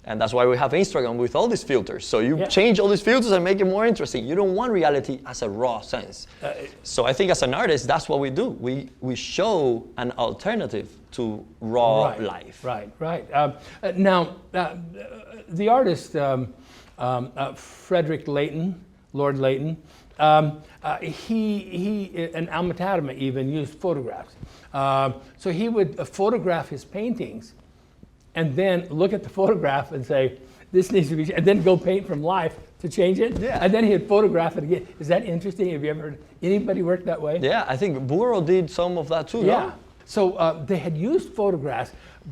And that's why we have Instagram with all these filters. So you change all these filters and make it more interesting. You don't want reality as a raw sense. So I think as an artist, that's what we do. We show an alternative to raw life. Right. Now, the artist Frederick Leighton, Lord Leighton, he in Alma Tadema even used photographs. So he would photograph his paintings and then look at the photograph and say, this needs to be, and then go paint from life to change it. Yeah. And then he'd photograph it again. Is that interesting? Have you ever heard anybody work that way? Yeah, I think Burro did some of that too. Yeah. No? So they had used photographs,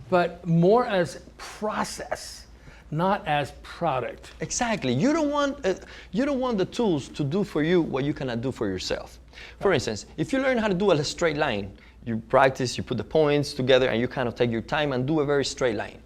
but more as process, not as product. Exactly. You don't want the tools to do for you what you cannot do for yourself. For instance, if you learn how to do a straight line, you practice, you put the points together, and you kind of take your time and do a very straight line.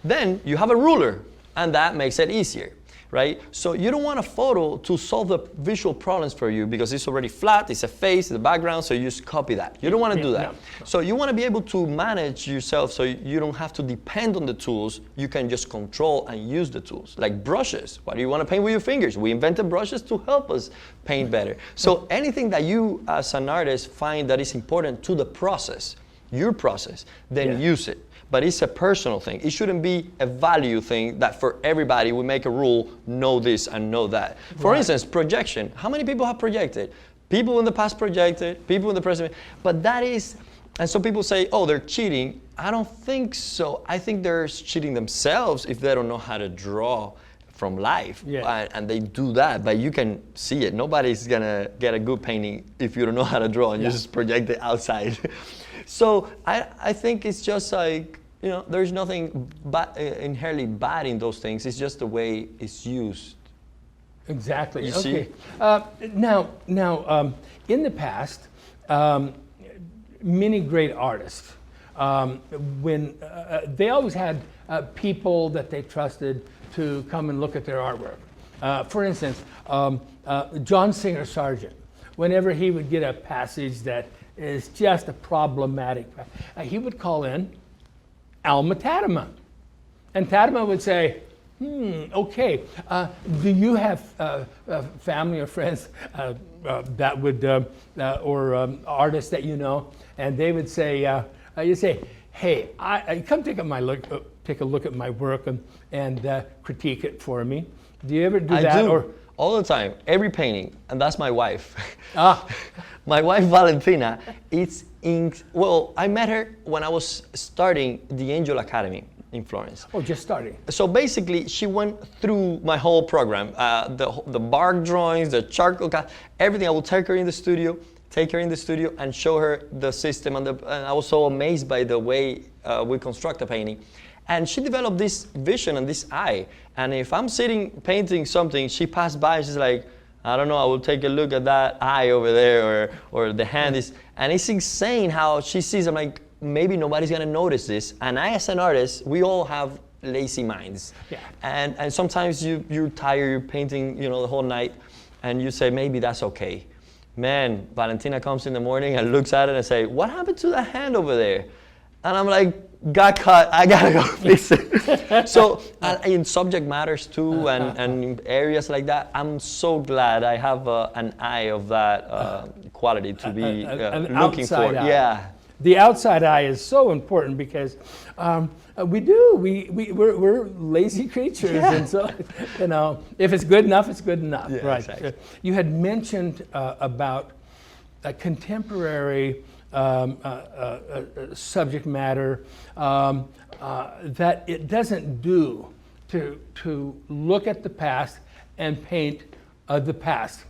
Then you have a ruler, and that makes it easier, right? So you don't want a photo to solve the visual problems for you because it's already flat, it's a face, the background, so you just copy that. You don't want to do that. No. So you want to be able to manage yourself so you don't have to depend on the tools. You can just control and use the tools. Like brushes. Why do you want to paint with your fingers? We invented brushes to help us paint better. So anything that you as an artist find that is important to the process, your process, then use it. But it's a personal thing. It shouldn't be a value thing that for everybody we make a rule, know this and know that. For instance, projection. How many people have projected? People in the past projected, people in the present. But that is, and so people say, oh, they're cheating. I don't think so. I think they're cheating themselves if they don't know how to draw from life. Yeah. And they do that, but you can see it. Nobody's gonna get a good painting if you don't know how to draw and you just project it outside. So I think it's just like, you know, there's nothing inherently bad in those things. It's just the way it's used. Exactly. You okay. see? Now, in the past, many great artists, when they always had people that they trusted to come and look at their artwork. For instance, John Singer Sargent, whenever he would get a passage that is just a problematic, he would call in Alma Tadema. And Tadema would say, okay, do you have family or friends that would, or artists that you know? And they would say, you say, hey, come take a look at my work and critique it for me. Do you ever do that? I do. Or all the time, every painting, and that's my wife. My wife Valentina, well, I met her when I was starting the Angel Academy in Florence. Oh, just starting. So basically, she went through my whole program, the bark drawings, the charcoal, everything. I would take her in the studio and show her the system, and I was so amazed by the way we construct a painting. And she developed this vision and this eye. And if I'm sitting painting something, she passed by, she's like, I don't know, I will take a look at that eye over there, or the hand is, and it's insane how she sees, I'm like, maybe nobody's gonna notice this. And I, as an artist, we all have lazy minds. Yeah. And sometimes you're tired, you're painting, you know, the whole night, and you say, maybe that's okay. Man, Valentina comes in the morning and looks at it and say, what happened to that hand over there? And I'm like, got cut, I gotta go fix it. So in subject matters too, and in areas like that, I'm so glad I have an eye of that quality to be looking for. Eye. Yeah. The outside eye is so important because we're lazy creatures, and so, you know, if it's good enough, it's good enough. Yeah, right. Exactly. You had mentioned about a contemporary subject matter that it doesn't do to look at the past and paint the past.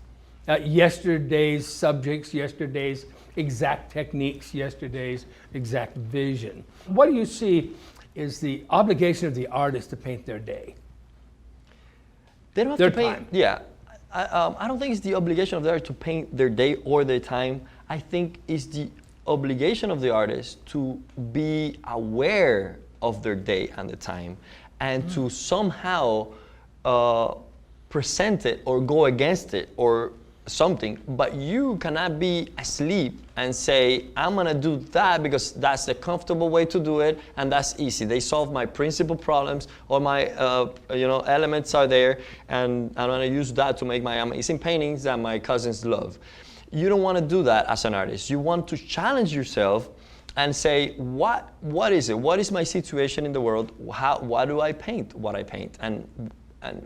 Yesterday's subjects, yesterday's exact techniques, yesterday's exact vision. What do you see is the obligation of the artist to paint their day? They don't have Their to paint. time. Yeah. I don't think it's the obligation of the artist to paint their day or their time. I think it's the obligation of the artist to be aware of their day and the time, and to somehow present it or go against it or something. But you cannot be asleep and say, I'm gonna do that because that's the comfortable way to do it and that's easy. They solve my principal problems, or my elements are there, and I'm gonna use that to make my amazing paintings that my cousins love. You don't want to do that as an artist. You want to challenge yourself and say, what is it? What is my situation in the world? Why do I paint what I paint? And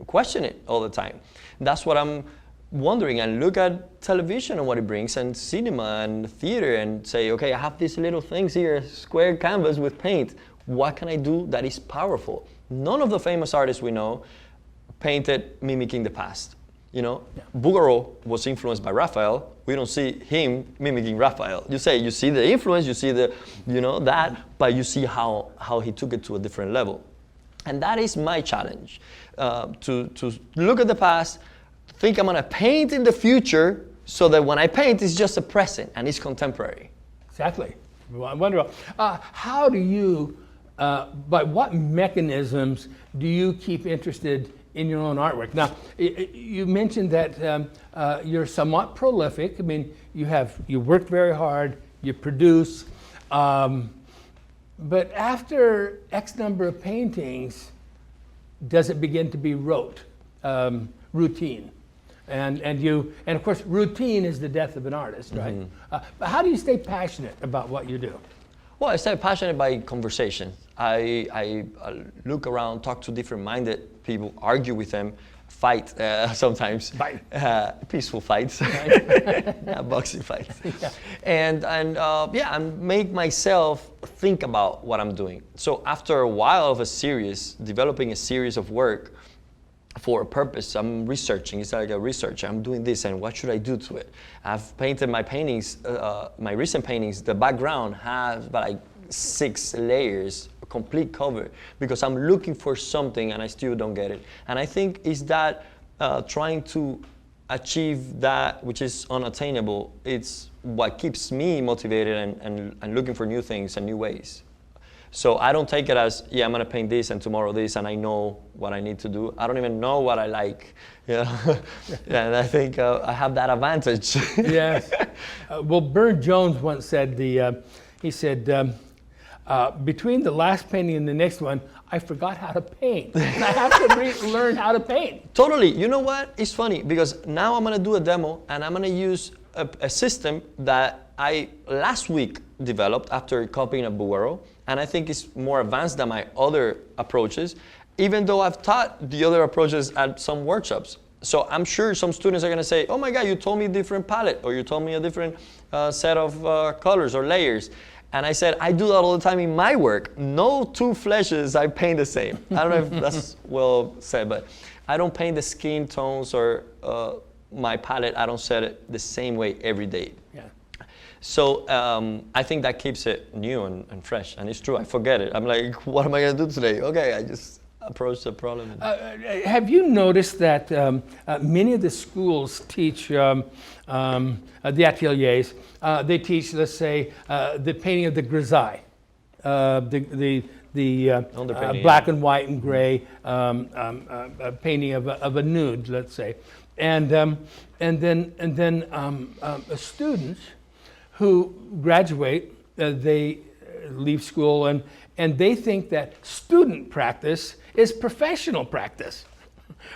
question it all the time. That's what I'm wondering. And look at television and what it brings, and cinema and theater, and say, okay, I have these little things here, square canvas with paint. What can I do that is powerful? None of the famous artists we know painted mimicking the past. You know, yeah. Bouguereau was influenced by Raphael. We don't see him mimicking Raphael. You see the influence, you see the, that, but you see how he took it to a different level. And that is my challenge, to look at the past, think I'm gonna paint in the future, so that when I paint, it's just a present and it's contemporary. Exactly. Wonderful. How do you, by what mechanisms do you keep interested in your own artwork? Now, you mentioned that you're somewhat prolific. I mean, you work very hard, you produce, but after X number of paintings, does it begin to be rote, routine? And of course, routine is the death of an artist, right? Mm-hmm. But how do you stay passionate about what you do? Well, I stay passionate by conversation. I look around, talk to different minded people, argue with them, fight sometimes. Fight. Peaceful fights, yeah, boxing fights. Yeah. And make myself think about what I'm doing. So after a while of developing a series of work for a purpose, I'm researching. It's like a research. I'm doing this, and what should I do to it? I've painted my paintings, my recent paintings. The background has like 6 layers, a complete cover, because I'm looking for something and I still don't get it. And I think it's that trying to achieve that which is unattainable, it's what keeps me motivated and looking for new things and new ways. So I don't take it as, I'm gonna paint this and tomorrow this, and I know what I need to do. I don't even know what I like. And I think I have that advantage. Yes. Well, Burne Jones once said, he said, between the last painting and the next one, I forgot how to paint. And I have to learn how to paint. Totally. You know what? It's funny, because now I'm gonna do a demo, and I'm gonna use a system that I last week developed after copying a Bouguereau, and I think it's more advanced than my other approaches, even though I've taught the other approaches at some workshops. So I'm sure some students are gonna say, oh my God, you told me a different palette, or you told me a different set of colors or layers. And I said, I do that all the time in my work. No 2 fleshes I paint the same. I don't know if that's well said, but I don't paint the skin tones or my palette, I don't set it the same way every day. Yeah. So I think that keeps it new and fresh. And it's true, I forget it. I'm like, what am I going to do today? Okay, I just approach the problem. Have you noticed that many of the schools teach the ateliers? They teach, let's say, the painting of the grisaille, the black and white and gray painting of a nude, let's say, and then students who graduate, they leave school and they think that student practice is professional practice.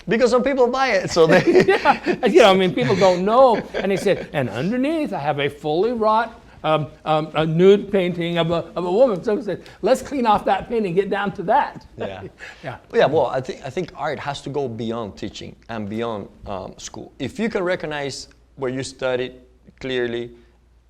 Because some people buy it, so they... Yeah. You know, I mean, people don't know. And he said, and underneath I have a fully wrought a nude painting of a woman. So he said, let's clean off that painting, get down to that. Yeah. Yeah. Yeah, well, I think art has to go beyond teaching and beyond school. If you can recognize where you studied clearly,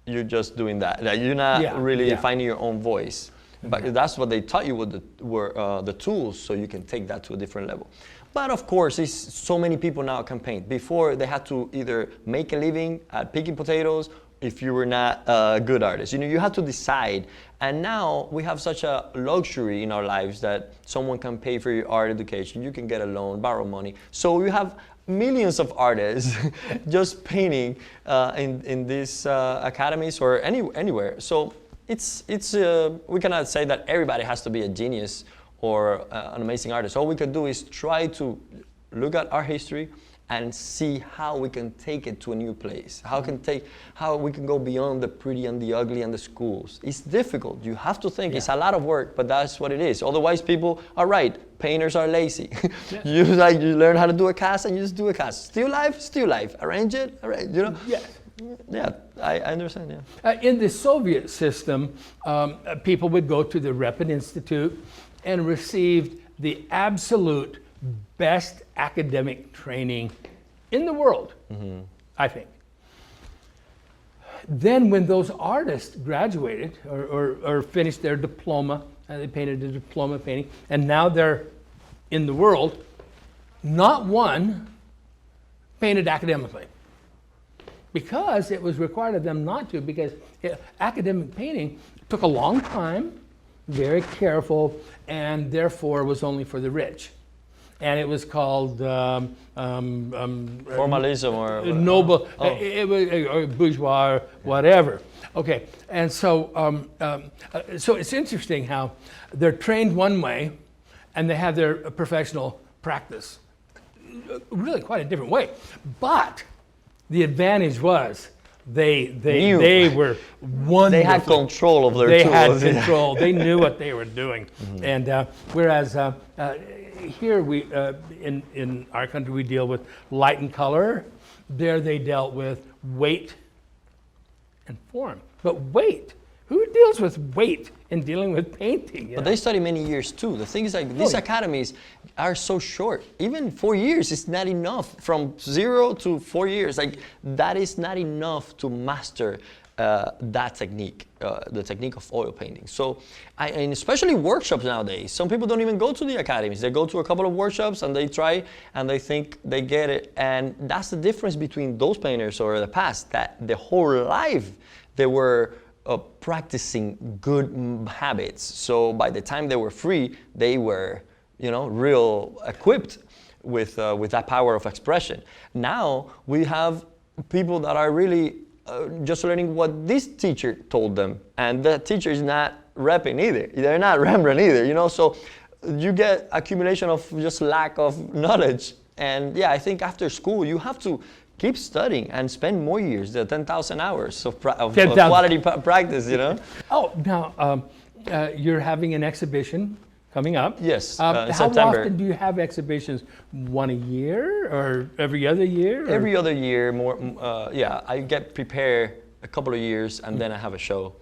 you're just doing that. Like, you're not really finding your own voice. But that's what they taught you were the tools, so you can take that to a different level. But of course, so many people now can paint. Before, they had to either make a living at picking potatoes if you were not a good artist. You know, you had to decide. And now we have such a luxury in our lives that someone can pay for your art education. You can get a loan, borrow money. So you have millions of artists just painting in these academies or anywhere. So we cannot say that everybody has to be a genius or an amazing artist. All we can do is try to look at our history and see how we can take it to a new place. How we can go beyond the pretty and the ugly and the schools. It's difficult. You have to think. It's a lot of work, but that's what it is. Otherwise, people are right. Painters are lazy. You learn how to do a cast and you just do a cast. Still life. Arrange it. You know. Yes. Yeah, I understand. Yeah. In the Soviet system, people would go to the Repin Institute and received the absolute best academic training in the world, I think. Then when those artists graduated or finished their diploma, they painted a diploma painting, and now they're in the world, not one painted academically. Because it was required of them not to, because academic painting took a long time, very careful, and therefore was only for the rich. And it was called formalism or noble, it was, or bourgeois, or whatever. Okay, and so so it's interesting how they're trained one way, and they have their professional practice really quite a different way. But the advantage was they were wonderful. They had control of their tools. They tools. had control. They knew what they were doing. And whereas here we in our country we deal with light and color. There they dealt with weight and form. But weight, who deals with weight in dealing with painting? But they study many years too. The thing is, like, these academies are so short. Even 4 years is not enough. From 0 to 4 years, like, that is not enough to master that technique, the technique of oil painting. So, and especially workshops nowadays. Some people don't even go to the academies. They go to a couple of workshops and they try and they think they get it. And that's the difference between those painters or the past, that the whole life they were practicing good habits. So by the time they were free, they were, real equipped with that power of expression. Now we have people that are really just learning what this teacher told them, and the teacher is not repping either. They're not Rembrandt either, So you get accumulation of just lack of knowledge. And yeah, I think after school you have to keep studying and spend more years, the 10,000 hours of quality practice, Oh, now you're having an exhibition coming up. Yes, in how September. often do you have exhibitions? One a year or every other year? Or? Every other year, more. I get prepared a couple of years and then I have a show.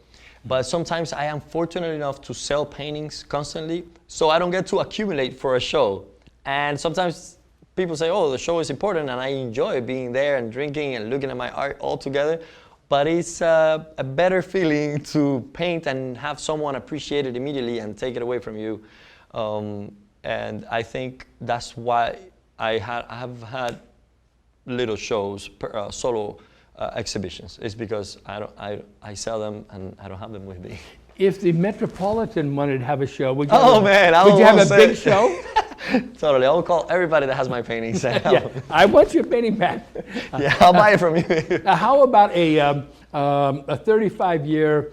But sometimes I am fortunate enough to sell paintings constantly, so I don't get to accumulate for a show. And sometimes people say, oh, the show is important, and I enjoy being there and drinking and looking at my art all together. But it's a better feeling to paint and have someone appreciate it immediately and take it away from you. And I think that's why I have had little shows, solo exhibitions. It's because I sell them and I don't have them with me. If the Metropolitan wanted to have a show, would you would you have a big show? Totally. I'll call everybody that has my paintings. Yeah, I want your painting back. Yeah, I'll buy it from you. How about a 35-year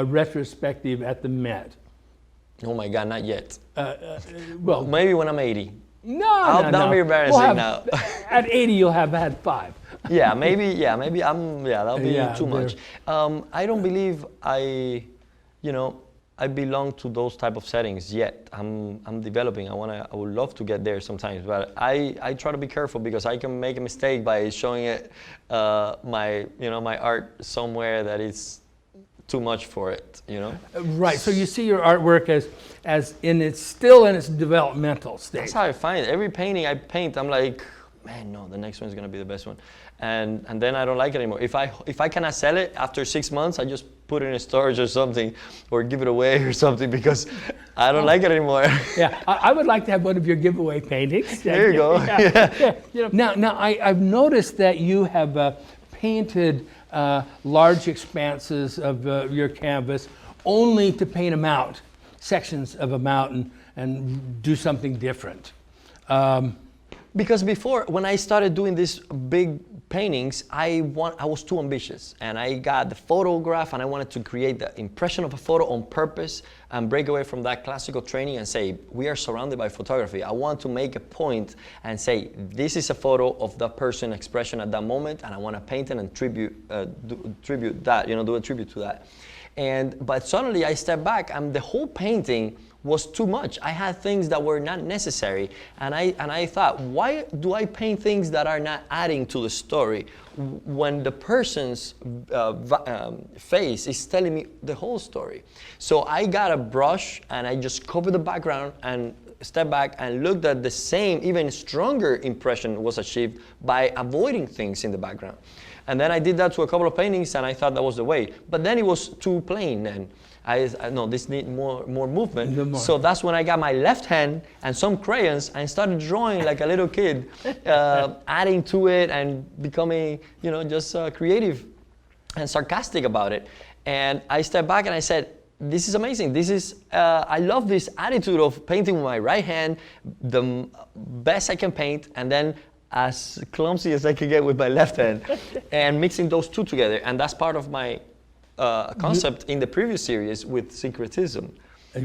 retrospective at the Met? Oh my God, not yet. Well, Maybe when I'm 80. no. That'll be embarrassing now. At 80, you'll have had 5. That'll be too much. I don't believe I belong to those type of settings yet. I'm developing. I would love to get there sometimes, but I try to be careful because I can make a mistake by showing it my art somewhere that is too much for it, Right. So you see your artwork as still in its developmental stage. That's how I find it. Every painting I paint, I'm like, man, no, the next one is gonna be the best one, and then I don't like it anymore. If I cannot sell it after 6 months, I just put it in storage or something, or give it away or something because I don't like it anymore. Yeah, I would like to have one of your giveaway paintings. There you go. Yeah. Now I've noticed that you have painted large expanses of your canvas only to paint them out, sections of a mountain, and do something different. Because before, when I started doing these big paintings, I was too ambitious, and I got the photograph, and I wanted to create the impression of a photo on purpose and break away from that classical training and say, we are surrounded by photography. I want to make a point and say, this is a photo of the person's expression at that moment, and I want to paint it and do a tribute to that. But suddenly I stepped back, and the whole painting was too much. I had things that were not necessary, and I thought, why do I paint things that are not adding to the story when the person's face is telling me the whole story? So I got a brush and I just covered the background and stepped back and looked at the same, even stronger impression was achieved by avoiding things in the background. And then I did that to a couple of paintings, and I thought that was the way. But then it was too plain, and I no, this needs more movement. So that's when I got my left hand and some crayons and started drawing like a little kid, adding to it and becoming, just creative and sarcastic about it. And I stepped back and I said, this is amazing. This is, I love this attitude of painting with my right hand, the best I can paint, and then as clumsy as I can get with my left hand, and mixing those two together. And that's part of my concept in the previous series with syncretism.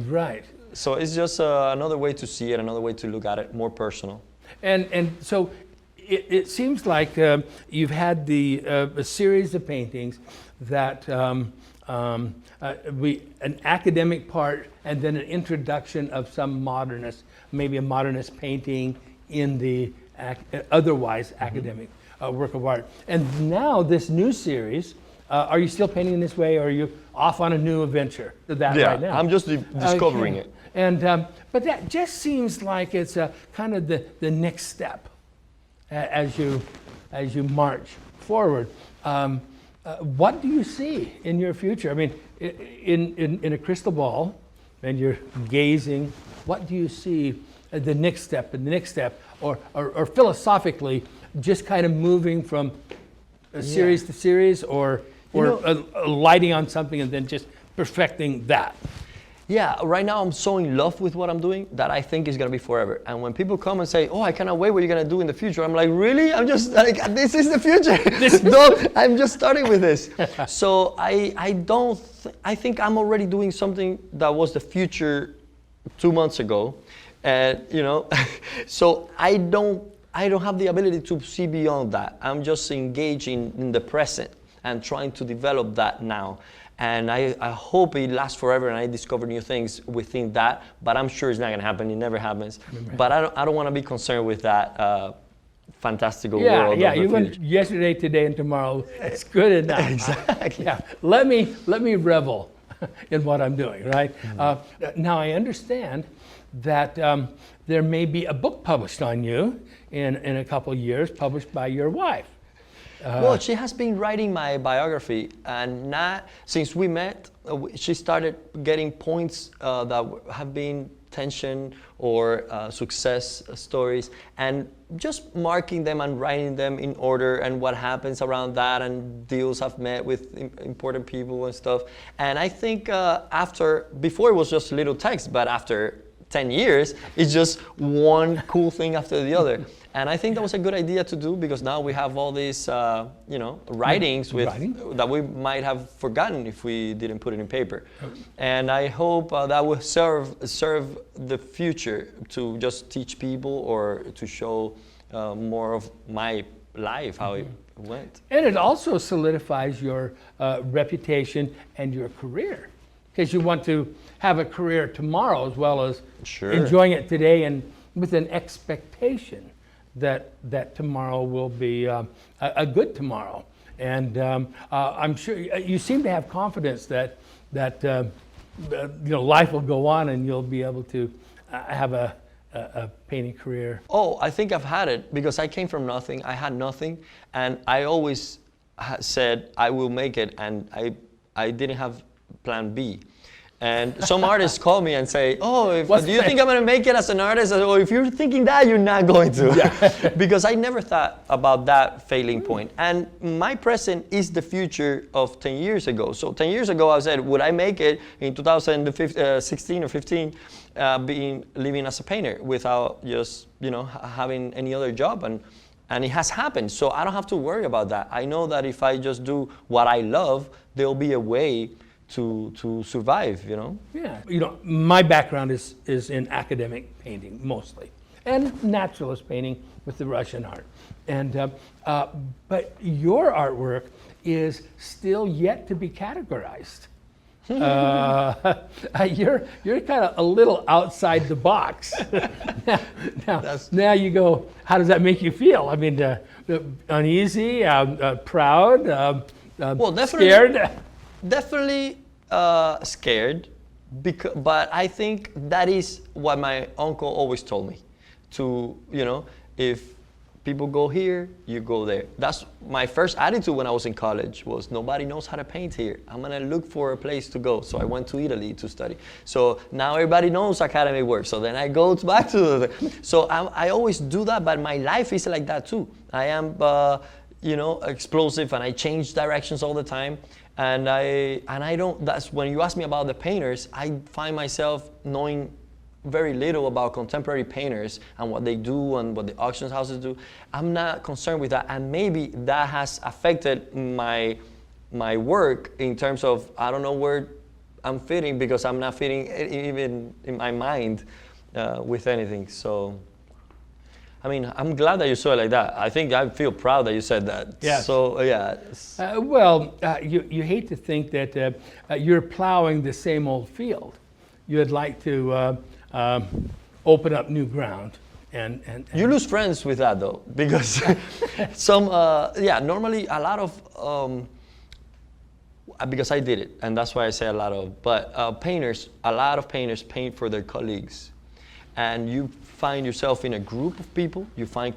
Right. So it's just another way to see it, another way to look at it, more personal. And so it seems like you've had a series of paintings that an academic part and then an introduction of some modernist, maybe a modernist painting in the otherwise academic work of art. And now this new series, are you still painting in this way, or are you off on a new adventure right now? I'm just discovering it. And but that just seems like it's kind of the next step as you march forward. What do you see in your future? I mean, in a crystal ball, and you're gazing. What do you see the next step and the next step, or philosophically, just kind of moving from series to series, or lighting on something and then just perfecting that? Yeah, right now I'm so in love with what I'm doing that I think it's gonna be forever. And when people come and say, "Oh, I cannot wait what you're gonna do in the future," I'm like, "Really? I'm just like, this is the future. I'm just starting with this." So I think I'm already doing something that was the future 2 months ago, and so I don't have the ability to see beyond that. I'm just engaging in the present and trying to develop that now. And I hope it lasts forever and I discover new things within that, but I'm sure it's not gonna happen, it never happens. Right. But I don't wanna be concerned with that fantastical world. Yeah, you went yesterday, today, and tomorrow. It's good enough. Exactly. Yeah. Let me revel in what I'm doing, right? Mm-hmm. Now I understand that there may be a book published on you in a couple of years, published by your wife. Well, she has been writing my biography, and since we met, she started getting points that have been tension or success stories, and just marking them and writing them in order and what happens around that and deals I've met with important people and stuff. And I think before it was just little text, but after 10 years, it's just one cool thing after the other. And I think that was a good idea to do, because now we have all these, writings that we might have forgotten if we didn't put it in paper. And I hope that will serve the future to just teach people or to show more of my life, how it went. And it also solidifies your reputation and your career, because you want to have a career tomorrow as well as enjoying it today, and with an expectation that tomorrow will be a good tomorrow. And I'm sure you seem to have confidence that life will go on and you'll be able to have a painting career. Oh, I think I've had it, because I came from nothing. I had nothing, and I always said I will make it, and I didn't have plan B. And some artists call me and say, "Oh, do you think I'm going to make it as an artist?" Or if you're thinking that, you're not going to. Yeah. Because I never thought about that failing point. And my present is the future of 10 years ago. So 10 years ago, I said, would I make it in 2016 or 15, living as a painter without just, having any other job? And it has happened. So I don't have to worry about that. I know that if I just do what I love, there'll be a way to survive, Yeah, my background is in academic painting mostly, and naturalist painting with the Russian art. And but your artwork is still yet to be categorized. You're kind of a little outside the box. now you go, how does that make you feel? I mean, uneasy, proud, well, definitely, scared? Definitely scared, but I think that is what my uncle always told me. If people go here, you go there. That's my first attitude when I was in college, was nobody knows how to paint here. I'm gonna look for a place to go. So I went to Italy to study. So now everybody knows academic work. So then I go back to so I always do that, but my life is like that too. I am explosive, and I change directions all the time. And I don't, that's when you ask me about the painters, I find myself knowing very little about contemporary painters and what they do and what the auction houses do. I'm not concerned with that, and maybe that has affected my work in terms of, I don't know where I'm fitting, because I'm not fitting even in my mind with anything. So I mean, I'm glad that you saw it like that. I think I feel proud that you said that. Yes. So, yeah. You hate to think that you're plowing the same old field. You'd like to open up new ground. And you lose friends with that, though, because normally a lot of, because I did it, and that's why I say a lot of, but a lot of painters paint for their colleagues. And you find yourself in a group of people, you find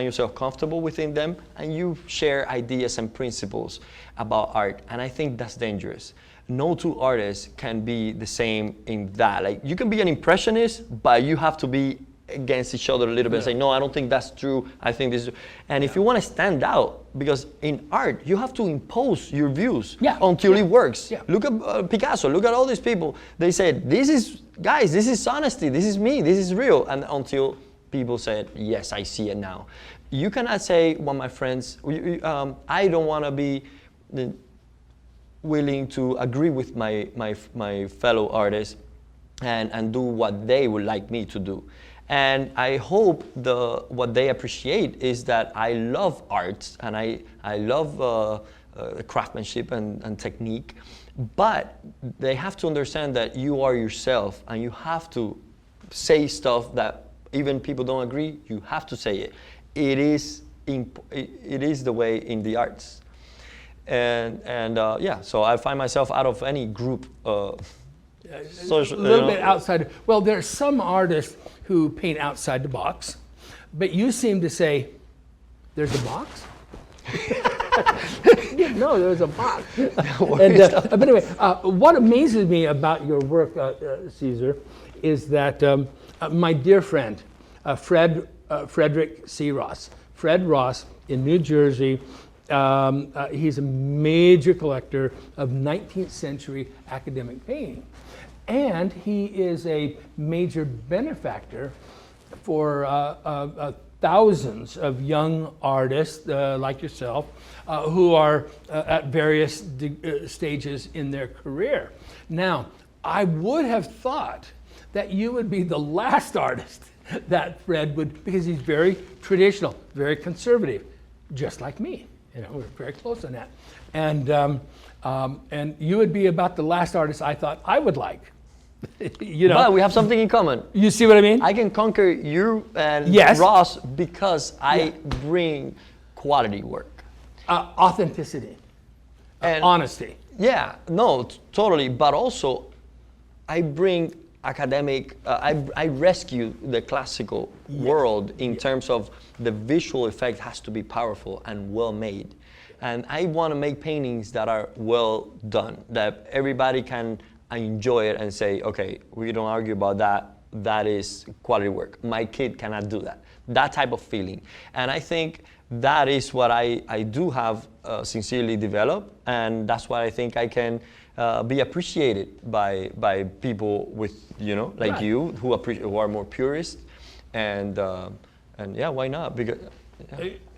yourself comfortable within them, and you share ideas and principles about art. And I think that's dangerous. No two artists can be the same in that. Like, you can be an impressionist, but you have to be against each other a little bit and say, no, I don't think that's true, I think this is. And if you want to stand out, because in art, you have to impose your views until it works. Yeah. Look at Picasso, look at all these people. They said, this is honesty, this is me, this is real. And until people said, yes, I see it now. You cannot say, well, my friends, I don't want to be willing to agree with my fellow artists and do what they would like me to do. And I hope what they appreciate is that I love art, and I love craftsmanship and technique, but they have to understand that you are yourself, and you have to say stuff that even people don't agree, you have to say it. It is the way in the arts. So I find myself out of any group. Social, a little bit outside. Well, there are some artists who paint outside the box, but you seem to say, there's a box? No, there's a box. But anyway, what amazes me about your work, Cesar, is that my dear friend, Frederick C. Ross, Fred Ross in New Jersey, he's a major collector of 19th century academic painting. And he is a major benefactor for thousands of young artists like yourself who are at various stages in their career. Now, I would have thought that you would be the last artist that Fred would, because he's very traditional, very conservative, just like me. You know, we're very close on that. And you would be about the last artist I thought I would like. You know, but we have something in common. You see what I mean? I can conquer you and Yes. Ross because I bring quality work. Authenticity, And- honesty. Yeah, no, totally. But also, I bring academic, I rescue the classical world in terms of the visual effect has to be powerful and well made. And I want to make paintings that are well done, that everybody can enjoy it and say, okay, we don't argue about that, that is quality work. My kid cannot do that. That type of feeling. And I think that is what I do have sincerely developed, and that's why I think I can be appreciated by people with, you know, like Right. you, who are more purist, and yeah, why not? Because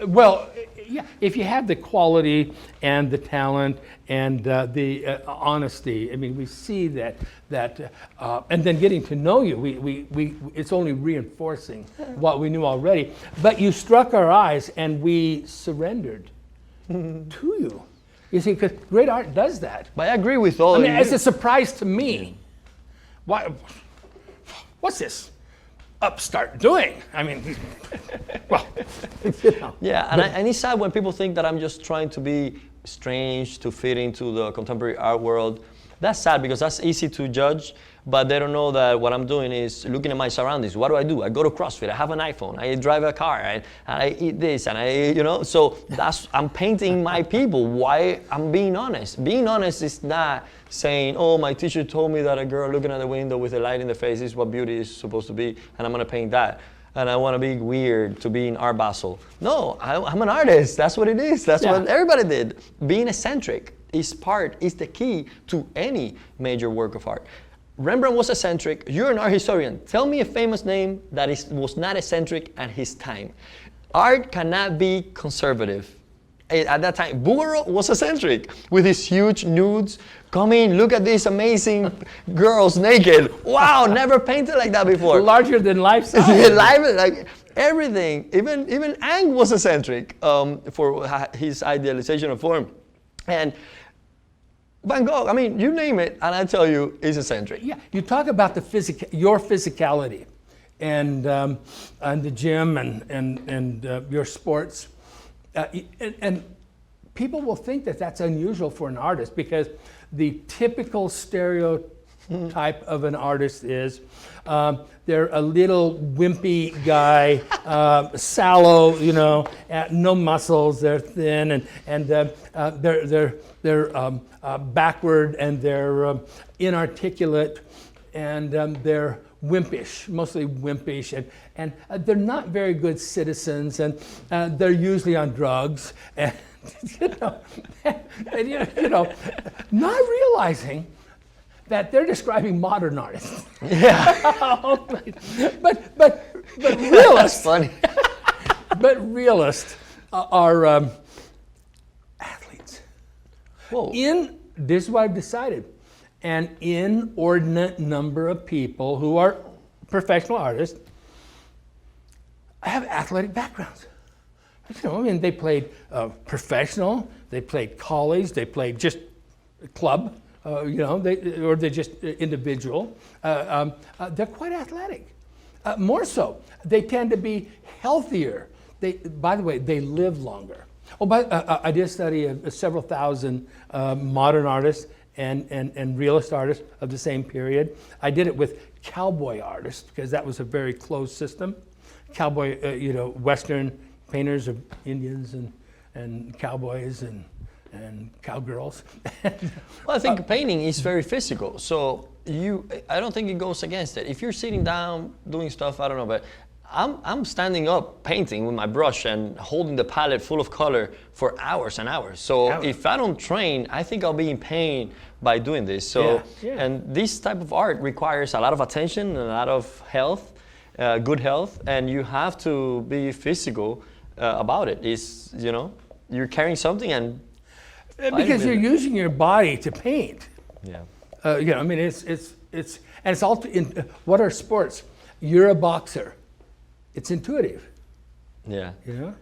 Well, yeah, if you have the quality and the talent and the honesty, I mean, we see that, and then getting to know you, it's only reinforcing what we knew already. But you struck our eyes and we surrendered to you. You see, because great art does that. But I agree with all I of mean, you. it's a surprise to me. What's this upstart doing? I mean, well, you know. Yeah, and it's sad when people think that I'm just trying to be strange to fit into the contemporary art world. That's sad because that's easy to judge, but they don't know that what I'm doing is looking at my surroundings. What do? I go to CrossFit, I have an iPhone, I drive a car, and I eat this, and you know, so I'm painting my people. Why? I'm being honest. Being honest is not saying, oh, my teacher told me that a girl looking at the window with a light in the face is what beauty is supposed to be, and I'm gonna paint that. And I want to be weird to be in Art Basel. No, I'm an artist. That's what it is. That's what everybody did. Being eccentric is the key to any major work of art. Rembrandt was eccentric. You're an art historian. Tell me a famous name that was not eccentric at his time. Art cannot be conservative. At that time, Bouguereau was eccentric with his huge nudes. Come in, look at these amazing girls naked. Wow, never painted like that before. Larger than life size. Like everything. Even Ang was eccentric for his idealization of form. And Van Gogh, I mean, you name it, and I tell you, is eccentric. Yeah, you talk about your physicality, and the gym, and your sports, and people will think that that's unusual for an artist because the typical stereotype of an artist is they're a little wimpy guy, sallow, you know, no muscles, they're thin, and they're backward, and they're inarticulate, and they're wimpish, mostly wimpish, and they're not very good citizens, and they're usually on drugs, and you know, not realizing that they're describing modern artists. Yeah. but realists. That's funny. But realists are athletes. Whoa. This is what I've decided. An inordinate number of people who are professional artists have athletic backgrounds. You know, I mean, they played professional, they played college, they played just club, you know, they're just individual. They're quite athletic. More so, they tend to be healthier. By the way, they live longer. Oh, I did a study of several thousand modern artists and realist artists of the same period. I did it with cowboy artists because that was a very closed system. Cowboy, you know, Western painters of Indians and cowboys and and cowgirls. Well, I think painting is very physical, so I don't think it goes against it. If you're sitting down doing stuff, I don't know, but I'm standing up painting with my brush and holding the palette full of color for hours and hours. So if I don't train, I think I'll be in pain by doing this. So, and this type of art requires a lot of attention and a lot of health, good health, and you have to be physical about it. It's, you know, you're carrying something and because you're using your body to paint. Yeah. You know, I mean, it's all what are sports? You're a boxer. It's intuitive. Yeah. You know,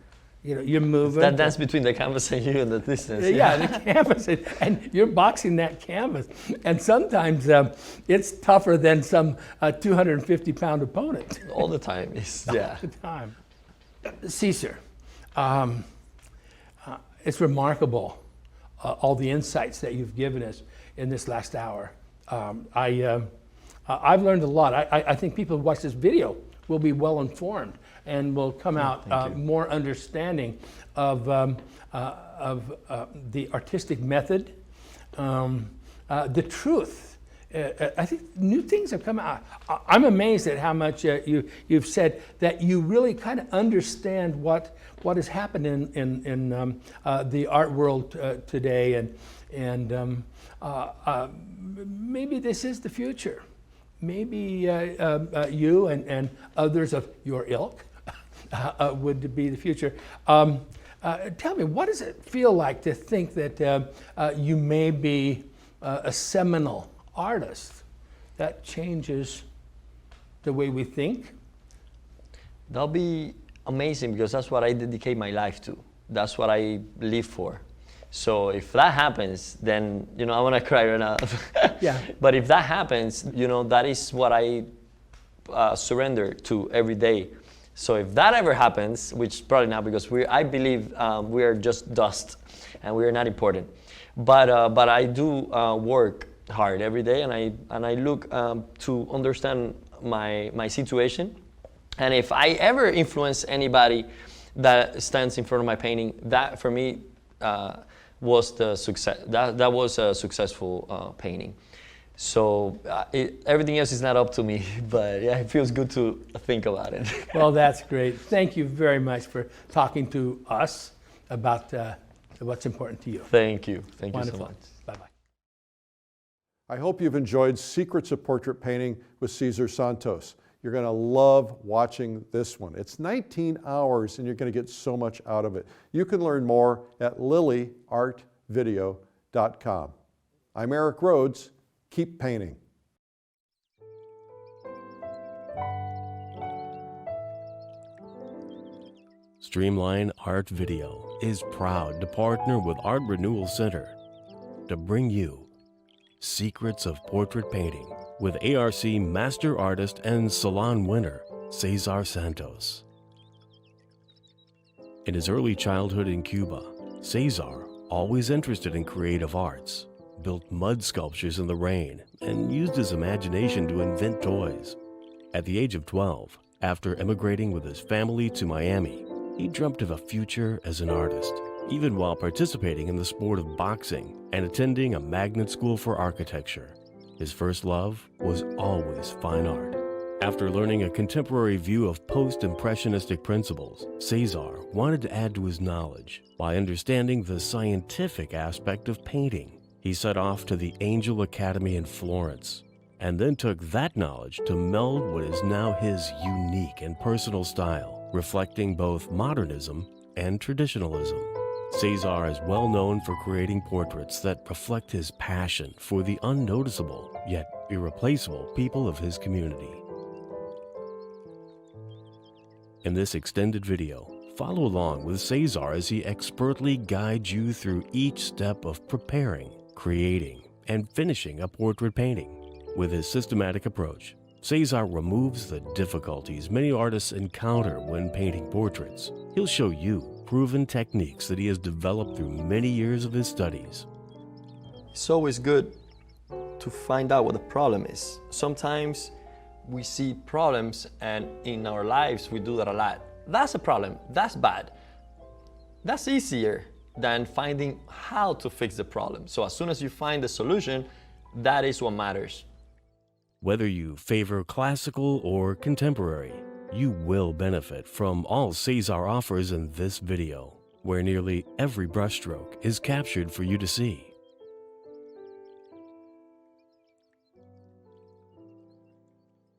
you're moving. That dance between the canvas and you and the distance. Yeah, the canvas, and you're boxing that canvas. And sometimes it's tougher than some 250-pound opponent. All the time. All the time. Cesar, it's remarkable, all the insights that you've given us in this last hour. I've learned a lot. I think people who watch this video will be well informed and will come out more understanding of the artistic method, the truth. I think new things have come out. I'm amazed at how much you've said that you really kind of understand what has happened in the art world today, and maybe this is the future. Maybe you and others of your ilk would be the future. Tell me, what does it feel like to think that you may be a seminal artist that changes the way we think? That'll be amazing, because that's what I dedicate my life to. That's what I live for. So if that happens, then, you know, I want to cry right now. Yeah. But if that happens, you know, that is what I surrender to every day. So if that ever happens, which probably not, because I believe we are just dust and we are not important. But I do work hard every day, and I look to understand my situation. And if I ever influence anybody that stands in front of my painting, that for me was the success. That was a successful painting. So everything else is not up to me, but yeah, it feels good to think about it. Well, that's great. Thank you very much for talking to us about what's important to you. Thank you. Thank you so Wonderful. much. Bye-bye. I hope you've enjoyed Secrets of Portrait Painting with Cesar Santos. You're going to love watching this one. It's 19 hours and you're going to get so much out of it. You can learn more at lilyartvideo.com. I'm Eric Rhodes. Keep painting. Streamline Art Video is proud to partner with Art Renewal Center to bring you Secrets of Portrait Painting with ARC Master Artist and Salon winner Cesar Santos. In his early childhood in Cuba, Cesar, always interested in creative arts, built mud sculptures in the rain and used his imagination to invent toys. At the age of 12, after emigrating with his family to Miami, he dreamt of a future as an artist, even while participating in the sport of boxing and attending a magnet school for architecture. His first love was always fine art. After learning a contemporary view of post-impressionistic principles, Cesar wanted to add to his knowledge by understanding the scientific aspect of painting. He set off to the Angel Academy in Florence, and then took that knowledge to meld what is now his unique and personal style, reflecting both modernism and traditionalism. Cesar is well known for creating portraits that reflect his passion for the unnoticeable yet irreplaceable people of his community. In this extended video, follow along with Cesar as he expertly guides you through each step of preparing, creating, and finishing a portrait painting. With his systematic approach, Cesar removes the difficulties many artists encounter when painting portraits. He'll show you proven techniques that he has developed through many years of his studies. It's always good to find out what the problem is. Sometimes we see problems, and in our lives we do that a lot. That's a problem, that's bad. That's easier than finding how to fix the problem. So as soon as you find the solution, that is what matters. Whether you favor classical or contemporary, you will benefit from all Cesar offers in this video, where nearly every brushstroke is captured for you to see.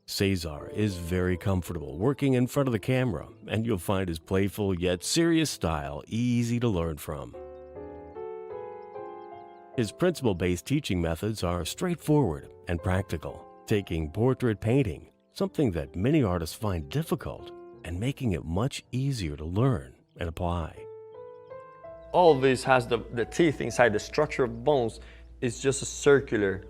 Cesar is very comfortable working in front of the camera, and you'll find his playful yet serious style easy to learn from. His principle-based teaching methods are straightforward and practical, taking portrait painting, something that many artists find difficult, and making it much easier to learn and apply. All this has the teeth inside. The structure of bones is just a circular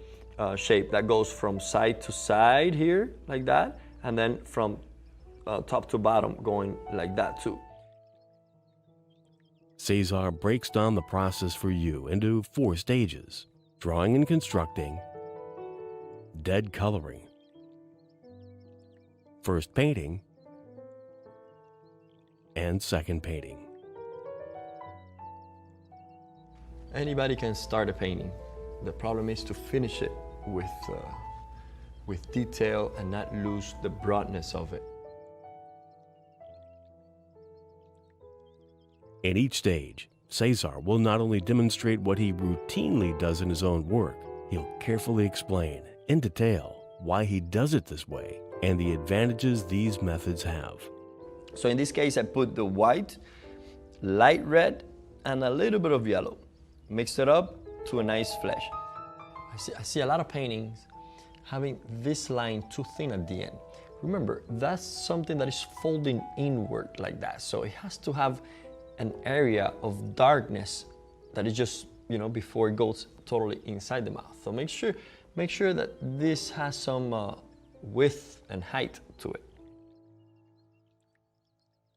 shape that goes from side to side here, like that, and then from top to bottom going like that too. Cesar breaks down the process for you into 4 stages: drawing and constructing, dead coloring, first painting, and second painting. Anybody can start a painting. The problem is to finish it with detail and not lose the broadness of it. In each stage, Cesar will not only demonstrate what he routinely does in his own work, he'll carefully explain in detail why he does it this way and the advantages these methods have. So in this case, I put the white, light red, and a little bit of yellow. Mix it up to a nice flesh. I see a lot of paintings having this line too thin at the end. Remember, that's something that is folding inward like that. So it has to have an area of darkness that is just, before it goes totally inside the mouth. So make sure that this has some width and height to it.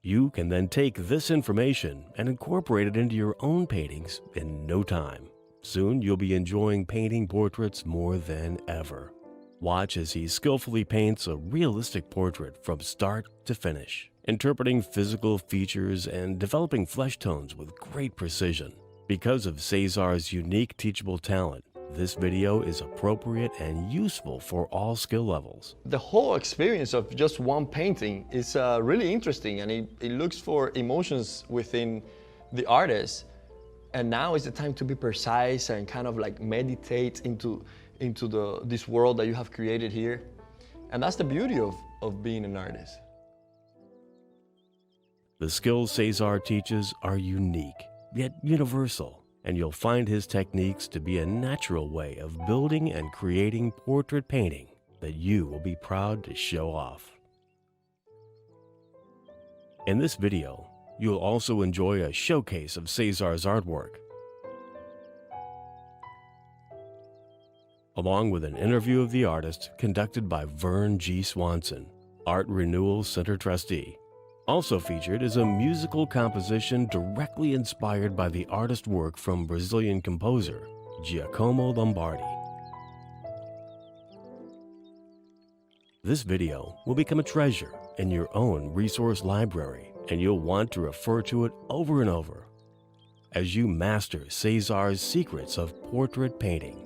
You can then take this information and incorporate it into your own paintings in no time. Soon you'll be enjoying painting portraits more than ever. Watch as he skillfully paints a realistic portrait from start to finish, interpreting physical features and developing flesh tones with great precision. Because of Cesar's unique teachable talent, this video is appropriate and useful for all skill levels. The whole experience of just one painting is really interesting, and it looks for emotions within the artist. And now is the time to be precise and kind of like meditate into this world that you have created here. And that's the beauty of being an artist. The skills Cesar teaches are unique, yet universal, and you'll find his techniques to be a natural way of building and creating portrait painting that you will be proud to show off. In this video, you'll also enjoy a showcase of Cesar's artwork, along with an interview of the artist conducted by Vern G. Swanson, Art Renewal Center trustee. Also featured is a musical composition directly inspired by the artist work from Brazilian composer Giacomo Lombardi. This video will become a treasure in your own resource library, and you'll want to refer to it over and over as you master Cesar's secrets of portrait painting.